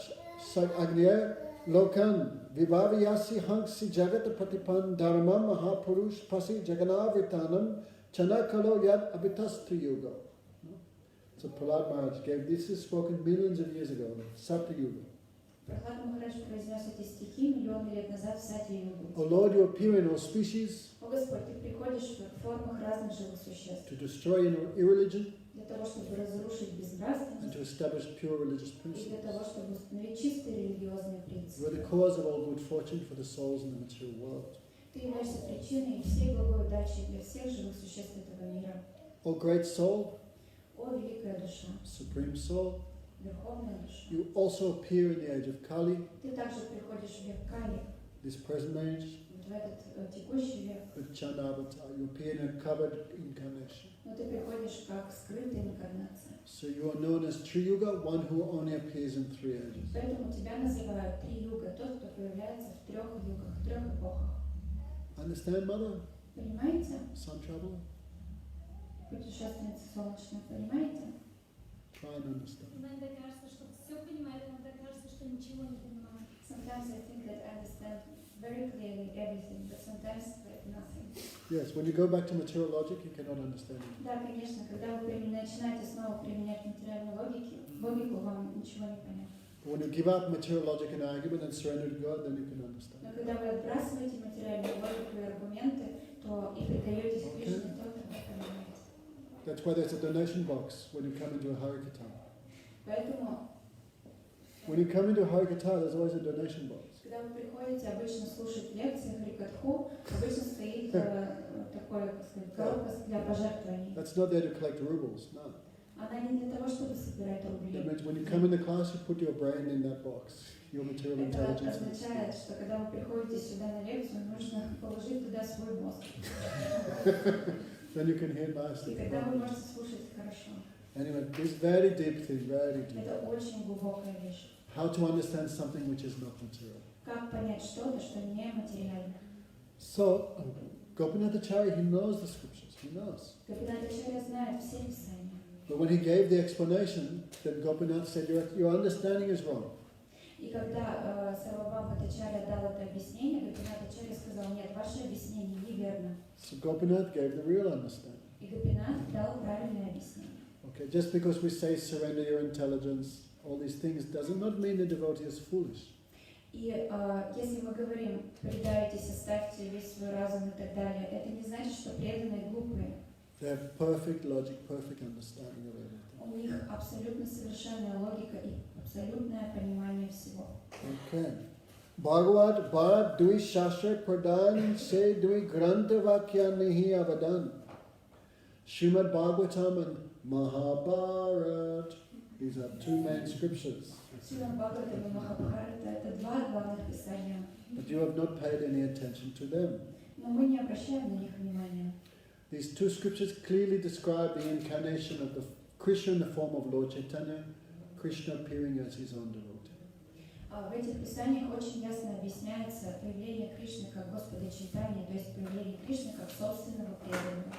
agnya lokan vibhaviyasi hanksi jagat patipan dharmam mahapurush pasi jaganavitanam chanakalo yad abhitastu yuga. So Prahlad Maharaj gave, this is spoken millions of years ago, Satya Yuga. Прохлад Махарадж произнес эти стихи миллионы лет назад в Сатья-югу. O Lord, you appear in all species О Господь, ты приходишь в формах разных живых существ to destroy irreligion для того, чтобы разрушить and безнравственность to establish pure religious и для principles. того, чтобы установить чистые религиозные You are принципы. the cause of all good fortune for the souls in the material world. Ты являешься причиной всей благой удачи для всех живых существ этого мира. O great soul, О, великая душа, supreme soul, верховная душа, you also appear in the age of Kali, ты также приходишь в век Кали, this present age, вот в этот текущий век, with Chanavatar. You appear in a covered incarnation. но ты приходишь как скрытая инкарнация. So you are known as Triyuga, one who only appears in 3 ages. Поэтому тебя называют Три Юга, тот, кто появляется в трех югах, в трех эпохах. Understand, Mother? Понимаете? Sun trouble? Путешественница солнечная, понимаете? Try and understand. Иногда кажется, что все понимает, иногда кажется, что ничего не понимает. Sometimes I think that I understand very clearly everything, but sometimes like nothing. Yes, when you go back to material logic, you cannot understand it. Да, конечно, когда вы начинаете снова применять материальную логику, вам ничего не понятно. But when you give up material logic and argument and surrender to God, then you can understand. Но когда вы отбрасываете материальную логику и аргументы, то и предаетесь Кришне, то тогда понимаете. That's why there's a donation box when you come into a Harikatha. Поэтому, When you come into a Harikatha, there's always a donation box. когда вы приходите обычно слушать лекции Харикатху, обычно стоит такой, как сказать, коробка для пожертвований. That's not there to collect rubles, no. Она не для того, чтобы собирать рубли. That means when you come into class, you put your brain in that box, your material Это intelligence. означает, что когда вы приходите сюда на лекцию, нужно положить туда свой мозг. Then you can hear И nicely. тогда вы можете слушать хорошо. Anyway, this is very deep thing, very deep. Это очень глубокая вещь. How to understand something which is not material. Как понять что-то, что не материально? So, Gopinath Bhattacharya, he knows the scriptures, he knows. Гопинат Бхаттачарья знает все писания. But when he gave the explanation, then Gopinath said, your understanding is wrong. И когда Сарвабхама Бхаттачарья дал это объяснение, Гопинат Бхаттачарья сказал, нет, ваше объяснение неверно. So Gopinath gave the real understanding. И Гопинат дал правильное объяснение. Okay, just because we say surrender your intelligence, all these things, does not mean the devotee is foolish. И если мы говорим, предайтесь, оставьте весь свой разум и так далее, это не значит, что преданные глупые. They have perfect logic, perfect understanding of everything. У них абсолютно совершенная логика и абсолютное понимание всего. Okay. Bhagavad Bharat Dui Shastra Pradhan Se Dui Grantha Vakya Nihi Avadan. Srimad Bhagavatam and Mahabharat. These are two main scriptures. Шримад Бхагаватам и Махабхарата — это два главных писания. But you have not paid any attention to them. Но мы не обращаем на них внимания. These two scriptures clearly describe the incarnation of the Krishna in the form of Lord Chaitanya, Krishna appearing as his own devotee. В этих писаниях очень ясно объясняется появление Кришны как Господа Чайтаньи, то есть появление Кришны как собственного преданного.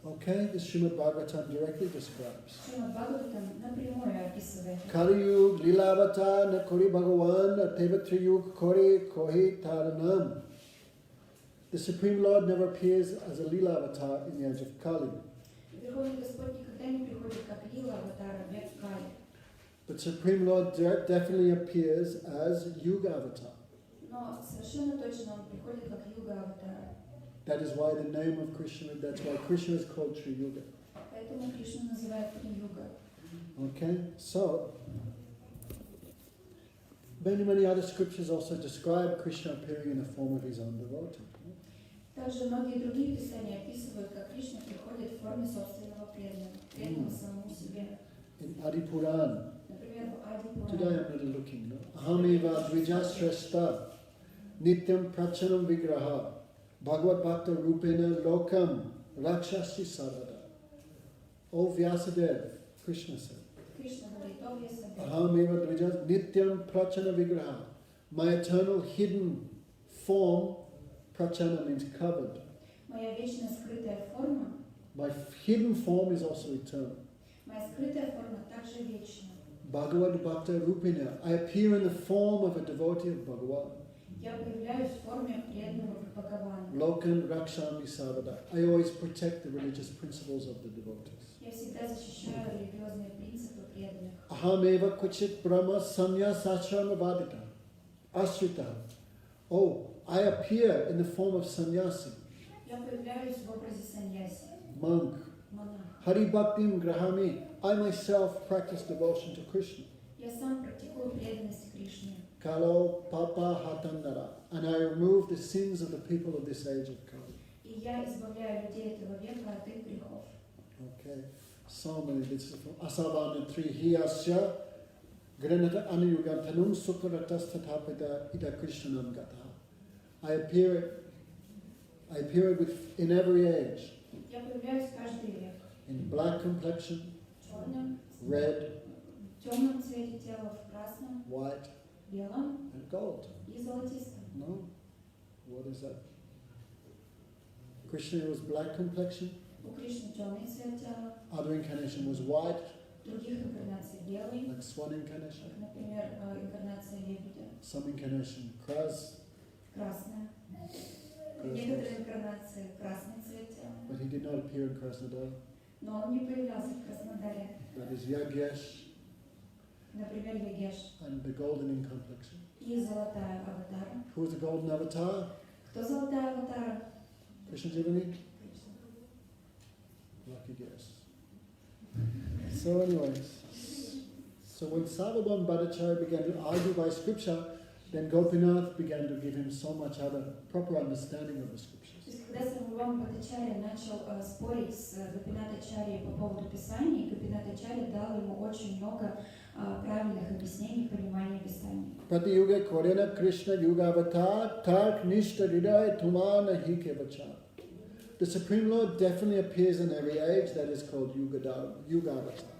Okay, this Srimad Bhagavatam directly describes. Шримад Бхагаватам напрямую описывает. Kali Yug Lilavata na Kori Bhagavan Tevatri Yug Kori Kohi Taranam. The Supreme Lord never appears as a Lila avatar in the age of Kali. Верховный Господь никогда не приходит как Лила аватара в век Кали. But Supreme Lord definitely appears as Yuga avatar. Но совершенно точно он приходит как Юга аватара. That is why the name of Krishna, that's why Krishna is called Tri Yuga. Поэтому Кришну называют Три Юга. Okay, so many other scriptures also describe Krishna appearing in the form of his own devotee. Также многие другие писания описывают, как Кришна приходит в форме собственного преданного самому себе. In Adi Puran, Например, в Ади today I'm Пуране. not looking, no? Ahamiva Dvijashrestha Nityam Prachanam Vigraha Bhagavad Bhakta Rupena Lokam Rakshasi Sarvada. O Vyasadeva, Krishna said, Кришна говорит: «О Вьясадева, Ahamiva Dvijas Nityam Prachana Vigraha. My eternal hidden form, Prachana means covered. моя вечно скрытая форма, My hidden form is also eternal. моя скрытая форма также вечна. Bhagavad Bhakta Rupina. I appear in the form of a devotee of Bhagavan. Я появляюсь в форме преданного Бхагавана. Lokan Rakshami Sarvada. I always protect the religious principles of the devotees. Я всегда защищаю религиозные принципы преданных. Ahameva Kuchit Brahma Sanyasacharma Vadita. Ashrita. Oh, I appear in the form of sannyasi, Я появляюсь в образе саньяси, monk. монах. Hari Bhaktim Grahami. I myself practice devotion to Krishna. Я сам практикую преданность Кришне. Kalo Papa Hatandara. And I remove the sins of the people of this age of Kali. И я избавляю людей этого века от их грехов. Okay. So many. This is from Asavana 3. Hiyasya Granata Anuyugantanum Sukharatas Tathapita Ida Krishnanam Gataha. I appear in every age. Я появляюсь каждый век. In black complexion, В черном, red, в темном цвете тела, в красном, white, белом and gold. и золотистом. No? What is that? Krishna was black complexion. У Кришны темный цвет тела, Other incarnation was white, других инкарнаций белый, like swan incarnation. как, например, инкарнация лебедя, Some incarnation kras, красная. Некоторые инкарнации красный цвет тела, but he did not appear in Krasnodar. но он не появлялся в Краснодаре. That is Yagyesh Например, Ягеш and the golden in complexion. и золотая аватара. Who was the golden avatar? Кто золотая аватара? Krishna Jivani? Lucky guess. So anyways, so when Sarvabhauma Bhattacharya began to argue by scripture, then Gopinath began to give him so much other proper understanding of the scriptures. То есть, когда Сарвабхаума Бхаттачарья начал спорить с Гопинатачарьей по поводу Писаний, Гопинатачарья дал ему очень много правильных объяснений, понимания Писаний. Prati Yuga Korena Krishna Yuga Avatar Tark Nishta Hridaya Tumana Hikevacha. The Supreme Lord definitely appears in every age, that is called Yuga Avatar.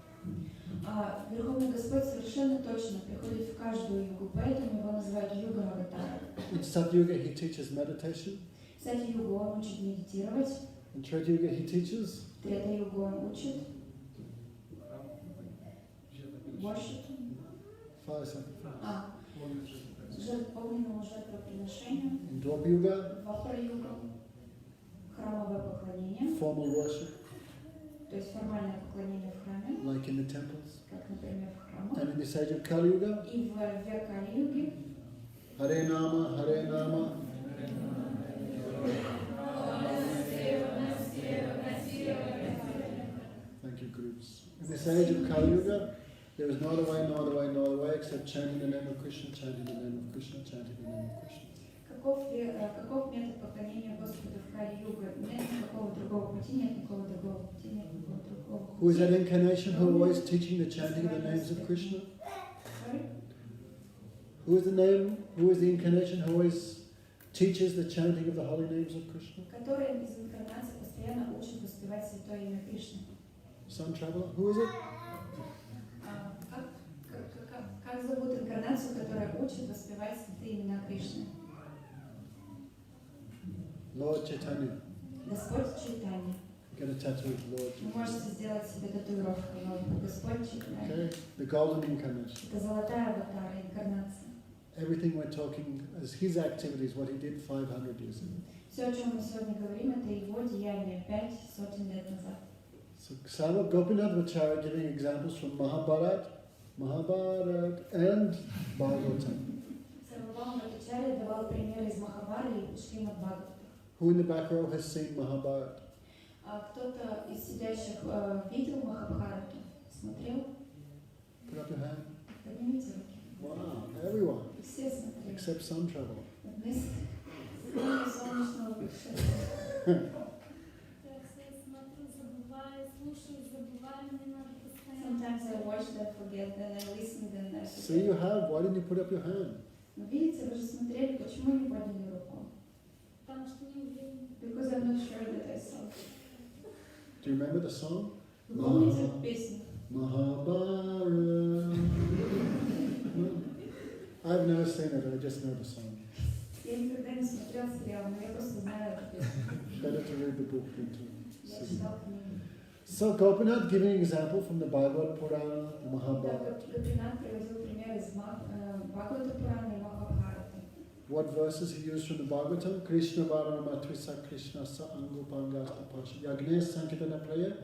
Верховный Господь совершенно точно приходит в каждую югу, поэтому его называют Юга Аватара. In Satyuga he teaches meditation. В Сати-югу он учит медитировать, In Treta-yuga he teaches в Трета-югу он учит worship, fire sacrifice. огненному жертвоприношению, In Dwapara-yuga, Двапара-югу храмовое поклонение, formal worship, то есть формальное поклонение в храме, like in the temples. как, например, в храмах. And in this age of Kali-yuga, И в век Кали-юги Hare Nama, Hare Nama. Thank you, groups. In this age of Kali-yuga, there is no other way, no other way, no other way except chanting the name of Krishna, chanting the name of Krishna, chanting the name of Krishna. как каков метод поклонения Господу в Кали-юга? Нет никакого другого пути, нет никакого другого пути, нет никакого другого пути. Who is that incarnation who always teaching the chanting of the names of Krishna? Sorry? Who is the incarnation who always teaches the chanting of the holy names of Krishna? Который из инкарнации постоянно учит воспевать святое имя Кришны. Sun Traveler? Who is it? Как зовут инкарнацию, которая учит воспевать святые имена Кришны? Lord Chaitanya. Господь Чайтанья. Get a tattoo of Lord Вы Chaitanya. можете сделать себе татуировку, но Господь Чайтанья. Okay? The golden incarnation. Это золотая аватара, инкарнация. Everything we're talking as his activities, what he did 500 years ago. Все, о чем мы сегодня говорим, это его деяние 5 сотен лет назад. So Sama Gopinath Bhattacharya giving examples from Mahabharata and Bhagavatam. Сарвабхаума Бхаттачарья давал примеры из Махабхараты и Шримад Бхагавата. Who in the back row has seen Mahabharata? Кто-то из сидящих видел Махабхарату? Смотрел? Put up your hand. Поднимите руки. Wow, everyone. Все смотрели. Except Sun Traveler. Солнечного путешествия. Смотрю, забываю, слушаю, забываю, мне надо постоянно. Sometimes I watch, then forget, then I listen, then I forget. See you have. Why didn't you put up your hand? Но видите, вы же смотрели, почему не подняли руку? Потому что не уверена. Because I'm not sure that I saw. Do you remember the song? Вы помните эту песню? Mahabharata. I've never seen it, I just know the song. Я никогда не смотрел сериал, но я просто знаю эту песню. Better to read the book than to Я see. читал книгу. So Gopinath giving an example from the Bhagavad Purana, Mahabharata. Гопинат приводил пример из Бхагавата Пурана и Махабхараты. What verses he used from the Bhagavatam? Krishna Varana Matrisa Krishna Sa Angupangasta Pasha Yagne Sankitana Praya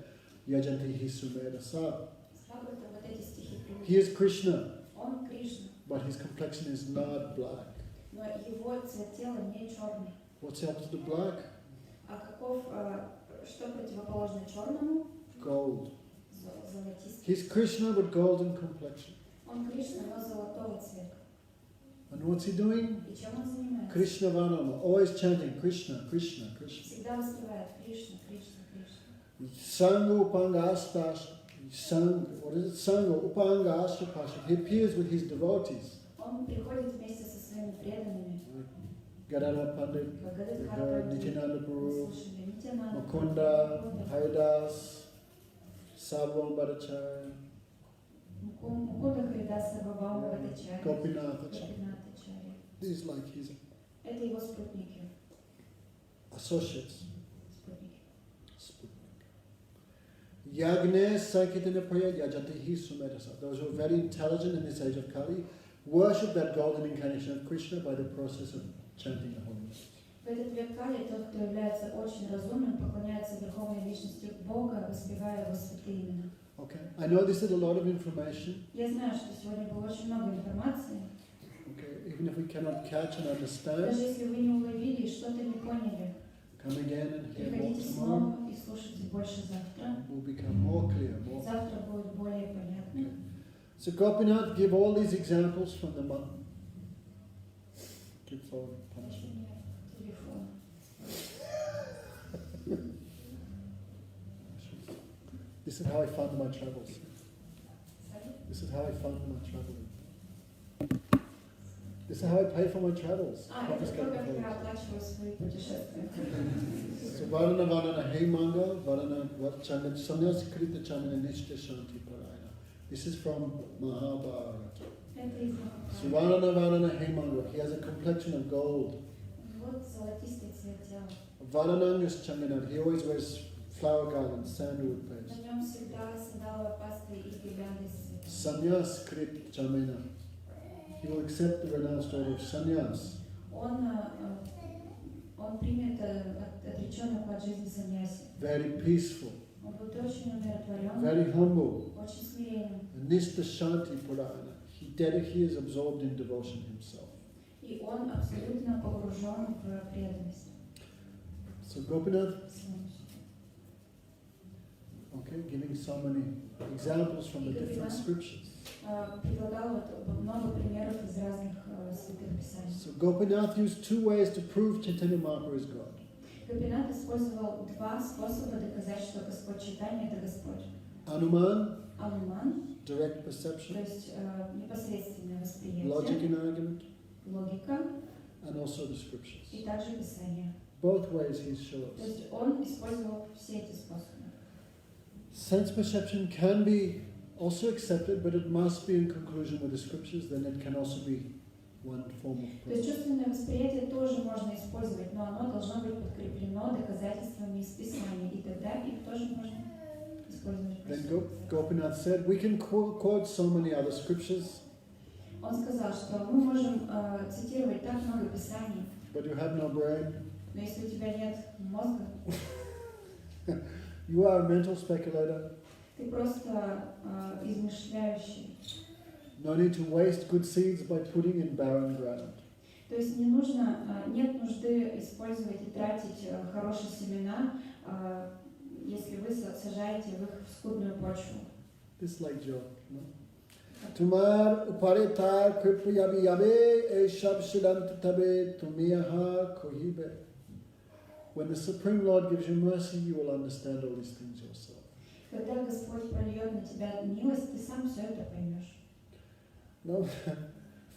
Yajanti Hisumeda Sa. С Бхагавата вот эти стихи приводил. He is Krishna, Он Кришна, but his complexion is not black. но его цвет тела не черный. What's the opposite of black? А что противоположно черному? Gold. Золотистый. He's Krishna with golden complexion. Он Кришна, но золотого цвета. And what's he doing? И чем он занимается? Krishna Varnama, always chanting Krishna, Krishna, Krishna. Всегда воспевает Кришна, Кришна, Кришна. Sangha Upangastasha. What is it? Sangha Upangastasha Pasha. He appears with his devotees. Он приходит вместе со своими преданными. Gadara Pandit, Гададхара Nityananda мы Prabhu, слушали Нитянанда, Mukunda, Haridas, Sarvam Bhattacharya, Мукунда Харидас, Сарвабхаума Бхаттачарья, Gopinath Bhattacharya. Гопинат Бхаттачарья. These like his Это его спутники. associates. Спутники. Yagne Sankitana Praya Yajatihi Sumedasa. Those who are very intelligent in this age of Kali worship that golden incarnation of Krishna by the process of chanting the holy name. В этот век Кали тот, кто является очень разумным, поклоняется Верховной Личности Бога, воспевая Его святые имена. Okay, I know this is a lot of information. Я знаю, что сегодня было очень много информации. Okay, even if we cannot catch and understand, Даже если вы не уловили и что-то не поняли, come again and hear more приходите tomorrow. снова и слушайте больше завтра. Will become more clear, more. Завтра будет более понятно. So Gopinath give all these examples from the month. Give forward punishment. Телефон. This is how I fund my travels. This is how I fund my traveling. This is how I pay for my travels. Это Confiscate то, the как clothes. я оплачиваю свои путешествия. So Varana Varana Hemanga, Varana Vachana Sanyas Krita Chamana Nishta Shanti Paraya. This is from Mahabharata. Это из So Махабхараты. Varana Varana Hemanga, he has a complexion of gold. Вот золотистый цвет тела. Varanangas Changanat, he always wears flower garlands, sandalwood На paste. нем всегда сандаловая паста и гирлянды из Sanyas Krit Chamena. He will accept the renounced order of sannyas. Он примет отреченную от жизни саньяси. Very peaceful, Он будет очень умиротворен, very humble. очень смиренен. Nishta Shanti Purana. He is absorbed in devotion himself. И он абсолютно погружен в преданность. So Gopinath, okay, giving so many examples from the different scriptures. предлагал вот много примеров из разных святых писаний. So Gopinath used two ways to prove Chaitanya Mahaprabhu is God. Гопинат использовал два способа доказать, что Господь Чайтанья — это Господь. Anuman, Ануман, direct то perception, есть непосредственное logic восприятие, in argument, логика and also the scriptures. и также Писание. Both ways he shows. То есть он использовал все эти способы. Sense perception can be also accepted, but it must be in conclusion with the scriptures, then it can also be one form of То есть proof. чувственное восприятие тоже можно использовать, но оно должно быть подкреплено доказательствами из Писания, и тогда их тоже можно использовать. Then Gopinath said, we can quote so many other scriptures, Он сказал, что мы можем цитировать так много Писаний, but you have no brain. но если у тебя нет мозга, You are a mental speculator. ты просто измышляющий. No need to waste good seeds by putting in barren ground. То есть не нужно, нет нужды использовать и тратить хорошие семена, если вы сажаете в их в скудную почву. This like Job, no? Tumar uparitar kripayabi yabe eshab shidant tabe tumiyaha kohibe. When the Supreme Lord gives you mercy, you will understand all these things yourself. Когда Господь прольет на тебя милость, ты сам все это поймешь. No,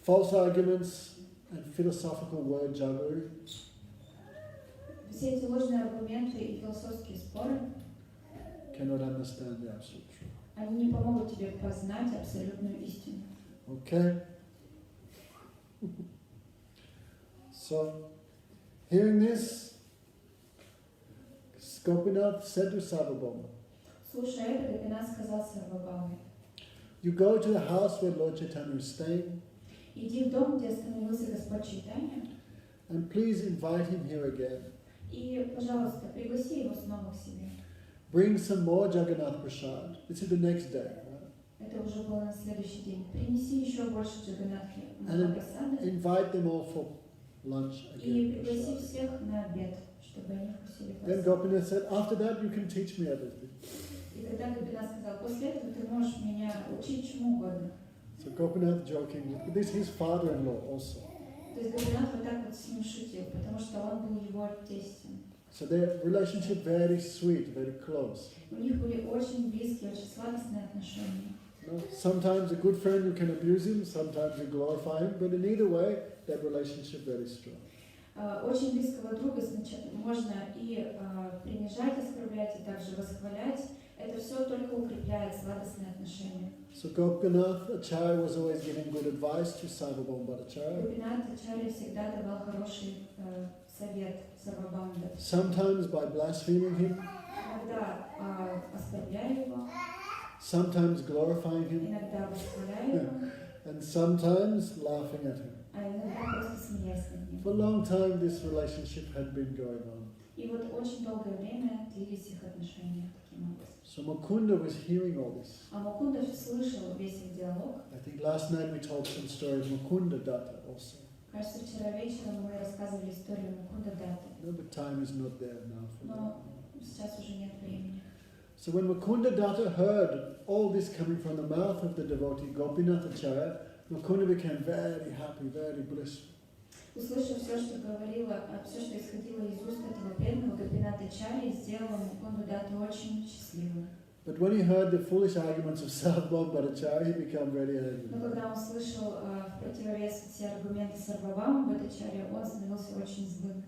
false arguments and philosophical word jugglery. Все эти ложные аргументы и философские споры, Cannot understand the absolute truth. они не помогут тебе познать абсолютную истину. Okay? So, hearing this, Gopinath said to Sarvabhauma, Слушая это, Гопинат сказал Сарвабхауме: you go to the house where Lord Chaitanya is staying, иди в дом, где остановился Господь Чайтанья, and please invite him here again. и, пожалуйста, пригласи его снова к себе. Bring some more Jagannath Prasad. This is the next day. Right? Это уже было на следующий день. Принеси еще больше Джаганнатхи And Махапрасада invite them all for lunch и again. пригласи Prasad. всех на обед, чтобы они вкусили Then просад. Gopinath said, after that you can teach me everything. И тогда Гопинат сказал: после этого ты можешь меня учить чему угодно. So Gopinath joking, but this is his father-in-law also. То есть Гопинат вот так вот с ним шутил, потому что он был его тестем. So their relationship very sweet, very close. У них были очень близкие, очень сладостные отношения. No, sometimes a good friend you can abuse him, sometimes you glorify him, but in either way, that relationship very strong. Очень близкого друга можно и принижать, оскорблять, и также восхвалять. Это все только укрепляет сладостные отношения. So Gopinath Bhattacharya was always giving good advice to Sarvabhauma Bhattacharya. Гопинат Бхаттачарья всегда давал хороший совет Сарвабхауме. Sometimes by blaspheming him, Иногда оскорбляя его, sometimes glorifying him, иногда восхваляя его, and sometimes laughing at him. а иногда просто смеясь над ним. For a long time this relationship had been going on. И вот очень долгое время длились их отношения таким образом. So Mukunda was hearing all this. А Мукунда слышал весь их диалог. I think last night we told some story of Mukunda Datta also. Кажется, вчера вечером мы рассказывали историю Мукунда Датты, No, but time is not there now for that. но сейчас уже нет времени. So when Mukunda Datta heard all this coming from the mouth of the devotee Gopinath Bhattacharya, Mukunda became very happy, very blissful. Услышав все, что говорила, все, что исходило из уст этого преданного Гопината Бхаттачарьи, сделало Мукунду Датту очень счастливым. But when he heard the foolish arguments of Sarvabhauma Bhattacharya, he became very angry. Но когда он слышал в противовес все аргументы Сарвабхаума Бхаттачарьи, он становился очень злым.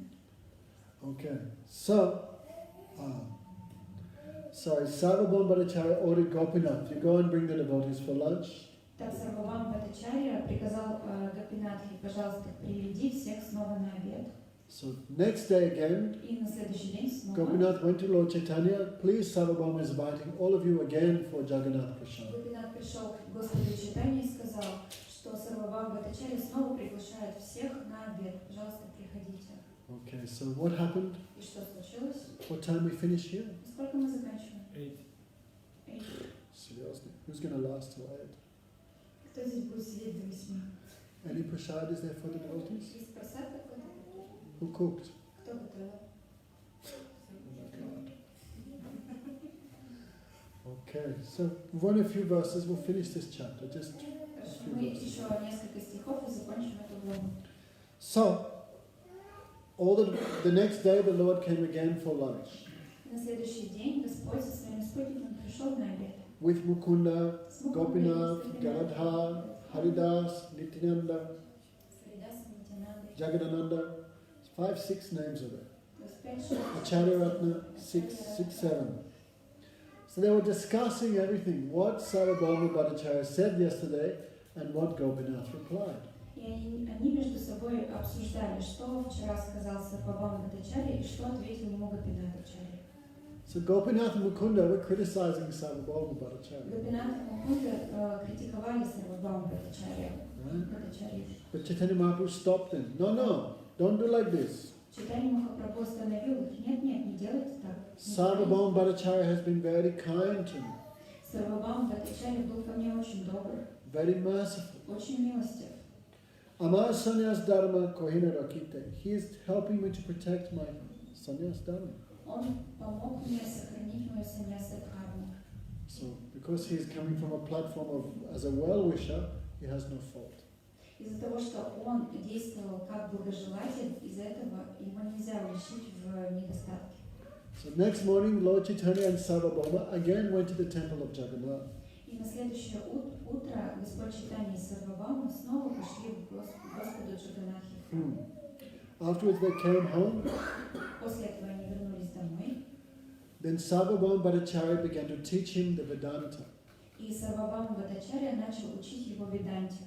Okay, so, Sarvabhauma Bhattacharya ordered Gopinath, you go and bring the devotees for lunch. Так Сарвабхаума Бхаттачарья приказал Гопинатхе: пожалуйста, приведи всех снова на обед. So next day again, И на следующий день снова Gopinath went to Lord Chaitanya, please Sarvabhauma is inviting all of you again for Jagannath Prasad. Гопинат пришел к Господу Чайтанье и сказал, что Сарвабхаума Бхаттачарья снова приглашает всех на обед. Пожалуйста, приходите. Okay, so what happened? И что случилось? What time we finish here? Сколько мы заканчиваем? 8. Seriously, who's going to last till 8? Кто здесь будет сидеть до 8? Any prasad is there for the devotees? Есть просад какой-то? Who cooked? Кто готовил? Oh my God. Okay, so we've only a few verses, we'll finish this chapter, just Хорошо, мы еще несколько стихов и закончим эту главу. so. The next day the Lord came again for lunch. На следующий день Господь со своими спутниками пришел на обед. With Mukunda, Gopinath, Gadadhar, Haridas, Nityananda, Jagadananda, 5, 6 names of it. Acharya Ratna, 6, 7. So they were discussing everything, what Sarvabhauma Bhattacharya said yesterday and what Gopinath replied. И они между собой обсуждали, что вчера сказал Сарвабхаума Бхаттачарья и что ответил ему Гопинат Ачарья. So Gopinath and Mukunda were criticizing Sarvabhauma Bhattacharya. Гопинат и Мукунда критиковали Сарвабхаума Бхаттачарья. But Chaitanya Mahaprabhu stopped them. No, don't do like this. Чайтанья Махапрабху остановил их. Нет, не делайте так. Sarvabhauma Bhattacharya has been very kind to me. Сарвабхаума Бхаттачарья был ко мне очень добр, very merciful. очень милостив. Amar Sanyas Dharma Kohina Rakite. He is helping me to protect my Sanyas Dharma. Он помог мне сохранить мою саньяса дхарму. So, because he is coming from a platform of as a well-wisher, he has no fault. Из-за того, что он действовал как благожелатель, из-за этого его нельзя уличить в недостатке. So next morning, Lord Chaitanya and Sarvabhauma again went to the temple of Jagannath. И на следующее утро Господь Чайтанья и Сарвабхаума снова пошли к Господу Джаганнатхе. Afterwards they came home. После этого они вернулись домой. Then Sarvabhauma Bhattacharya began to teach him the Vedanta. И Сарвабхаума Бхаттачарья начал учить его Веданте.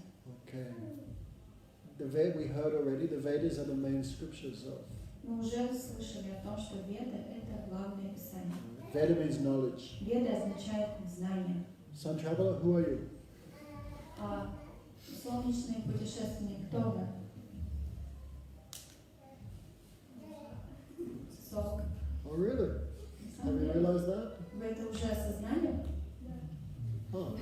Okay. We heard already, the Vedas are the main scriptures of. Мы уже слышали о том, что Веда – это главное писание. Veda means knowledge. Веда означает знание. Sun traveler, who are you? Солнечный путешественник, кто вы? Сол. Oh, really? Have you realized that? Вы это уже осознали? Oh.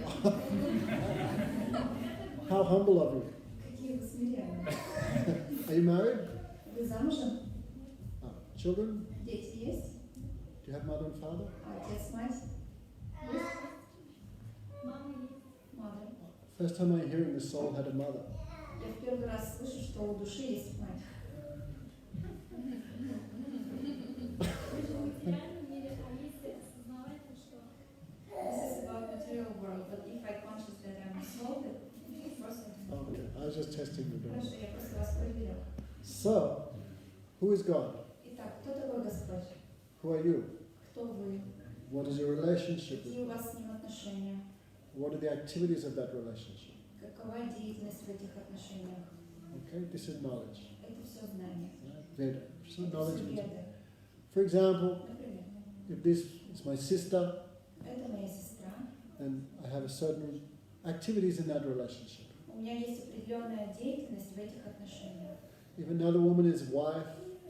How humble of you. Какие вы смиренные. Are you married? Вы замужем? Children? Дети есть? Do you have mother and father? Отец, мать? Есть? Mother. First time I'm hearing the soul had a mother. Я в первый раз слышу, что у души есть мать. This is about material world, but if I conscious that I'm a soul, then of course I don't. Okay, I was just testing you. Хорошо, я просто вас проверял. So, who is God? Итак, кто такой Господь? Who are you? Кто вы? What is your relationship with Какие у Him? вас с Ним отношения? What are the activities of that relationship? Какова деятельность в этих отношениях? Okay, this is knowledge. Это все знание. Veda. So Это knowledge все means. веды. For example, Например, if this is my sister, это моя сестра. then I have a certain activities in that relationship. У меня есть определенная деятельность в этих отношениях. If another woman is wife,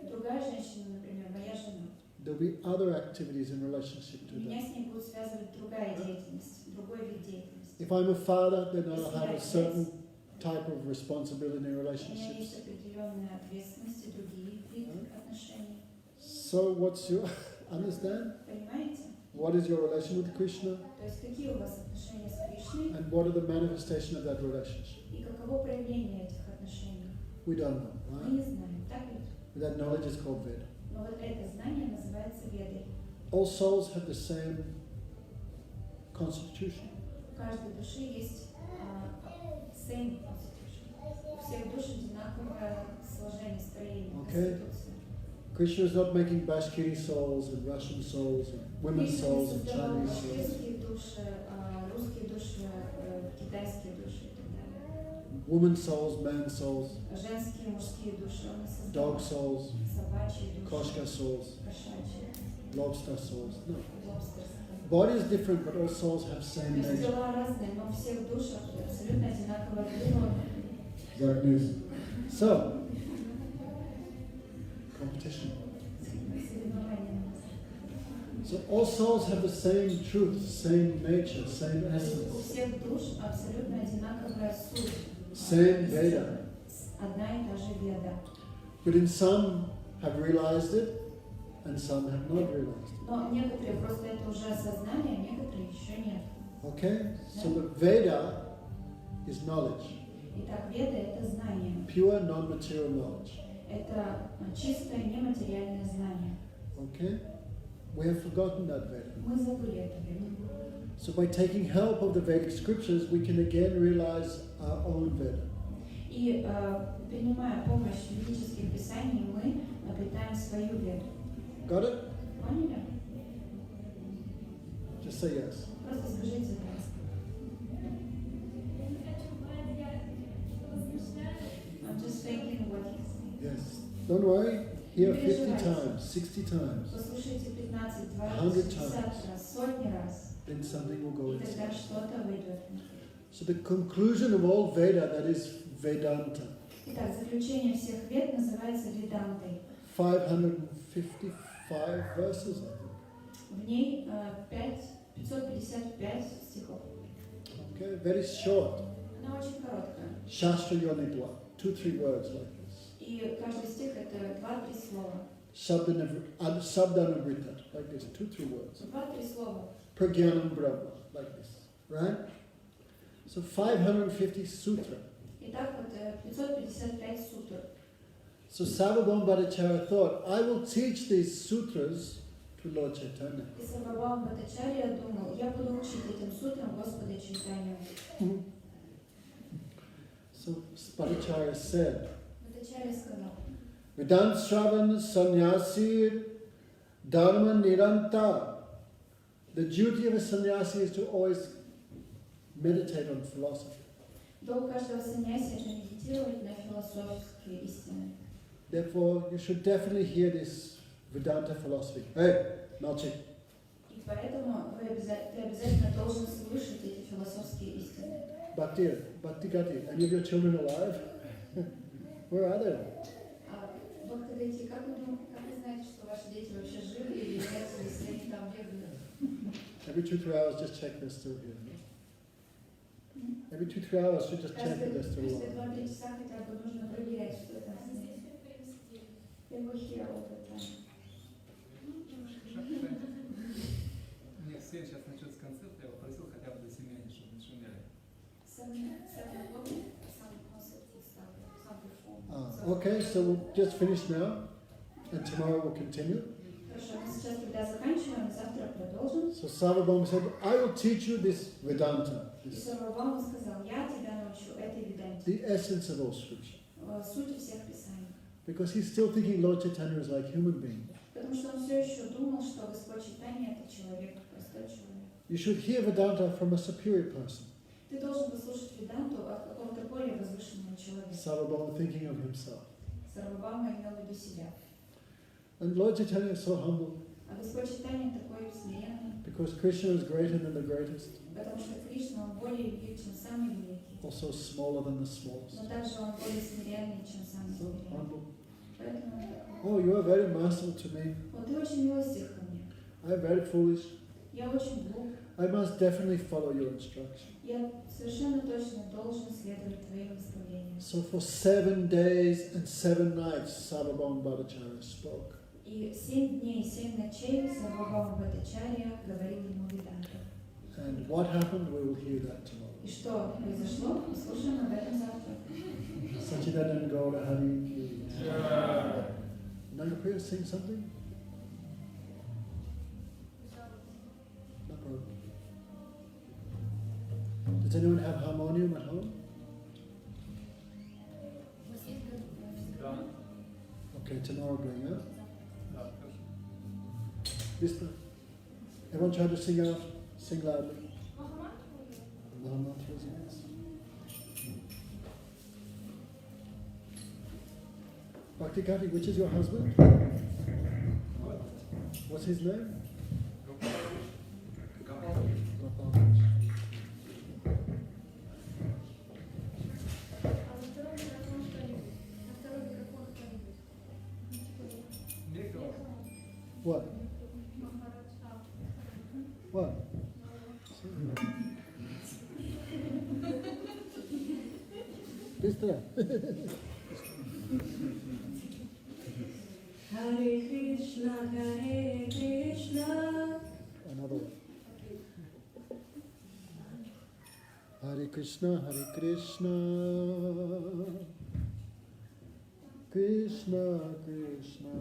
Другая женщина, например, моя жена. there'll be other activities in relationship to Меня them. с ней будет связывать другая деятельность, другой вид деятельности. If I'm a father, then I'll have a certain type of responsibility in У меня relationships. есть определенная ответственность и другие виды отношений. So what's your understand? Понимаете? What is your relation with Krishna? То есть какие у вас отношения с Кришной And what are the manifestation of that relationship? и каково проявление этих отношений? We don't know, Мы right? не знаем, так ведь? But that knowledge is called Veda. Но вот это знание называется Ведой. All souls have the same constitution. У каждой души есть same constitution. У всех душ одинаковое сложение, строение, Okay. конституция. Krishna is not making Bashkiri souls and Russian souls and women's Кришна souls не and создавал Chinese souls. башкирские души, русские души, китайские души и так далее. Women's souls, man's souls, Женские, мужские души он не создавал. dog souls, Собачьи души, koshka souls, кошачьи, lobster souls. No. лобстерские. Body is different, but all souls have То same есть nature. тела разные, но у всех душах абсолютно одинаковая природа. That news. So, competition. Соревнования. So all souls have the same truth, same nature, same У essence, всех душ абсолютно одинаковая суть. same Veda. Одна и та же веда. But in some have realized it, and some have not realized it. Но некоторые просто это уже осознали, а некоторые еще нет. Okay? So the Veda is knowledge, Итак, веда – это знание. pure non-material knowledge. Это чистое нематериальное знание. Okay? We have forgotten that Veda. Мы забыли это веду. So by taking help of the Vedic scriptures, we can again realize our own Veda. И принимая помощь ведических писаний, мы обретаем свою веду. Got it? Поняли? Just say yes. Просто скажите да. I'm just thinking what he's saying. Yes. Don't worry. Hear 50 times, 60 times. Послушайте 15, 100 20, 50 times. раз, сотни раз. Then something will go И тогда inside. что-то выйдет. So the conclusion of all Veda, that is Vedanta. Итак, заключение всех вед называется Ведантой. 555 verses, I think. В ней 555 стихов. Okay, very short. Она очень короткая. Shastra Yonidwa. 2-3 words like this. И каждый стих это 2-3 слова. Sabdanavrita, like this. 2-3 words. 2-3 слова. Pragyanam Brahma, like this. Right? So 550 sutra. Итак, вот 555 сутр. So Sarvabhauma Bhattacharya thought, I will teach these sutras to Lord Chaitanya. И Сарвабхаума Бхаттачарья думал, я буду учить этим сутрам Господа Чайтанью. So Bhattacharya said, Бхаттачарья сказал, Vedant Shravan Sannyasi Dharma Niranta. The duty of a sannyasi is to always meditate on philosophy. долг каждого саньяси это медитировать на философские истины. Therefore, you should definitely hear this Vedanta philosophy. Hey, Malchik. И поэтому ты обязательно должен слышать эти философские истины. Bhakti Gati, any of your children alive? Where are they? Бхактагати, как вы знаете, что ваши дети вообще живы или нет, если они там бегают? Every 2-3 hours, just check they're still here. No? Every 2-3 hours, you just check that they're still Каждые alive. 2-3 часа хотя бы нужно проверять, что там. They were here all the time. Мне все сейчас начнется концерт, я попросил хотя бы до 7, чтобы не шумели. 7 o'clock, some concert will start, some perform. Okay, so we'll just finish now, and tomorrow we'll continue. Хорошо, мы сейчас тогда заканчиваем, завтра продолжим. So Sarvabhauma said, I will teach you this Vedanta, И this, Сарвабхаума сказал, я тебя научу этой веданте, the essence of all scripture. сути всех писаний. Because he's still thinking Lord Chaitanya is like human being. Потому что он все еще думал, что Господь Чайтанья это человек, простой человек. You should hear Vedanta from a superior person. Ты должен послушать веданту от какого-то более возвышенного человека. Sarvabhauma thinking of himself. Сарвабхаума имел в виду себя. And Lord Chaitanya is so humble А Господь Чайтанья такой смиренный, because Krishna is greater than the greatest, потому что Кришна, он более велик, чем самый великий. also smaller than the smallest. Но также он более смиренный, чем самый So смиренный. humble. Поэтому он такой. Oh, you are very merciful to me. Вот ты очень милостив ко мне. I am very foolish. Я очень глуп. I must definitely follow your instruction. Я совершенно точно должен следовать твоим наставлениям. So for 7 days and 7 nights, Sarvabhauma Bhattacharya spoke. И 7 дней и 7 ночей Сарвабхаума Бхаттачарья говорил ему веданту. And what happened, we will hear that tomorrow. И что произошло, послушаем об этом завтра. Sachidanand Gaura Hari Ki. Nagapriya, sing something? No problem. Does anyone have harmonium at home? Да. Okay, tomorrow bring it. Да, хорошо. Vista. Everyone try to sing out, sing loudly. No, not yes. Bhakti Kati, which is your husband? What's his name? Gopal. What? What? Vista. Hare Krishna, Hare Krishna. Another one. Hare Krishna, Krishna Krishna,